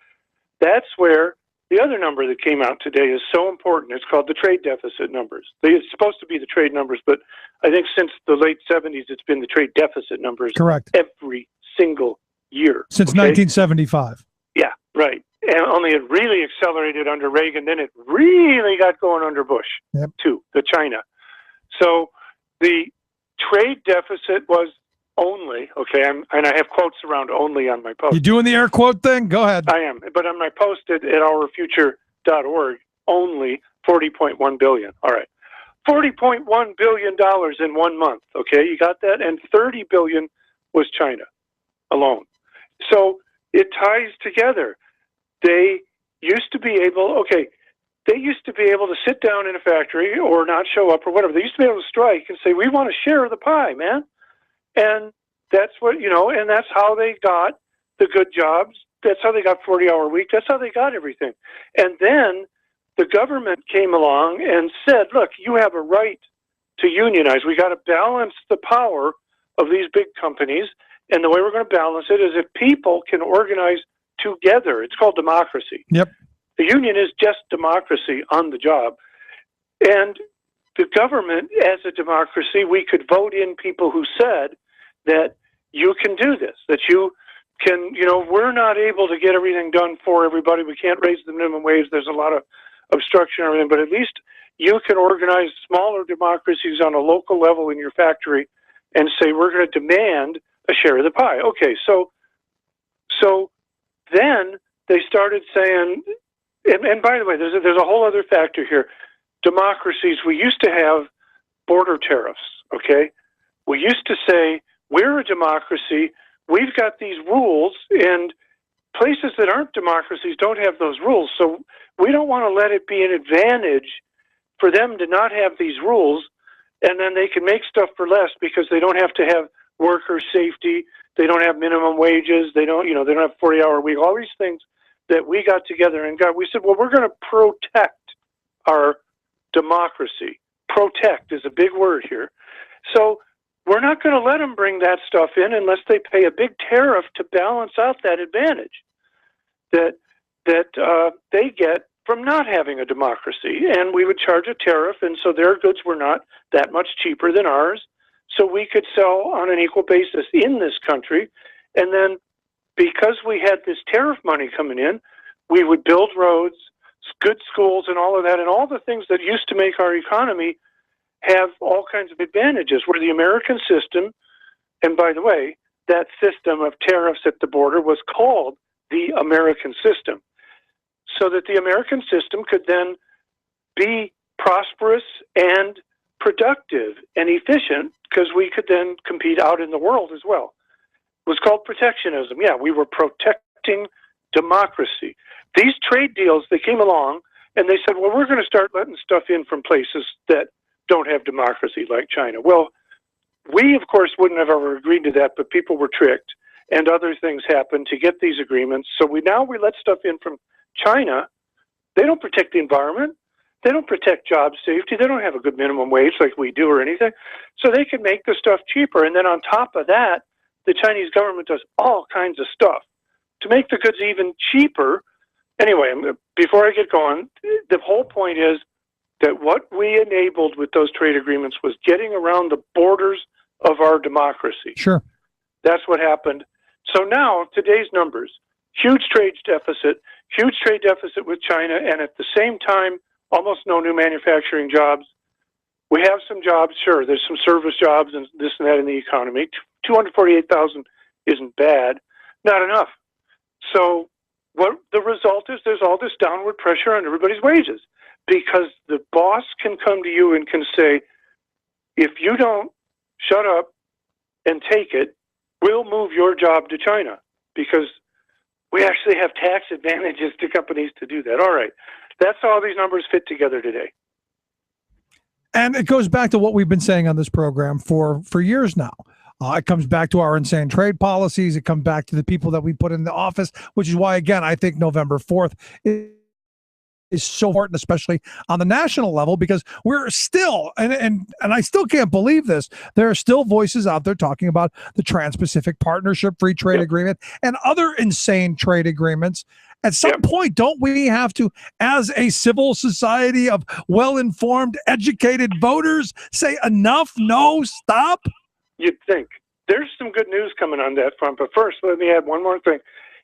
that's where the other number that came out today is so important. It's called the trade deficit numbers. It's supposed to be the trade numbers, but I think since the late 70s, it's been the trade deficit numbers. Correct. Every single yeur. Since 1975. Yeah, right. And only it really accelerated under Reagan, then it really got going under Bush, too, the China. So the trade deficit was only, okay, and I have quotes around only on my post. You doing the air quote thing? Go ahead. I am, but on my post at ourfuture.org, only $40.1 billion. All right. $40.1 billion in 1 month, okay? You got that? And $30 billion was China alone. So it ties together. They used to be able, they used to be able to sit down in a factory or not show up or whatever. They used to be able to strike and say, we want a share of the pie, man. And that's what, and that's how they got the good jobs. That's how they got 40-hour week. That's how they got everything. And then the government came along and said, look, you have a right to unionize. We got to balance the power of these big companies. And the way we're going to balance it is if people can organize together. It's called democracy. Yep. The union is just democracy on the job. And the government, as a democracy, we could vote in people who said that you can do this, that you can, we're not able to get everything done for everybody. We can't raise the minimum wage. There's a lot of obstruction and everything, but at least you can organize smaller democracies on a local level in your factory and say, we're going to demand a share of the pie. Okay, so then they started saying, and by the way, there's a whole other factor here. Democracies, we used to have border tariffs, okay? We used to say, we're a democracy, we've got these rules, and places that aren't democracies don't have those rules, so we don't want to let it be an advantage for them to not have these rules, and then they can make stuff for less because they don't have to have worker safety, they don't have minimum wages, they don't have 40-hour week, all these things that we got together and we said, well, we're going to protect our democracy. Protect is a big word here. So we're not going to let them bring that stuff in unless they pay a big tariff to balance out that advantage that they get from not having a democracy. And we would charge a tariff, and so their goods were not that much cheaper than ours. So we could sell on an equal basis in this country. And then because we had this tariff money coming in, we would build roads, good schools, and all of that, and all the things that used to make our economy have all kinds of advantages, where the American system, and by the way, that system of tariffs at the border was called the American system, so that the American system could then be prosperous and productive and efficient, because we could then compete out in the world as well. It was called protectionism. Yeah, we were protecting democracy. These trade deals, they came along and they said, well, we're going to start letting stuff in from places that don't have democracy, like China. Well, we, of course, wouldn't have ever agreed to that, but people were tricked, and other things happened to get these agreements. So we let stuff in from China. They don't protect the environment. They don't protect job safety. They don't have a good minimum wage like we do or anything. So they can make the stuff cheaper. And then on top of that, the Chinese government does all kinds of stuff to make the goods even cheaper. Anyway, before I get going, the whole point is that what we enabled with those trade agreements was getting around the borders of our democracy. Sure. That's what happened. So now, today's numbers, huge trade deficit with China, and at the same time, almost no new manufacturing jobs. We have some jobs, sure. There's some service jobs and this and that in the economy. 248,000 isn't bad. Not enough. So what the result is, there's all this downward pressure on everybody's wages, because the boss can come to you and can say, if you don't shut up and take it, we'll move your job to China, because we actually have tax advantages to companies to do that. All right. That's how all these numbers fit together today. And it goes back to what we've been saying on this program for years now. It comes back to our insane trade policies. It comes back to the people that we put in the office, which is why, again, I think November 4th is so important, especially on the national level, because we're still, and I still can't believe this, there are still voices out there talking about the Trans-Pacific Partnership Free Trade Agreement and other insane trade agreements. At some point, don't we have to, as a civil society of well-informed, educated voters, say enough, no, stop? You'd think. There's some good news coming on that front. But first, let me add one more thing.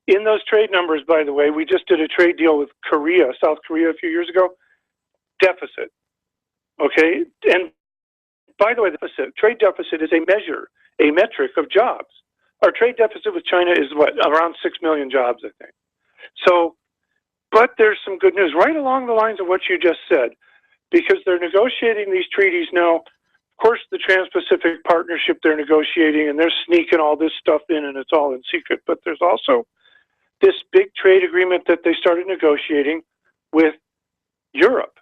In those trade numbers, by the way, we just did a trade deal with South Korea a few years ago. Deficit. Okay? And by the way, the trade deficit is a measure. a metric of jobs. Our trade deficit with China is what, around 6 million jobs, I think. So, but there's some good news right along the lines of what you just said, because they're negotiating these treaties now. Of course, the Trans-Pacific Partnership they're negotiating, and they're sneaking all this stuff in, and it's all in secret. But there's also this big trade agreement that they started negotiating with Europe.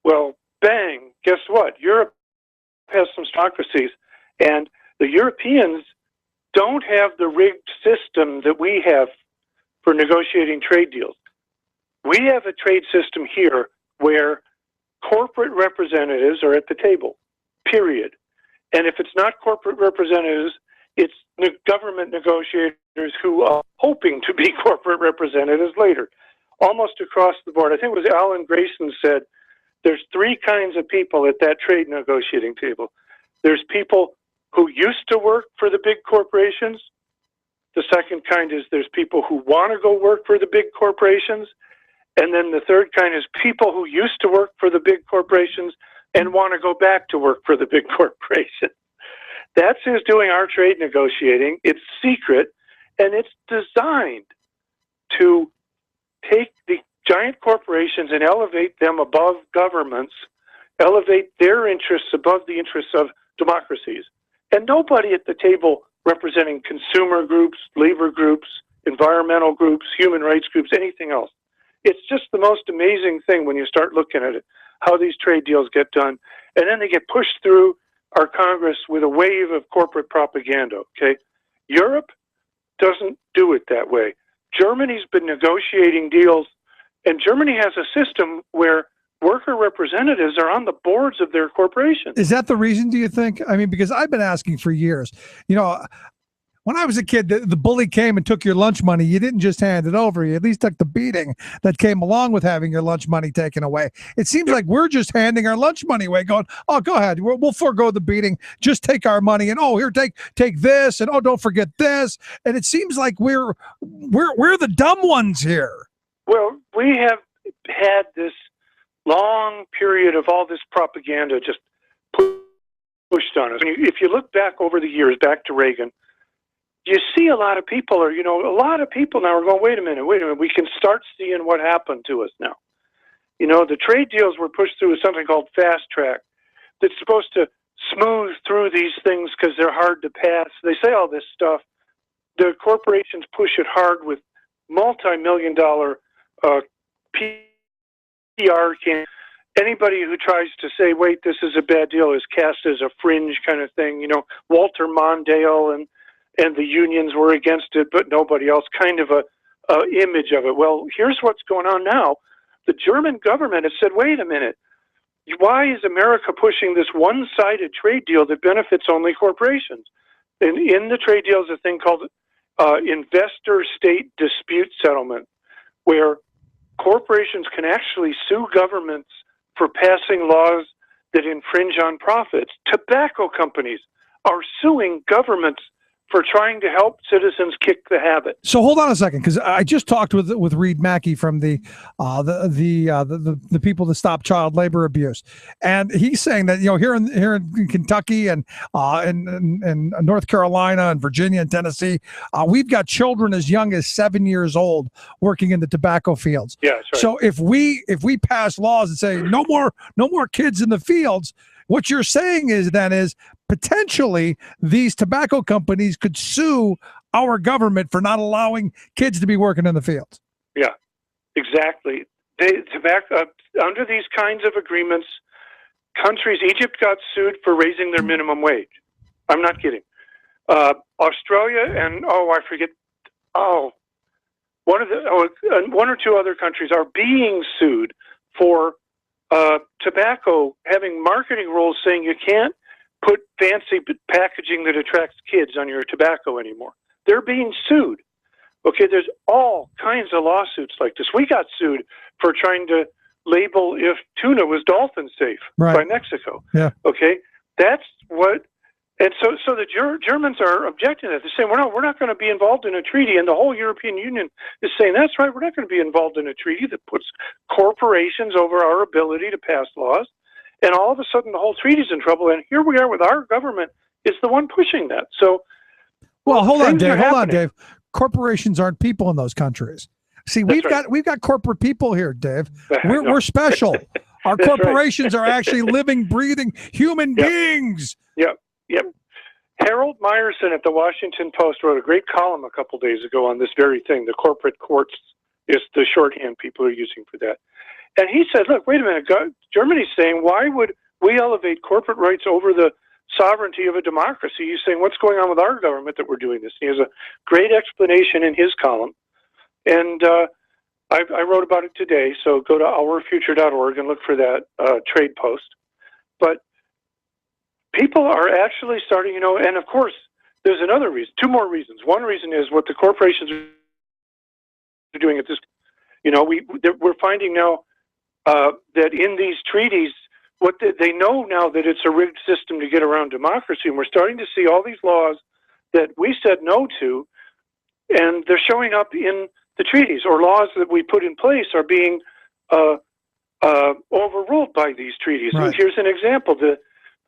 Well, bang, guess what? Europe has some democracies, and the Europeans don't have the rigged system that we have for negotiating trade deals. We have a trade system here where corporate representatives are at the table, period. And if it's not corporate representatives, it's government negotiators who are hoping to be corporate representatives later, almost across the board. I think it was Alan Grayson said there's three kinds of people at that trade negotiating table. There's people who used to work for the big corporations. The second kind is there's people who want to go work for the big corporations. And then the third kind is people who used to work for the big corporations and want to go back to work for the big corporation. That's who's doing our trade negotiating. It's secret, and it's designed to take the giant corporations and elevate them above governments, elevate their interests above the interests of democracies. And nobody at the table representing consumer groups, labor groups, environmental groups, human rights groups, anything else. It's just the most amazing thing when you start looking at it, how these trade deals get done. And then they get pushed through our Congress with a wave of corporate propaganda, okay? Europe doesn't do it that way. Germany's been negotiating deals, and Germany has a system where worker representatives are on the boards of their corporations. Is that the reason, do you think? I mean, because I've been asking for years. You know, when I was a kid, the bully came and took your lunch money. You didn't just hand it over. You at least took the beating that came along with having your lunch money taken away. It seems like we're just handing our lunch money away, going, oh, go ahead. We'll forego the beating. Just take our money. And, oh, here, take this. And, oh, don't forget this. And it seems like we're the dumb ones here. Well, we have had this long period of all this propaganda just pushed on us. If you look back over the years, back to Reagan, you see a lot of people now are going, wait a minute, we can start seeing what happened to us now. You know, the trade deals were pushed through with something called fast track that's supposed to smooth through these things because they're hard to pass. They say all this stuff. The corporations push it hard with multi-million-dollar PR campaigns. Anybody who tries to say, wait, this is a bad deal is cast as a fringe kind of thing. You know, Walter Mondale and the unions were against it, but nobody else, kind of a image of it. Well, here's what's going on now. The German government has said, wait a minute, why is America pushing this one-sided trade deal that benefits only corporations? And in the trade deal is a thing called investor-state dispute settlement, where corporations can actually sue governments for passing laws that infringe on profits. Tobacco companies are suing governments for trying to help citizens kick the habit. So hold on a second, because I just talked with Reid Maki from the people that stop child labor abuse, and he's saying that, you know, here in Kentucky and North Carolina and Virginia and Tennessee, we've got children as young as 7 years old working in the tobacco fields. Yeah, that's right. So if we pass laws and say no more kids in the fields, what you're saying is potentially these tobacco companies could sue our government for not allowing kids to be working in the fields. Yeah, exactly. Under these kinds of agreements, Egypt got sued for raising their minimum wage. I'm not kidding. Australia and one or two other countries are being sued for tobacco having marketing rules saying you can't put fancy packaging that attracts kids on your tobacco anymore. They're being sued. Okay, there's all kinds of lawsuits like this. We got sued for trying to label if tuna was dolphin safe by Mexico. Yeah. Okay, that's what. And so the Germans are objecting to that. They're saying we're not going to be involved in a treaty, and the whole European Union is saying that's right. We're not going to be involved in a treaty that puts corporations over our ability to pass laws. And all of a sudden, the whole treaty's in trouble. And here we are with our government is the one pushing that. So, well, hold on, things are Dave. Hold on, happening. Dave. Corporations aren't people in those countries. See, That's we've got corporate people here, Dave. I know. We're special. Our That's right. corporations are actually living, breathing human beings. Yep. Harold Meyerson at the Washington Post wrote a great column a couple days ago on this very thing. The corporate courts is the shorthand people are using for that. And he said, look, wait a minute. Germany's saying, why would we elevate corporate rights over the sovereignty of a democracy? He's saying, what's going on with our government that we're doing this? He has a great explanation in his column. And I wrote about it today, so go to ourfuture.org and look for that trade post. But people are actually starting, and of course, there's another reason, two more reasons. One reason is what the corporations are doing at this, we're finding now that in these treaties, what they know now that it's a rigged system to get around democracy, and we're starting to see all these laws that we said no to, and they're showing up in the treaties, or laws that we put in place are being overruled by these treaties. Right. Here's an example: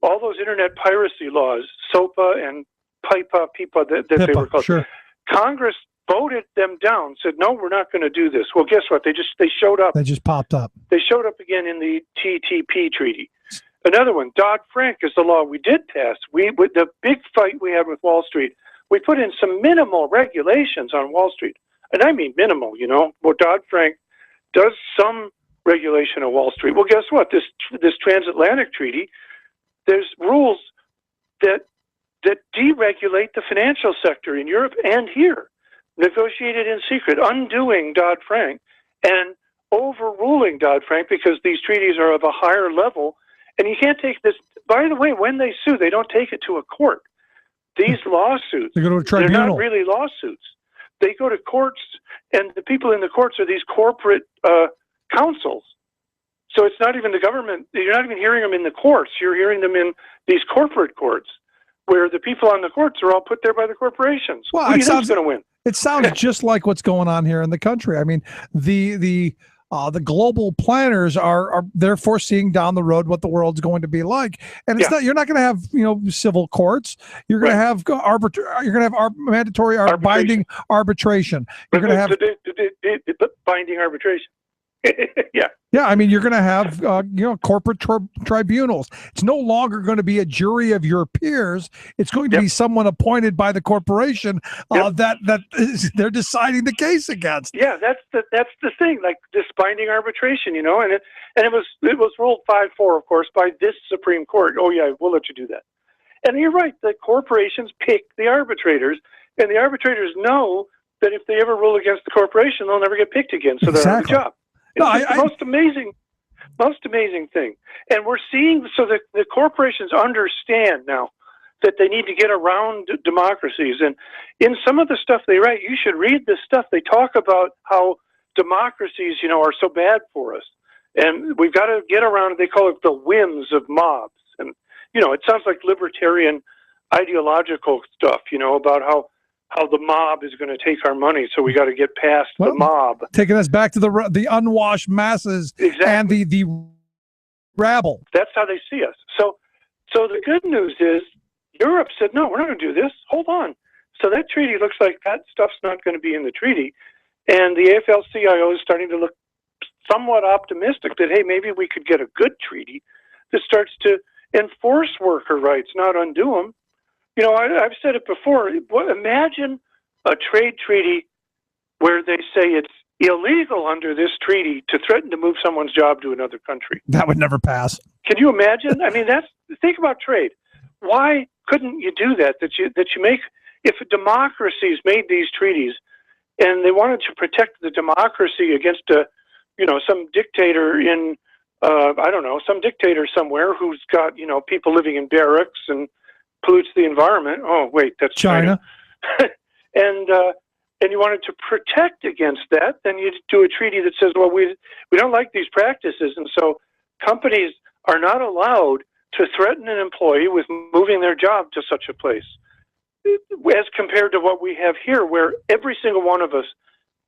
all those internet piracy laws, SOPA and PIPA that they were called. Sure. Congress voted them down, said, no, we're not going to do this. Well, guess what? They showed up. They just popped up. They showed up again in the TTP treaty. Another one, Dodd-Frank is the law we did pass. With the big fight we had with Wall Street, we put in some minimal regulations on Wall Street. And I mean minimal, Well, Dodd-Frank does some regulation of Wall Street. Well, guess what? This transatlantic treaty, there's rules that deregulate the financial sector in Europe and here, negotiated in secret, undoing Dodd-Frank and overruling Dodd-Frank because these treaties are of a higher level. And you can't take this. By the way, when they sue, they don't take it to a court. These lawsuits, They go to a they're tribunal. not really lawsuits. They go to courts, and the people in the courts are these corporate councils. So it's not even the government. You're not even hearing them in the courts. You're hearing them in these corporate courts, where the people on the courts are all put there by the corporations. Well, Who do it you think's sounds going to win? It sounds just like what's going on here in the country. I mean, the global planners are they're foreseeing down the road what the world's going to be like, and it's not. You're not going to have civil courts. You're going to have You're going to have mandatory binding arbitration. You're going to have binding arbitration. Yeah. Yeah, I mean, you're going to have corporate tribunals. It's no longer going to be a jury of your peers. It's going to be someone appointed by the corporation they're deciding the case against. Yeah, that's the thing. Like this binding arbitration, and it was ruled 5-4, of course, by this Supreme Court. Oh yeah, we'll let you do that. And you're right. The corporations pick the arbitrators, and the arbitrators know that if they ever rule against the corporation, they'll never get picked again. So they're out of a job. It's the most amazing thing. And we're seeing, so the corporations understand now that they need to get around democracies. And in some of the stuff they write, you should read this stuff. They talk about how democracies, are so bad for us. And we've got to get around it. They call it the whims of mobs. And, it sounds like libertarian ideological stuff, about how the mob is going to take our money, so we got to get past the mob. Taking us back to the unwashed masses and the rabble. That's how they see us. So the good news is Europe said, no, we're not going to do this. Hold on. So that treaty looks like that stuff's not going to be in the treaty. And the AFL-CIO is starting to look somewhat optimistic that, hey, maybe we could get a good treaty that starts to enforce worker rights, not undo them. I've said it before. Imagine a trade treaty where they say it's illegal under this treaty to threaten to move someone's job to another country. That would never pass. Can you imagine? I mean, think about trade. Why couldn't you do that? That you make, if democracies made these treaties and they wanted to protect the democracy against some dictator in some dictator somewhere who's got people living in barracks and pollutes the environment. Oh, wait, that's China. And you wanted to protect against that, then you do a treaty that says, well, we don't like these practices, and so companies are not allowed to threaten an employee with moving their job to such a place, as compared to what we have here, where every single one of us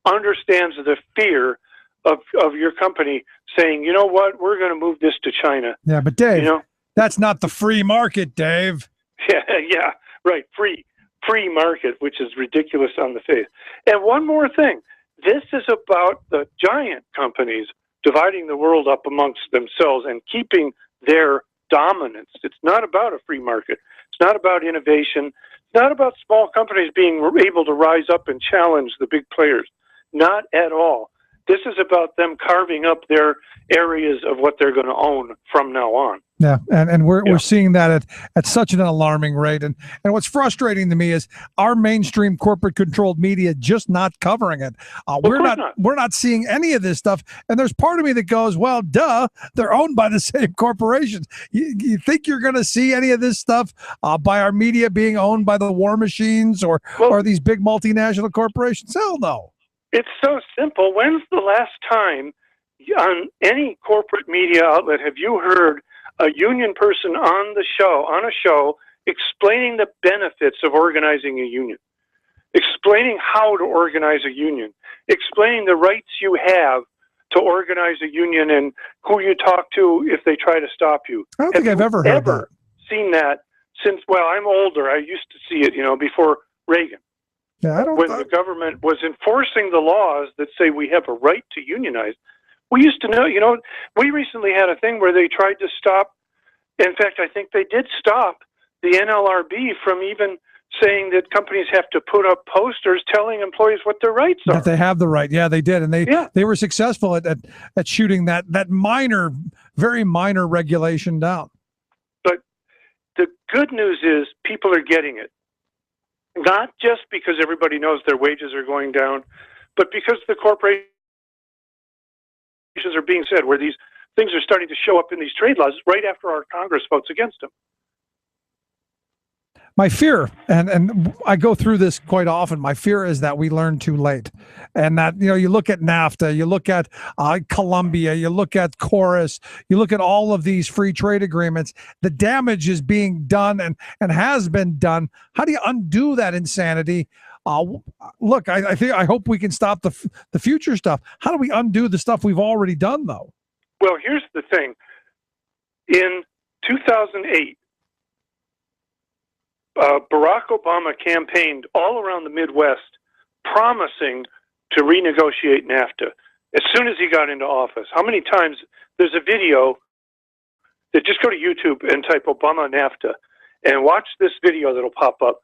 understands the fear of your company saying, you know what, we're going to move this to China. Yeah, but Dave, that's not the free market, Dave. Yeah, right. Free market, which is ridiculous on the face. And one more thing. This is about the giant companies dividing the world up amongst themselves and keeping their dominance. It's not about a free market. It's not about innovation. It's not about small companies being able to rise up and challenge the big players. Not at all. This is about them carving up their areas of what they're going to own from now on. Yeah, and we're seeing that at such an alarming rate. And what's frustrating to me is our mainstream corporate controlled media just not covering it. We're not seeing any of this stuff. And there's part of me that goes, well, duh, they're owned by the same corporations. You think you're going to see any of this stuff by our media being owned by the war machines or these big multinational corporations? Hell no. It's so simple. When's the last time on any corporate media outlet have you heard a union person on a show explaining the benefits of organizing a union, explaining how to organize a union, explaining the rights you have to organize a union and who you talk to if they try to stop you? I don't think I've ever heard that. Seen that since, well, I'm older. I used to see it, before Reagan. Yeah, when the government was enforcing the laws that say we have a right to unionize. We used to know, we recently had a thing where they tried to stop. In fact, I think they did stop the NLRB from even saying that companies have to put up posters telling employees what their rights are. That they have the right. Yeah, they did. And they were successful at shooting that minor, very minor regulation down. But the good news is people are getting it. Not just because everybody knows their wages are going down, but because the corporations are being said, where these things are starting to show up in these trade laws right after our Congress votes against them. My fear, and I go through this quite often, my fear is that we learn too late. And that, you look at NAFTA, you look at Colombia, you look at Chorus, you look at all of these free trade agreements, the damage is being done and has been done. How do you undo that insanity? Look, I hope we can stop the future stuff. How do we undo the stuff we've already done, though? Well, here's the thing. In 2008, Barack Obama campaigned all around the Midwest promising to renegotiate NAFTA as soon as he got into office. How many times? There's a video that just go to YouTube and type Obama NAFTA and watch this video that'll pop up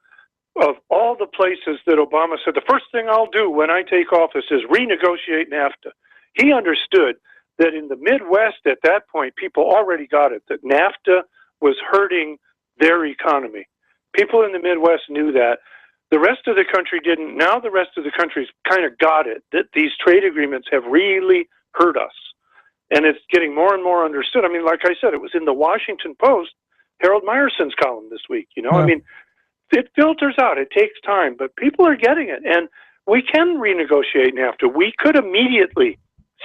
of all the places that Obama said, the first thing I'll do when I take office is renegotiate NAFTA. He understood that in the Midwest at that point, people already got it, that NAFTA was hurting their economy. People in the Midwest knew that. The rest of the country didn't. Now the rest of the country's kind of got it, that these trade agreements have really hurt us. And it's getting more and more understood. I mean, like I said, it was in the Washington Post, Harold Meyerson's column this week. I mean, it filters out. It takes time, but people are getting it. And we can renegotiate NAFTA. We could immediately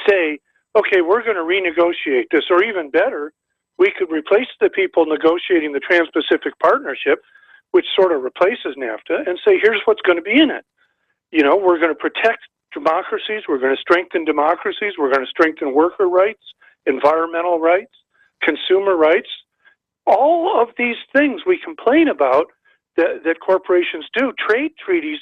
say, okay, we're going to renegotiate this, or even better, we could replace the people negotiating the Trans-Pacific Partnership, which sort of replaces NAFTA, and say, here's what's going to be in it. We're going to protect democracies. We're going to strengthen democracies. We're going to strengthen worker rights, environmental rights, consumer rights. All of these things we complain about that corporations do. Trade treaties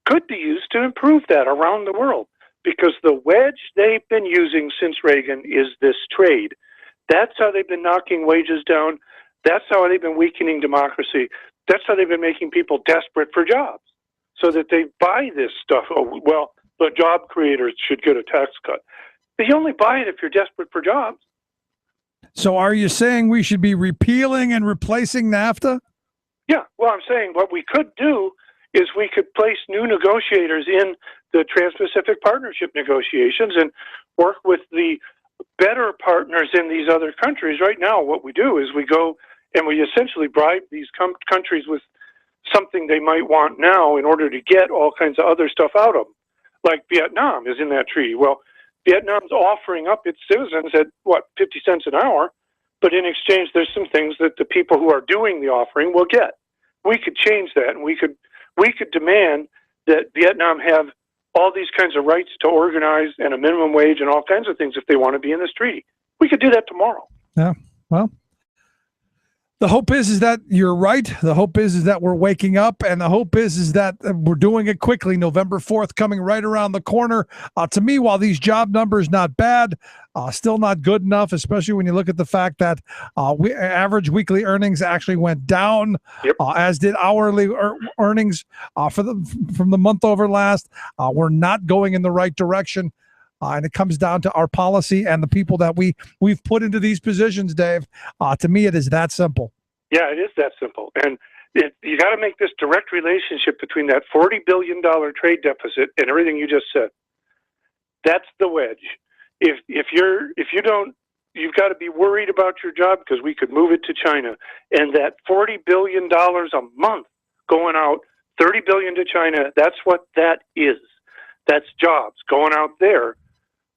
could be used to improve that around the world, because the wedge they've been using since Reagan is this trade. That's how they've been knocking wages down. That's how they've been weakening democracy. That's how they've been making people desperate for jobs, so that they buy this stuff. Oh, well, the job creators should get a tax cut. But you only buy it if you're desperate for jobs. So are you saying we should be repealing and replacing NAFTA? Yeah, well, I'm saying what we could do is we could place new negotiators in the Trans-Pacific Partnership negotiations and work with the better partners in these other countries. Right now, what we do is we go and we essentially bribe these countries with something they might want now in order to get all kinds of other stuff out of them. Like Vietnam is in that treaty. Well, Vietnam's offering up its citizens at, 50 cents an hour, but in exchange there's some things that the people who are doing the offering will get. We could change that, and we could demand that Vietnam have all these kinds of rights to organize and a minimum wage and all kinds of things if they want to be in this treaty. We could do that tomorrow. Yeah, well, The hope is that you're right. The hope is that we're waking up, and the hope is that we're doing it quickly. November 4th coming right around the corner. To me, while these job numbers not bad, still not good enough, especially when you look at the fact that average weekly earnings actually went down, as did hourly earnings from the month over last. We're not going in the right direction. And it comes down to our policy and the people that we've put into these positions, Dave. To me, it is that simple. Yeah, it is that simple. And you got to make this direct relationship between that $40 billion trade deficit and everything you just said. That's the wedge. If you don't, you've got to be worried about your job because we could move it to China. And that $40 billion a month going out, $30 billion to China, that's what that is. That's jobs going out there.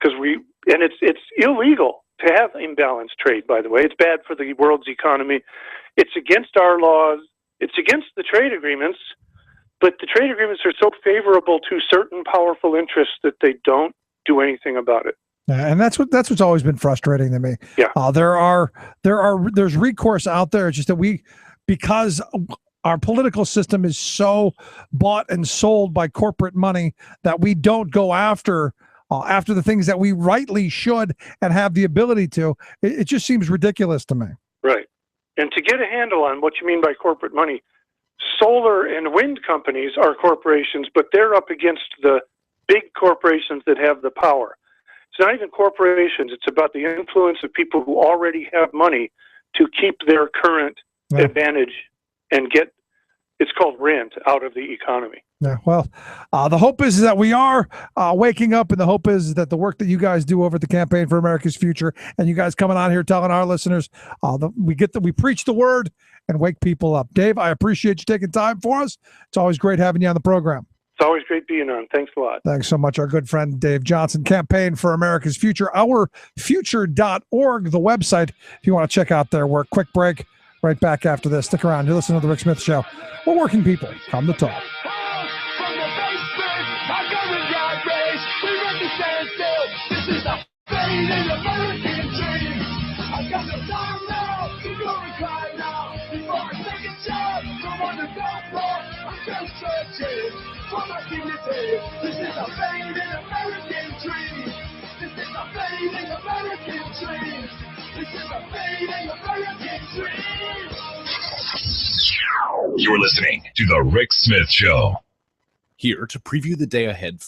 And it's illegal to have imbalanced trade, by the way. It's bad for the world's economy. It's against our laws. It's against the trade agreements, but the trade agreements are so favorable to certain powerful interests that they don't do anything about it. And that's what's always been frustrating to me. Yeah. There's recourse out there. It's just that because our political system is so bought and sold by corporate money that we don't go after the things that we rightly should and have the ability to. It just seems ridiculous to me. Right. And to get a handle on what you mean by corporate money, solar and wind companies are corporations, but they're up against the big corporations that have the power. It's not even corporations. It's about the influence of people who already have money to keep their current advantage and get, it's called rent, out of the economy. Yeah, well, the hope is that we are waking up, and the hope is that the work that you guys do over at the Campaign for America's Future, and you guys coming on here telling our listeners, we preach the word and wake people up. Dave, I appreciate you taking time for us. It's always great having you on the program. It's always great being on. Thanks a lot. Thanks so much, our good friend Dave Johnson, Campaign for America's Future, ourfuture.org, the website, if you want to check out their work. Quick break, right back after this. Stick around. You're listening to The Rick Smith Show. We're working people. Come to talk. You're listening to The Rick Smith Show. Here to preview the day ahead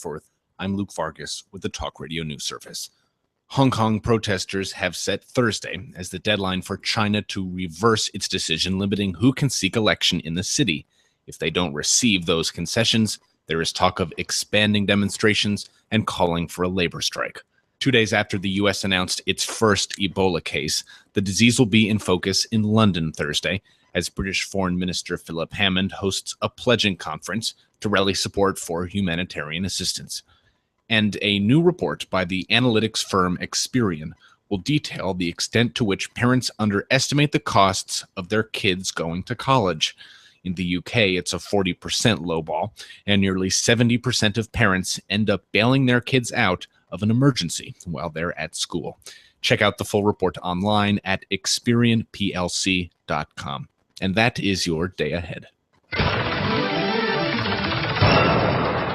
I'm Luke Vargas with the Talk Radio News Service. Hong Kong protesters have set Thursday as the deadline for China to reverse its decision limiting who can seek election in the city. If they don't receive those concessions, there is talk of expanding demonstrations and calling for a labor strike. 2 days after the U.S. announced its first Ebola case, the disease will be in focus in London Thursday, as British Foreign Minister Philip Hammond hosts a pledging conference to rally support for humanitarian assistance. And a new report by the analytics firm Experian will detail the extent to which parents underestimate the costs of their kids going to college. In the UK, it's a 40% lowball, and nearly 70% of parents end up bailing their kids out of an emergency while they're at school. Check out the full report online at experianplc.com. And that is your day ahead.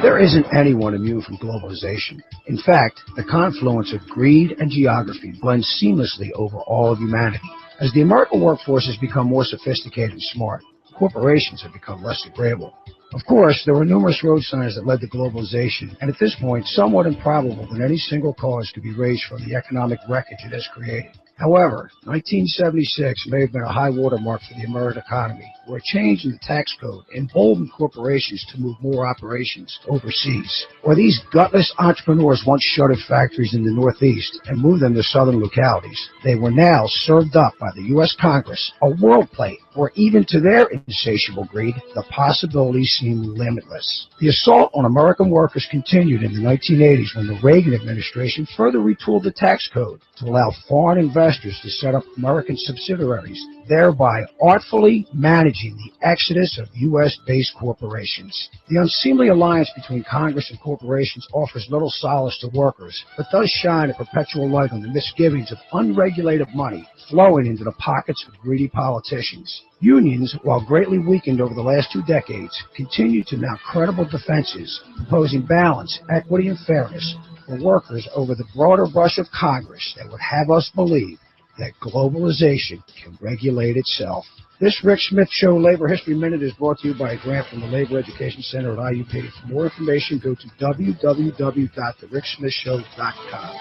There isn't anyone immune from globalization. In fact, the confluence of greed and geography blends seamlessly over all of humanity. As the American workforce has become more sophisticated and smart, corporations have become less agreeable. Of course, there were numerous road signs that led to globalization, and at this point, somewhat improbable that any single cause could be raised from the economic wreckage it has created. However, 1976 may have been a high watermark for the American economy, where a change in the tax code emboldened corporations to move more operations overseas. Where these gutless entrepreneurs once shuttered factories in the Northeast and moved them to southern localities, they were now served up by the U.S. Congress, a world plate For even to their insatiable greed, the possibilities seem limitless. The assault on American workers continued in the 1980s when the Reagan administration further retooled the tax code to allow foreign investors to set up American subsidiaries, thereby artfully managing the exodus of U.S.-based corporations. The unseemly alliance between Congress and corporations offers little solace to workers, but does shine a perpetual light on the misgivings of unregulated money flowing into the pockets of greedy politicians. Unions, while greatly weakened over the last 2 decades, continue to mount credible defenses, proposing balance, equity, and fairness for workers over the broader brush of Congress that would have us believe that globalization can regulate itself. This Rick Smith Show Labor History Minute is brought to you by a grant from the Labor Education Center at IUP. For more information, go to www.thericksmithshow.com.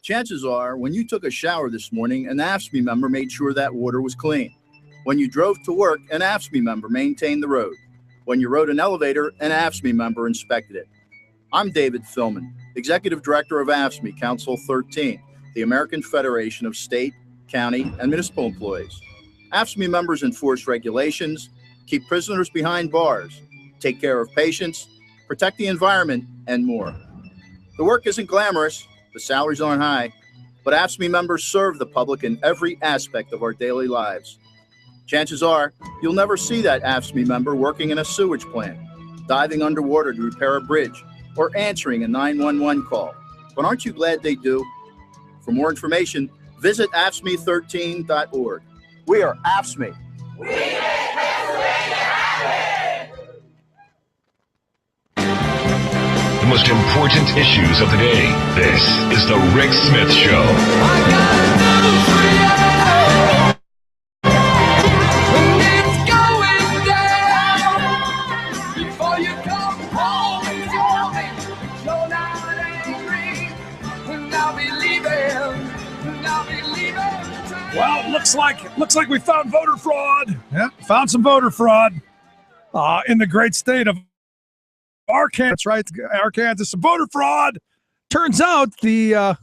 Chances are, when you took a shower this morning, an AFSCME member made sure that water was clean. When you drove to work, an AFSCME member maintained the road. When you rode an elevator, an AFSCME member inspected it. I'm David Philman, Executive Director of AFSCME Council 13, the American Federation of State, County, and Municipal Employees. AFSCME members enforce regulations, keep prisoners behind bars, take care of patients, protect the environment, and more. The work isn't glamorous, the salaries aren't high, but AFSCME members serve the public in every aspect of our daily lives. Chances are, you'll never see that AFSCME member working in a sewage plant, diving underwater to repair a bridge, or answering a 911 call. But aren't you glad they do? For more information, visit AFSCME13.org. We are AFSCME. The most important issues of the day. This is the Rick Smith Show. Well, looks like we found voter fraud. Yeah, found some voter fraud in the great state of Arkansas. That's right, Arkansas. Some voter fraud. Turns out I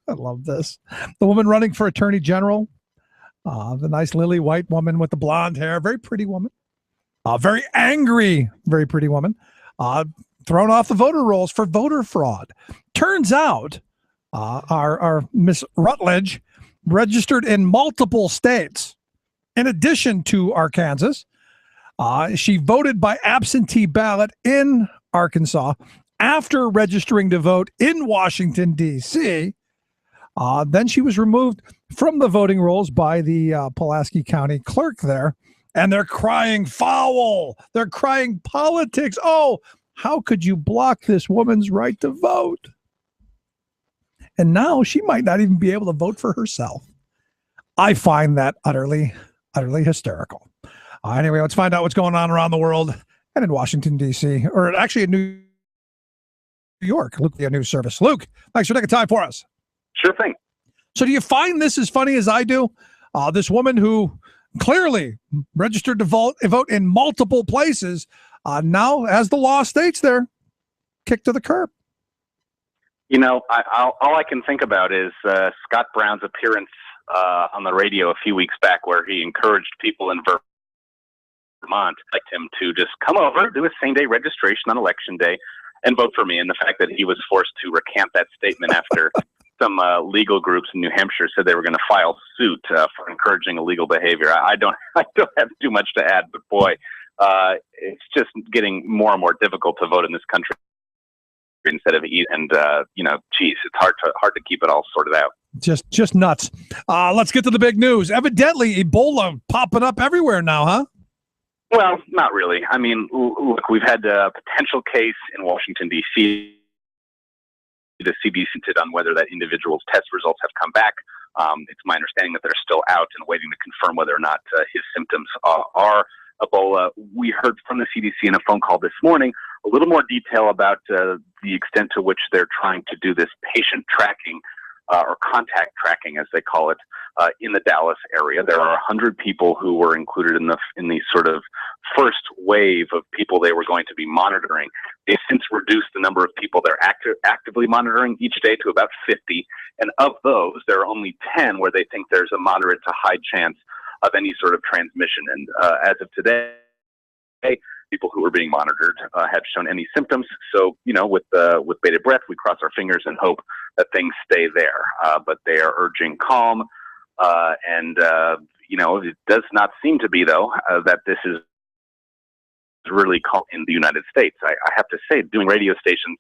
love this. The woman running for attorney general, the nice lily white woman with the blonde hair, very pretty woman, very angry, very pretty woman, thrown off the voter rolls for voter fraud. Turns out our Miss Rutledge registered in multiple states in addition to Arkansas. She voted by absentee ballot in Arkansas after registering to vote in Washington, D.C. Then she was removed from the voting rolls by the Pulaski County clerk there, and they're crying foul. They're crying politics. Oh, how could you block this woman's right to vote? And now she might not even be able to vote for herself. I find that utterly hysterical. Anyway, let's find out what's going on around the world and in Washington, D.C., or actually in New York. Luke, the news service. Luke, thanks for taking time for us. Sure thing. So do you find this as funny as I do? This woman who clearly registered to vote in multiple places now, as the law states there, kicked to the curb. You know, all I can think about is Scott Brown's appearance on the radio a few weeks back where he encouraged people in Vermont like him to just come over, do a same-day registration on Election Day, and vote for me. And the fact that he was forced to recant that statement after some legal groups in New Hampshire said they were going to file suit for encouraging illegal behavior. I don't have too much to add, but boy, it's just getting more and more difficult to vote in this country instead of eat. And geez, it's hard to keep it all sorted out. Just nuts. Let's get to the big news. Evidently, Ebola popping up everywhere now, huh? Well, not really. I mean, look, we've had a potential case in Washington, D.C. The CDC hinted on whether that individual's test results have come back. It's my understanding that they're still out and waiting to confirm whether or not his symptoms are Ebola. We heard from the CDC in a phone call this morning a little more detail about the extent to which they're trying to do this patient tracking or contact tracking, as they call it, in the Dallas area. There are 100 people who were included in the sort of first wave of people they were going to be monitoring. They've since reduced the number of people they're actively monitoring each day to about 50. And of those, there are only 10 where they think there's a moderate to high chance of any sort of transmission. And as of today, people who are being monitored have shown any symptoms. So, with bated breath, we cross our fingers and hope that things stay there. But they are urging calm. And it does not seem to be, though, that this is really calm in the United States. I have to say, doing radio stations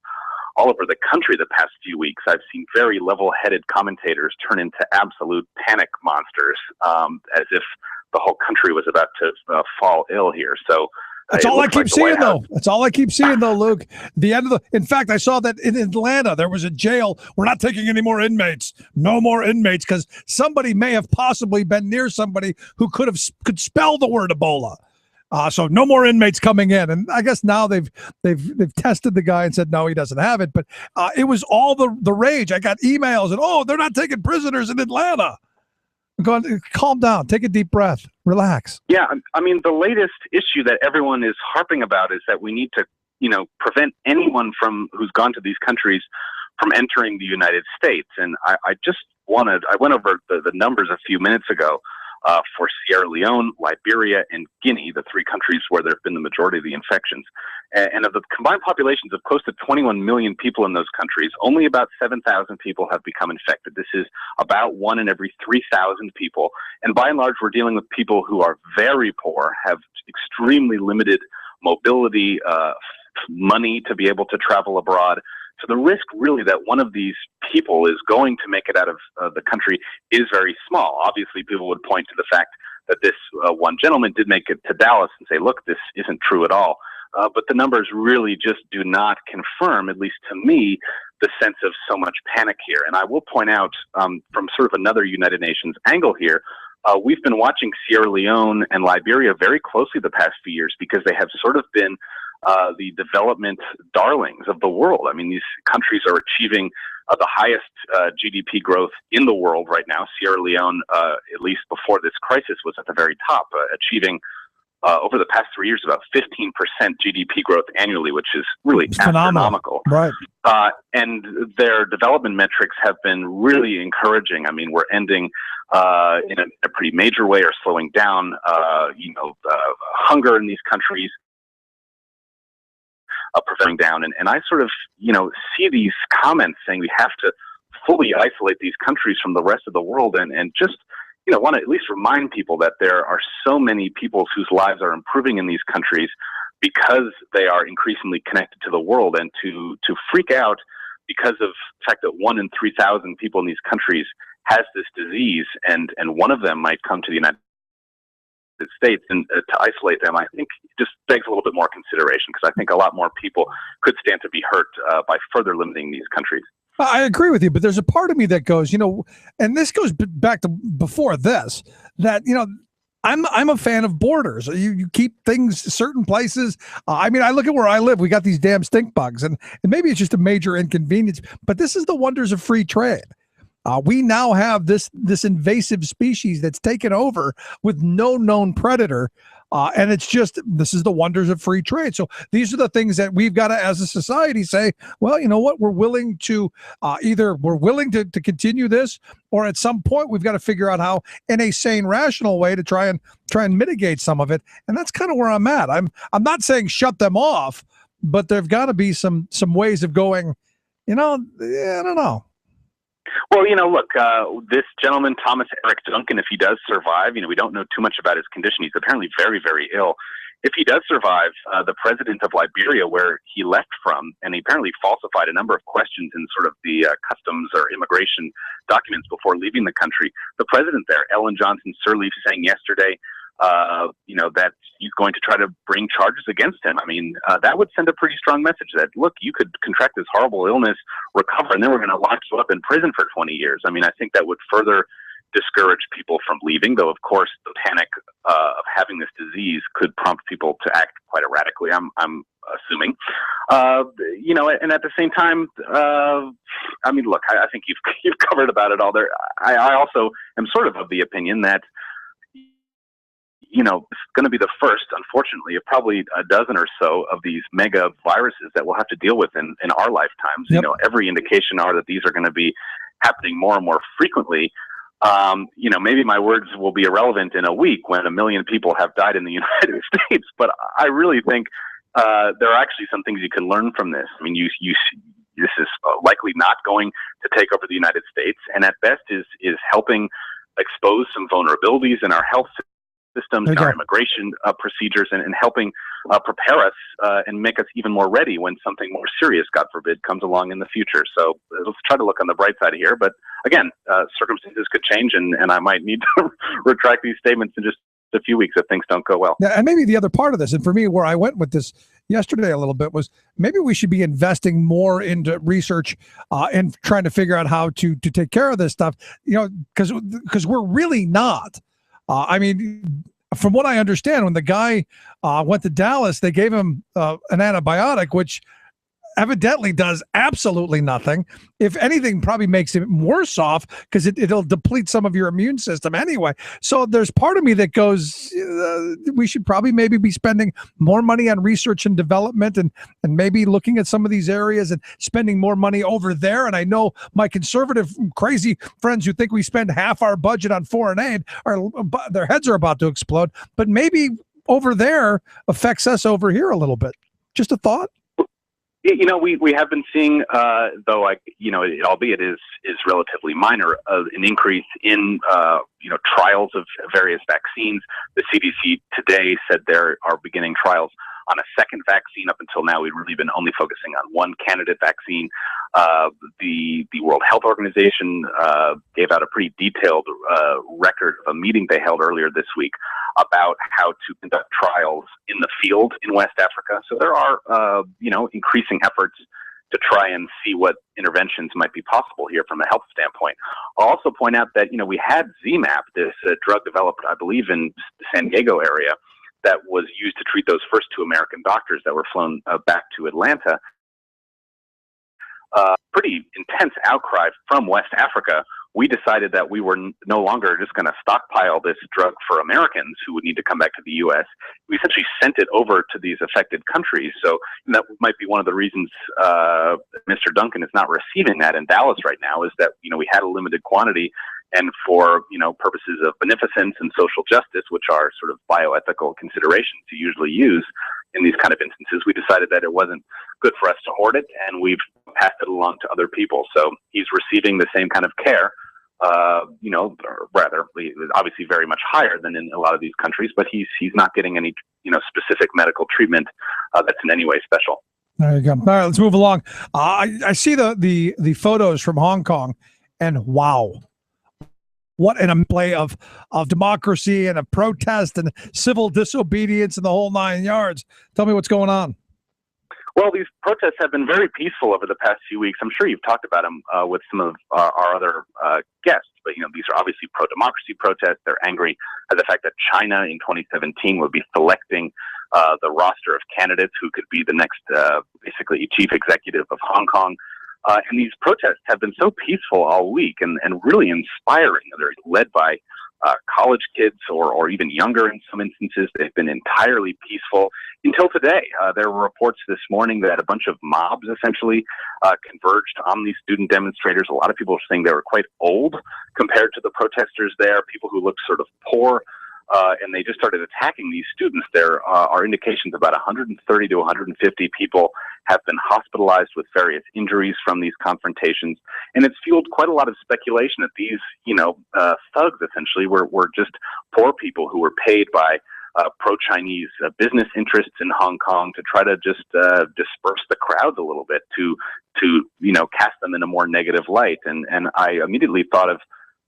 all over the country the past few weeks, I've seen very level-headed commentators turn into absolute panic monsters, as if the whole country was about to fall ill here. So that's all I keep seeing, though. That's all I keep seeing, though, Luke. In fact, I saw that in Atlanta, there was a jail. We're not taking any more inmates. No more inmates, because somebody may have possibly been near somebody who could spell the word Ebola. So no more inmates coming in. And I guess now they've tested the guy and said, no, he doesn't have it. But it was all the rage. I got emails and, they're not taking prisoners in Atlanta. Calm down. Take a deep breath. Relax. Yeah, I mean, the latest issue that everyone is harping about is that we need to, prevent anyone who's gone to these countries from entering the United States. And I went over the numbers a few minutes ago for Sierra Leone, Liberia, and Guinea, the three countries where there have been the majority of the infections. And of the combined populations of close to 21 million people in those countries, only about 7,000 people have become infected. This is about 1 in every 3,000 people. And by and large, we're dealing with people who are very poor, have extremely limited mobility, money to be able to travel abroad. So the risk really that one of these people is going to make it out of the country is very small. Obviously, people would point to the fact that this one gentleman did make it to Dallas and say, look, this isn't true at all. But the numbers really just do not confirm, at least to me, the sense of so much panic here. And I will point out from sort of another United Nations angle here, we've been watching Sierra Leone and Liberia very closely the past few years because they have sort of been the development darlings of the world. I mean, these countries are achieving the highest GDP growth in the world right now. Sierra Leone, at least before this crisis, was at the very top, achieving over the past 3 years about 15% GDP growth annually, which is really astronomical. Right. And their development metrics have been really encouraging. I mean, we're ending in a pretty major way or slowing down, hunger in these countries. Preventing down. And I sort of, see these comments saying we have to fully isolate these countries from the rest of the world and just, want to at least remind people that there are so many people whose lives are improving in these countries because they are increasingly connected to the world, and to freak out because of the fact that 1 in 3,000 people in these countries has this disease and one of them might come to the United States, and to isolate them, I think just begs a little bit more consideration, because I think a lot more people could stand to be hurt by further limiting these countries. I agree with you, but there's a part of me that goes, and this goes back to before this, that, I'm a fan of borders. You keep things certain places. I mean, I look at where I live. We got these damn stink bugs, and maybe it's just a major inconvenience, but this is the wonders of free trade. We now have this invasive species that's taken over with no known predator. And this is the wonders of free trade. So these are the things that we've got to, as a society, say, well, you know what, we're willing to either we're willing to continue this, or at some point we've got to figure out how, in a sane, rational way, to try and mitigate some of it. And that's kind of where I'm at. I'm not saying shut them off, but there've got to be some ways of going, I don't know. Well, look, this gentleman, Thomas Eric Duncan, if he does survive, we don't know too much about his condition. He's apparently very, very ill. If he does survive, the president of Liberia, where he left from, and he apparently falsified a number of questions in sort of the customs or immigration documents before leaving the country, the president there, Ellen Johnson Sirleaf, saying yesterday, that he's going to try to bring charges against him. I mean, that would send a pretty strong message that, look, you could contract this horrible illness, recover, and then we're going to lock you up in prison for 20 years. I mean, I think that would further discourage people from leaving, though, of course, the panic of having this disease could prompt people to act quite erratically, I'm assuming. And at the same time, look, I think you've covered about it all there. I also am sort of the opinion that, it's going to be the first, unfortunately, of probably a dozen or so of these mega viruses that we'll have to deal with in our lifetimes. Yep. Every indication are that these are going to be happening more and more frequently. Maybe my words will be irrelevant in a week when 1 million people have died in the United States, but I really think there are actually some things you can learn from this. I mean, this is likely not going to take over the United States, and at best is helping expose some vulnerabilities in our health systems, in our immigration procedures, and helping prepare us and make us even more ready when something more serious, God forbid, comes along in the future. So let's try to look on the bright side here. But again, circumstances could change, and I might need to retract these statements in just a few weeks if things don't go well. Yeah, and maybe the other part of this, and for me, where I went with this yesterday a little bit, was maybe we should be investing more into research and trying to figure out how to take care of this stuff, because we're really not. From what I understand, when the guy went to Dallas, they gave him an antibiotic, which evidently does absolutely nothing. If anything, probably makes him worse off because it'll deplete some of your immune system anyway. So there's part of me that goes, we should probably maybe be spending more money on research and development and maybe looking at some of these areas and spending more money over there. And I know my conservative, crazy friends who think we spend half our budget on foreign aid, their heads are about to explode. But maybe over there affects us over here a little bit. Just a thought. We have been seeing, though, albeit is relatively minor, an increase in, trials of various vaccines. The CDC today said there are beginning trials on a second vaccine. Up until now, we've really been only focusing on one candidate vaccine. The World Health Organization gave out a pretty detailed record of a meeting they held earlier this week about how to conduct trials in the field in West Africa. So there are, increasing efforts to try and see what interventions might be possible here from a health standpoint. I'll also point out that, we had ZMapp, this drug developed, I believe, in the San Diego area that was used to treat those first 2 American doctors that were flown back to Atlanta. Pretty intense outcry from West Africa. We decided that we were no longer just going to stockpile this drug for Americans who would need to come back to the U.S. We essentially sent it over to these affected countries. So that might be one of the reasons Mr. Duncan is not receiving that in Dallas right now, is that, we had a limited quantity. And for, purposes of beneficence and social justice, which are sort of bioethical considerations you usually use in these kind of instances, we decided that it wasn't good for us to hoard it, and we've passed it along to other people. So he's receiving the same kind of care, or rather, obviously very much higher than in a lot of these countries, but he's not getting any, specific medical treatment that's in any way special. There you go. All right, let's move along. I see the photos from Hong Kong, and wow. What an display of democracy and a protest and civil disobedience and the whole 9 yards. Tell me what's going on. Well, these protests have been very peaceful over the past few weeks. I'm sure you've talked about them with some of our other guests, but these are obviously pro-democracy protests. They're angry at the fact that China in 2017 would be selecting the roster of candidates who could be the next, basically, chief executive of Hong Kong. And these protests have been so peaceful all week and really inspiring. They're led by college kids or even younger in some instances. They've been entirely peaceful until today. There were reports this morning that a bunch of mobs essentially converged on these student demonstrators. A lot of people are saying they were quite old compared to the protesters there, people who looked sort of poor. And they just started attacking these students. There are indications about 130 to 150 people have been hospitalized with various injuries from these confrontations. And it's fueled quite a lot of speculation that these, thugs essentially were just poor people who were paid by pro-Chinese business interests in Hong Kong to try to just disperse the crowds a little bit to cast them in a more negative light. And I immediately thought of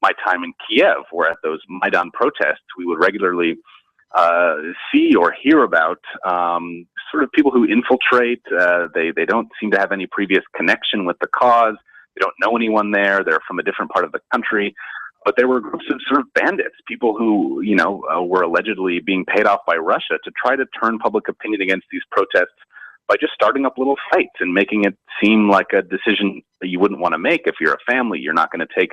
my time in Kiev, where at those Maidan protests, we would regularly see or hear about sort of people who infiltrate. They don't seem to have any previous connection with the cause. They don't know anyone there. They're from a different part of the country. But there were groups of sort of bandits, people who, were allegedly being paid off by Russia to try to turn public opinion against these protests by just starting up little fights and making it seem like a decision that you wouldn't want to make if you're a family. You're not going to take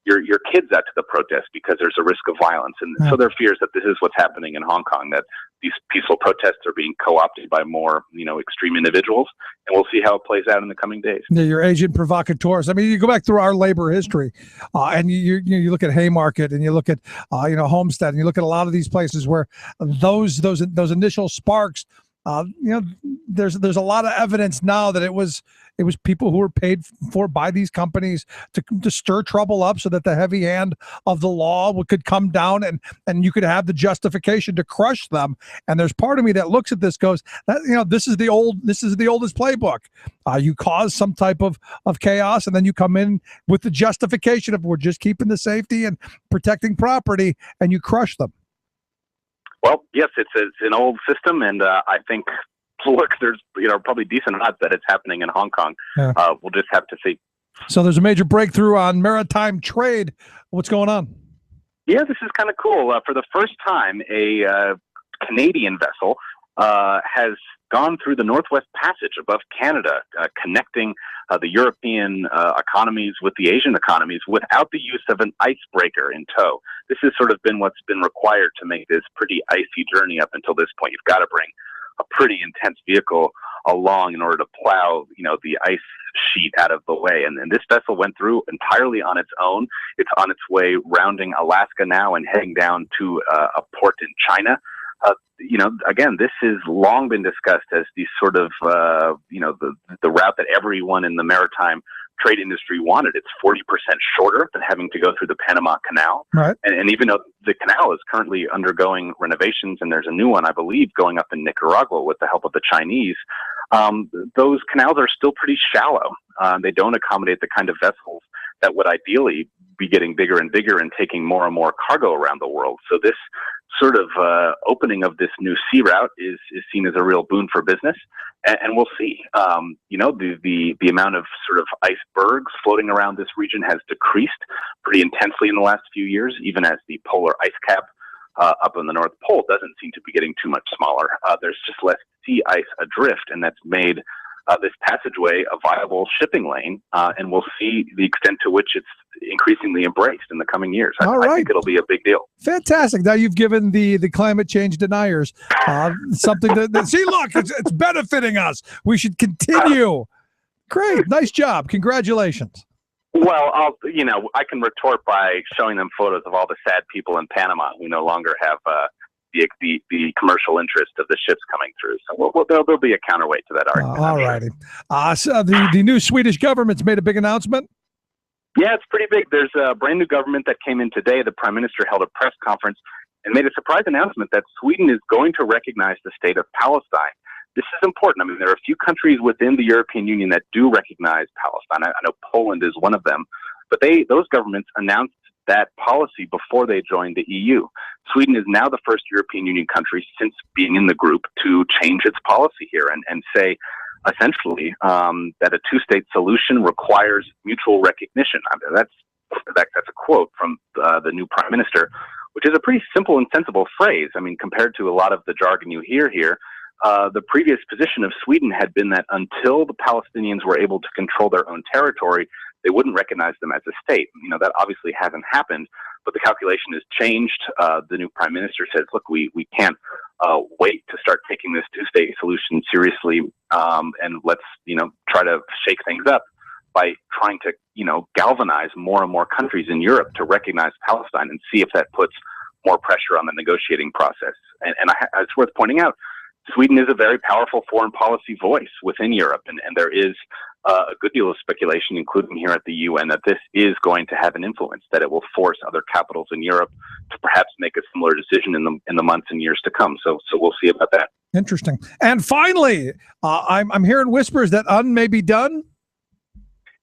your kids out to the protest because there's a risk of violence. And so there are fears that this is what's happening in Hong Kong, that these peaceful protests are being co-opted by more, extreme individuals. And we'll see how it plays out in the coming days. Yeah, your agent provocateurs. I mean, you go back through our labor history, and you look at Haymarket, and you look at Homestead, and you look at a lot of these places where those initial sparks. There's a lot of evidence now that it was people who were paid for by these companies to stir trouble up so that the heavy hand of the law could come down and you could have the justification to crush them. And there's part of me that looks at this, goes, this is the oldest playbook. You cause some type of chaos, and then you come in with the justification of we're just keeping the safety and protecting property, and you crush them. Well, yes, it's an old system, and I think, look, there's probably decent odds that it's happening in Hong Kong. Yeah. We'll just have to see. So there's a major breakthrough on maritime trade. What's going on? Yeah, this is kind of cool. For the first time, a Canadian vessel has gone through the Northwest Passage above Canada, connecting the European economies with the Asian economies without the use of an icebreaker in tow. This has sort of been what's been required to make this pretty icy journey up until this point. You've got to bring a pretty intense vehicle along in order to plow, the ice sheet out of the way. And this vessel went through entirely on its own. It's on its way rounding Alaska now and heading down to a port in China. Again, this has long been discussed as the sort of, the route that everyone in the maritime trade industry wanted. It's 40% shorter than having to go through the Panama Canal. Right. And even though the canal is currently undergoing renovations, and there's a new one, I believe, going up in Nicaragua with the help of the Chinese, those canals are still pretty shallow. They don't accommodate the kind of vessels that would ideally be getting bigger and bigger and taking more and more cargo around the world. So this sort of opening of this new sea route is seen as a real boon for business, and we'll see. The amount of sort of icebergs floating around this region has decreased pretty intensely in the last few years, even as the polar ice cap up on the North Pole doesn't seem to be getting too much smaller. There's just less sea ice adrift, and that's made this passageway a viable shipping lane, and we'll see the extent to which it's increasingly embraced in the coming years. I think it'll be a big deal. Fantastic. Now you've given the climate change deniers something that see, look, it's benefiting us. We should continue. Great. Nice job. Congratulations. Well, I can retort by showing them photos of all the sad people in Panama who no longer have the commercial interest of the ships coming through. So there'll be a counterweight to that argument. All righty. So the new Swedish government's made a big announcement. Yeah, it's pretty big. There's a brand new government that came in today. The prime minister held a press conference and made a surprise announcement that Sweden is going to recognize the state of Palestine. This is important. I mean, there are a few countries within the European Union that do recognize Palestine. I know Poland is one of them, but those governments announced that policy before they joined the EU. Sweden is now the first European Union country since being in the group to change its policy here and say, essentially, that a two-state solution requires mutual recognition. I mean, that's a quote from the new prime minister, which is a pretty simple and sensible phrase. I mean, compared to a lot of the jargon you hear here, the previous position of Sweden had been that until the Palestinians were able to control their own territory, they wouldn't recognize them as a state. That obviously hasn't happened, but the calculation has changed. The new prime minister says, look, we can't wait to start taking this two-state solution seriously, and let's, try to shake things up by trying to, galvanize more and more countries in Europe to recognize Palestine and see if that puts more pressure on the negotiating process. And it's worth pointing out, Sweden is a very powerful foreign policy voice within Europe, and there is a good deal of speculation, including here at the UN, that this is going to have an influence, that it will force other capitals in Europe to perhaps make a similar decision in the months and years to come. So we'll see about that. Interesting. And finally, I'm hearing whispers that Un may be done.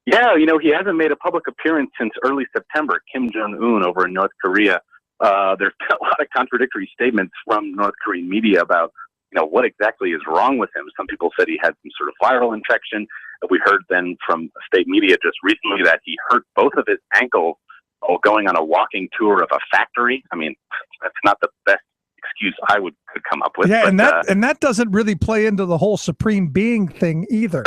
Yeah, he hasn't made a public appearance since early September. Kim Jong-un over in North Korea. There's been a lot of contradictory statements from North Korean media about what exactly is wrong with him. Some people said he had some sort of viral infection. We heard then from state media just recently that he hurt both of his ankles going on a walking tour of a factory. I mean, that's not the best excuse I could come up with. Yeah, but, and that doesn't really play into the whole supreme being thing either.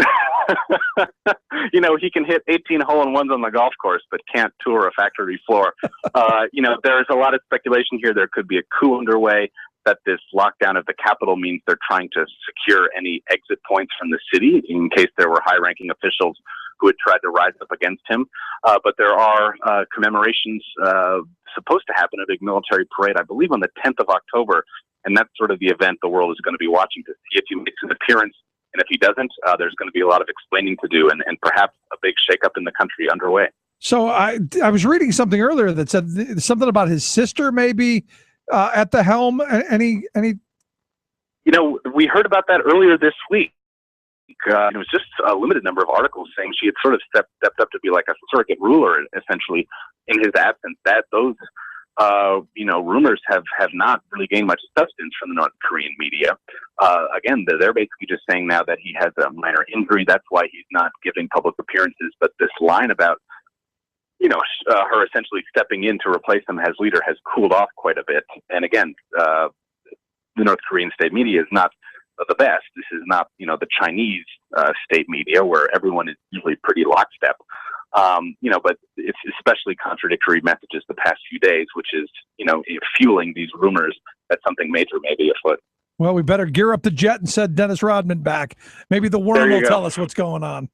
He can hit 18 hole-in-ones on the golf course, but can't tour a factory floor. There's a lot of speculation here. There could be a coup underway, that this lockdown of the Capitol means they're trying to secure any exit points from the city in case there were high-ranking officials who had tried to rise up against him. But there are commemorations supposed to happen, a big military parade, I believe on the 10th of October, and that's sort of the event the world is going to be watching to see if he makes an appearance. And if he doesn't, there's going to be a lot of explaining to do and perhaps a big shakeup in the country underway. So I was reading something earlier that said something about his sister maybe at the helm. Any? We heard about that earlier this week. It was just a limited number of articles saying she had sort of stepped up to be like a surrogate ruler, essentially, in his absence. That those rumors have not really gained much substance from the North Korean media. Again, they're basically just saying now that he has a minor injury. That's why he's not giving public appearances. But this line about her essentially stepping in to replace him as leader has cooled off quite a bit. And again, the North Korean state media is not the best. This is not, the Chinese state media where everyone is usually pretty lockstep. But it's especially contradictory messages the past few days, which is, fueling these rumors that something major may be afoot. Well, we better gear up the jet and send Dennis Rodman back. Maybe the worm will tell us what's going on.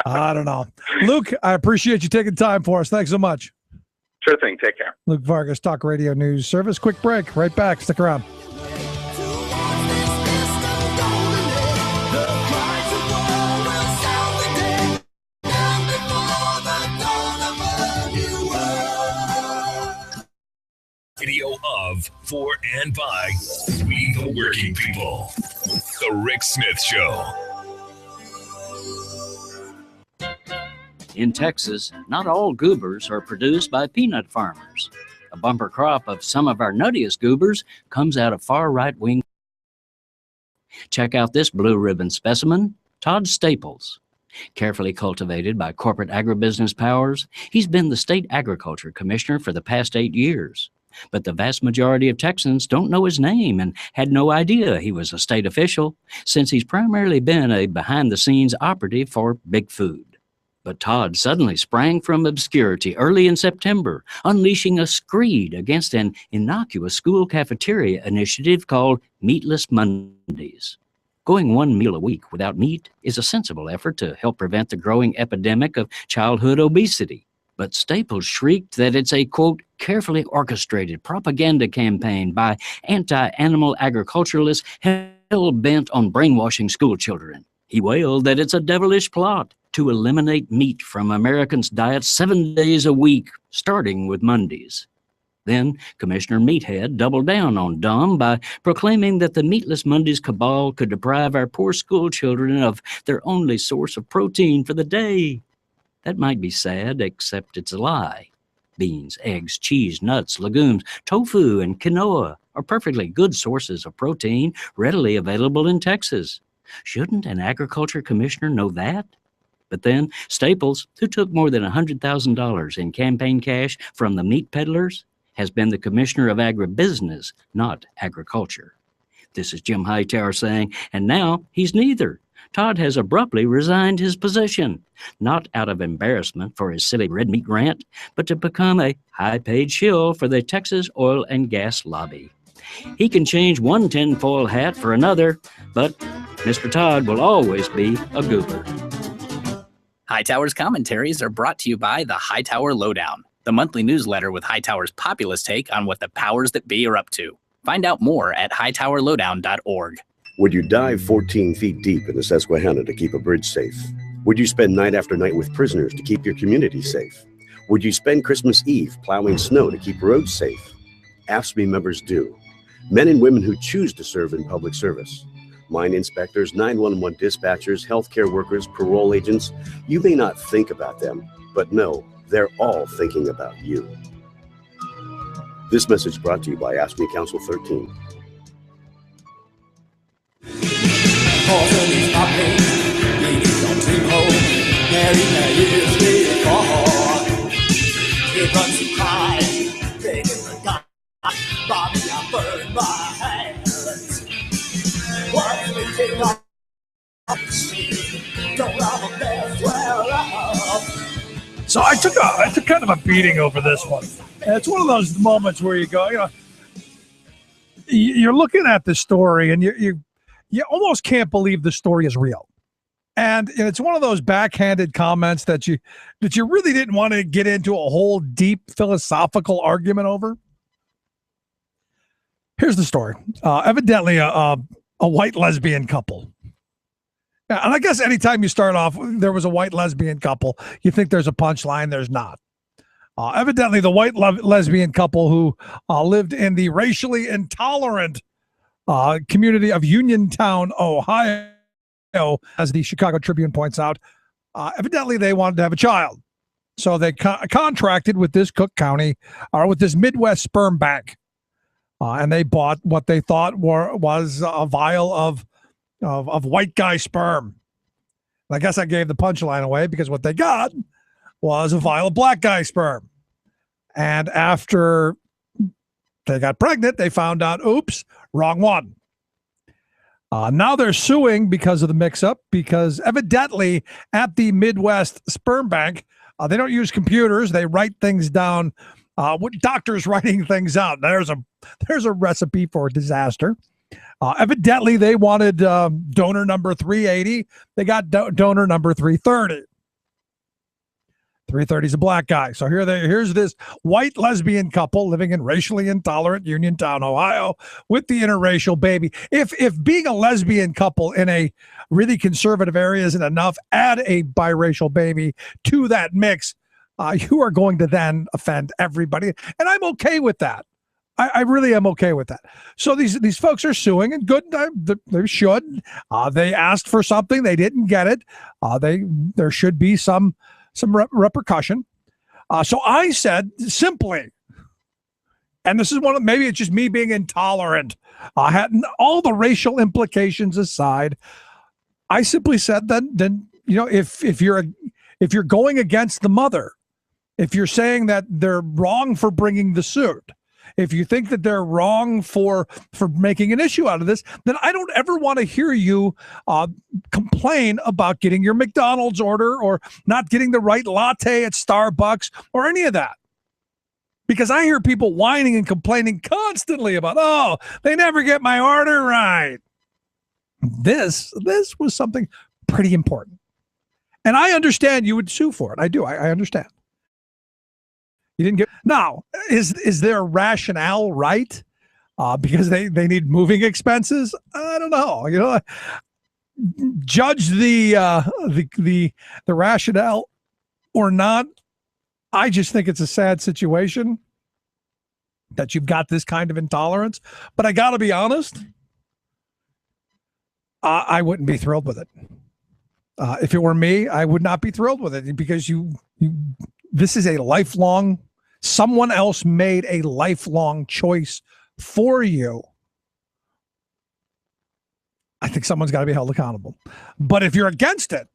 I don't know. Luke, I appreciate you taking time for us. Thanks so much. Sure thing. Take care. Luke Vargas, Talk Radio News Service. Quick break. Right back. Stick around. Video of, for, and by we the working people. The Rick Smith Show. In Texas, not all goobers are produced by peanut farmers. A bumper crop of some of our nuttiest goobers comes out of far right-wing. Check out this blue ribbon specimen, Todd Staples. Carefully cultivated by corporate agribusiness powers, he's been the state agriculture commissioner for the past 8 years. But the vast majority of Texans don't know his name and had no idea he was a state official, since he's primarily been a behind-the-scenes operative for Big Food. But Todd suddenly sprang from obscurity early in September, unleashing a screed against an innocuous school cafeteria initiative called Meatless Mondays. Going one meal a week without meat is a sensible effort to help prevent the growing epidemic of childhood obesity. But Staples shrieked that it's a, quote, carefully orchestrated propaganda campaign by anti-animal agriculturalists hell-bent on brainwashing school children. He wailed that it's a devilish plot to eliminate meat from Americans' diets 7 days a week, starting with Mondays. Then Commissioner Meathead doubled down on dumb by proclaiming that the Meatless Mondays cabal could deprive our poor school children of their only source of protein for the day. That might be sad, except it's a lie. Beans, eggs, cheese, nuts, legumes, tofu, and quinoa are perfectly good sources of protein readily available in Texas. Shouldn't an agriculture commissioner know that? But then Staples, who took more than $100,000 in campaign cash from the meat peddlers, has been the commissioner of agribusiness, not agriculture. This is Jim Hightower saying, and now he's neither. Todd has abruptly resigned his position, not out of embarrassment for his silly red meat rant, but to become a high-paid shill for the Texas oil and gas lobby. He can change one tinfoil hat for another, but Mr. Todd will always be a goober. Hightower's commentaries are brought to you by the Hightower Lowdown, the monthly newsletter with Hightower's populist take on what the powers that be are up to. Find out more at hightowerlowdown.org. Would you dive 14 feet deep in the Susquehanna to keep a bridge safe? Would you spend night after night with prisoners to keep your community safe? Would you spend Christmas Eve plowing snow to keep roads safe? AFSCME members do. Men and women who choose to serve in public service. Mine inspectors, 911 dispatchers, healthcare workers, parole agents. You may not think about them, but no, they're all thinking about you. This message brought to you by AFSCME Council 13. So I took kind of a beating over this one. And it's one of those moments where you go, you're looking at the story and you almost can't believe the story is real. And it's one of those backhanded comments that you really didn't want to get into a whole deep philosophical argument over. Here's the story. Evidently, a white lesbian couple. And I guess anytime you start off, there was a white lesbian couple, you think there's a punchline. There's not. Evidently, the white lesbian couple who lived in the racially intolerant community of Uniontown, Ohio, as the Chicago Tribune points out, evidently they wanted to have a child. So they contracted with this Cook County, or with this Midwest sperm bank, and they bought what they thought was a vial of white guy sperm. And I guess I gave the punchline away because what they got was a vial of black guy sperm. And after they got pregnant, they found out, oops, wrong one. Now they're suing because of the mix-up, because evidently at the Midwest Sperm Bank, they don't use computers. They write things down. What doctors writing things out. There's a recipe for disaster. Evidently, they wanted donor number 380. They got donor number 330. 330 is a black guy. So here's this white lesbian couple living in racially intolerant Uniontown, Ohio, with the interracial baby. If being a lesbian couple in a really conservative area isn't enough, add a biracial baby to that mix. You are going to then offend everybody. And I'm okay with that. I really am okay with that. So these folks are suing, and good, they should. They asked for something. They didn't get it. There should be some repercussion. So I said simply, and this is maybe it's just me being intolerant. All the racial implications aside, I simply said then if you're going against the mother, if you're saying that they're wrong for bringing the suit, if you think that they're wrong for making an issue out of this, then I don't ever want to hear you complain about getting your McDonald's order or not getting the right latte at Starbucks or any of that. Because I hear people whining and complaining constantly about, they never get my order right. This was something pretty important. And I understand you would sue for it. I do. I understand. You didn't get. Now, is their rationale right? Because they need moving expenses? I don't know. Judge the rationale or not. I just think it's a sad situation that you've got this kind of intolerance. But I got to be honest, I wouldn't be thrilled with it. If it were me, I would not be thrilled with it, because this is a lifelong. Someone else made a lifelong choice for you. I think someone's got to be held accountable. But if you're against it,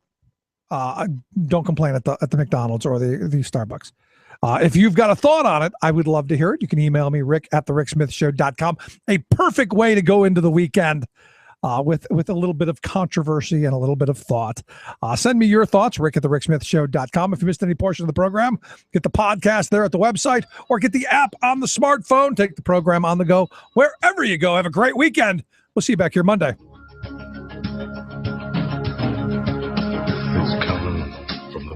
don't complain at the McDonald's or the Starbucks. If you've got a thought on it, I would love to hear it. You can email me, rick@thericksmithshow.com. A perfect way to go into the weekend with a little bit of controversy and a little bit of thought. Send me your thoughts, rick@thericksmithshow.com. If you missed any portion of the program, get the podcast there at the website, or get the app on the smartphone. Take the program on the go wherever you go. Have a great weekend. We'll see you back here Monday.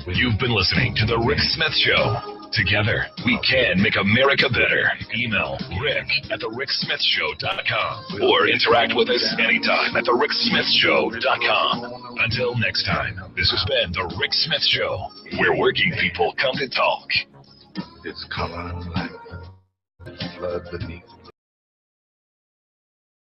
You've been listening to The Rick Smith Show. Together, we can make America better. Email rick@thericksmithshow.com or interact with us anytime at thericksmithshow.com. Until next time, this has been The Rick Smith Show, where working people come to talk. It's coming like flood beneath